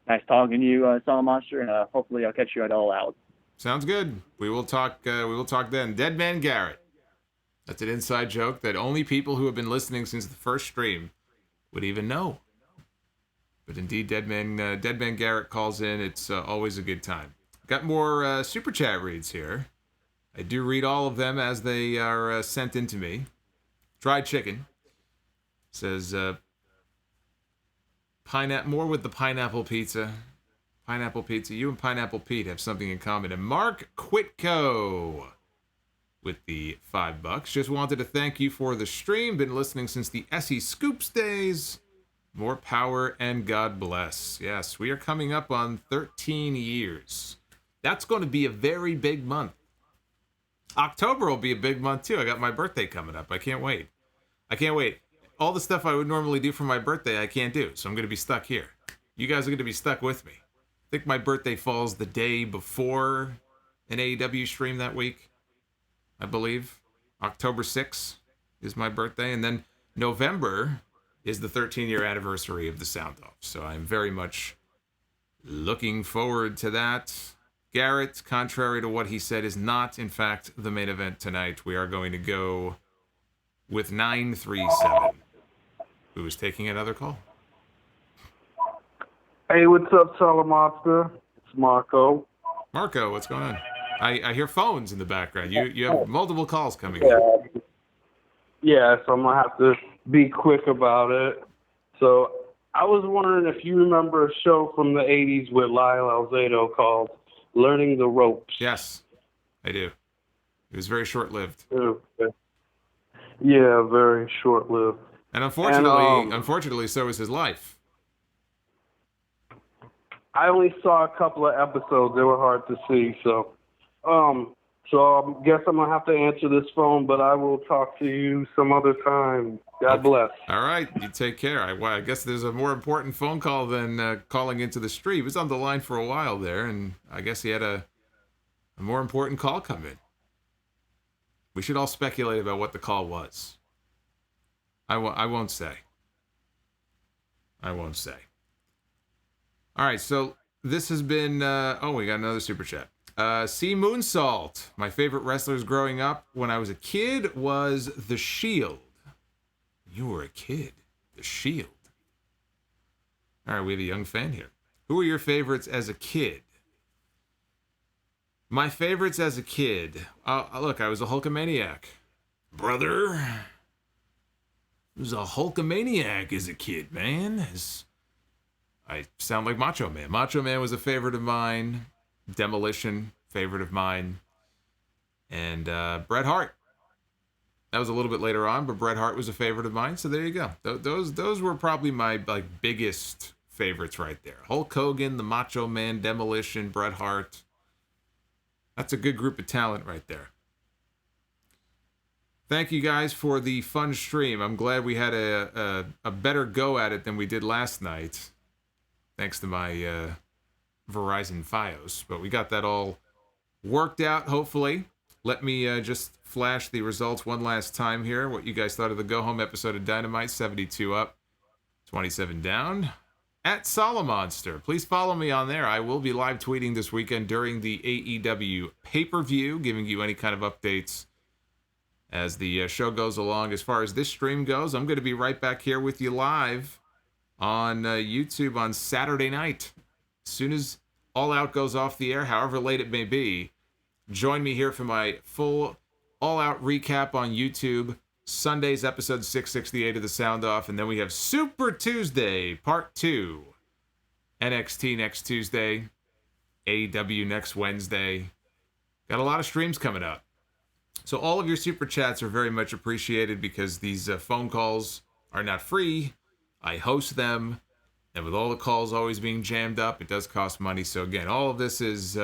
nice talking to you, Solomonster, and hopefully I'll catch you at All Out. Sounds good. We will talk then. Dead Man Garrett. That's an inside joke that only people who have been listening since the first stream would even know. But indeed, Dead Man Garrett calls in. It's always a good time. Got more super chat reads here. I do read all of them as they are sent in to me. Dried Chicken says, more with the pineapple pizza. Pineapple pizza. You and Pineapple Pete have something in common. And Mark Quitco with the $5. Just wanted to thank you for the stream. Been listening since the SE Scoops days. More power and God bless. Yes, we are coming up on 13 years. That's going to be a very big month. October will be a big month too. I got my birthday coming up. I can't wait. All the stuff I would normally do for my birthday, I can't do. So I'm going to be stuck here. You guys are going to be stuck with me. I think my birthday falls the day before an AEW stream that week. I believe. October 6th is my birthday. And then November is the 13-year anniversary of the Sound Off. So I'm very much looking forward to that. Garrett, contrary to what he said, is not, in fact, the main event tonight. We are going to go with 937, who is taking another call. Hey, what's up, Solomonster? It's Marco. Marco, what's going on? I hear phones in the background. You have multiple calls coming in. Yeah, so I'm going to have to be quick about it. So I was wondering if you remember a show from the 80s with Lyle Alzado called Learning the Ropes. Yes, I do. It was very short-lived. Yeah, very short-lived. And unfortunately, so was his life. I only saw a couple of episodes. They were hard to see, so I guess I'm gonna have to answer this phone, but I will talk to you some other time. God bless. All right, you take care. I guess there's a more important phone call than calling into the stream. He was on the line for a while there, and I guess he had a more important call come in. We should all speculate about what the call was. I won't say. I won't say. All right, so this has been... we got another super chat. C. Moonsault. My favorite wrestlers growing up when I was a kid was The Shield. You were a kid. The Shield. All right, we have a young fan here. Who were your favorites as a kid? My favorites as a kid. Look, I was a Hulkamaniac. Brother. I was a Hulkamaniac as a kid, man. I sound like Macho Man. Macho Man was a favorite of mine. Demolition, favorite of mine. And Bret Hart. That was a little bit later on, but Bret Hart was a favorite of mine. So there you go. Those were probably my biggest favorites right there. Hulk Hogan, the Macho Man, Demolition, Bret Hart. That's a good group of talent right there. Thank you guys for the fun stream. I'm glad we had a better go at it than we did last night. Thanks to my Verizon Fios. But we got that all worked out, hopefully. Let me just flash the results one last time here. What you guys thought of the go-home episode of Dynamite. 72 up, 27 down. At Solomonster. Please follow me on there. I will be live tweeting this weekend during the AEW pay-per-view, giving you any kind of updates as the show goes along. As far as this stream goes, I'm going to be right back here with you live on YouTube on Saturday night. As soon as All Out goes off the air, however late it may be, join me here for my full All Out recap on YouTube. Sunday's episode 668 of the Sound Off. And then we have Super Tuesday, Part 2. NXT next Tuesday. AEW next Wednesday. Got a lot of streams coming up. So all of your super chats are very much appreciated because these phone calls are not free. I host them. And with all the calls always being jammed up, it does cost money. So again, all of this is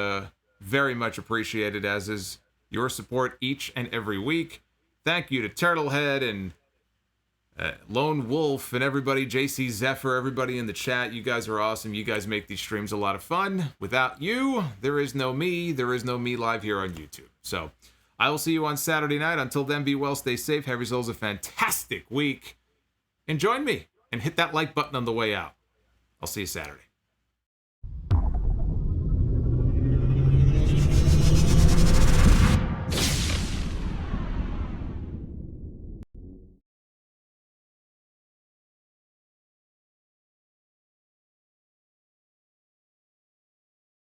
very much appreciated, as is your support each and every week. Thank you to Turtlehead and Lone Wolf and everybody, JC Zephyr, everybody in the chat. You guys are awesome. You guys make these streams a lot of fun. Without you, there is no me. There is no me live here on YouTube. So I will see you on Saturday night. Until then, be well, stay safe, have yourselves a fantastic week. And join me and hit that like button on the way out. I'll see you Saturday.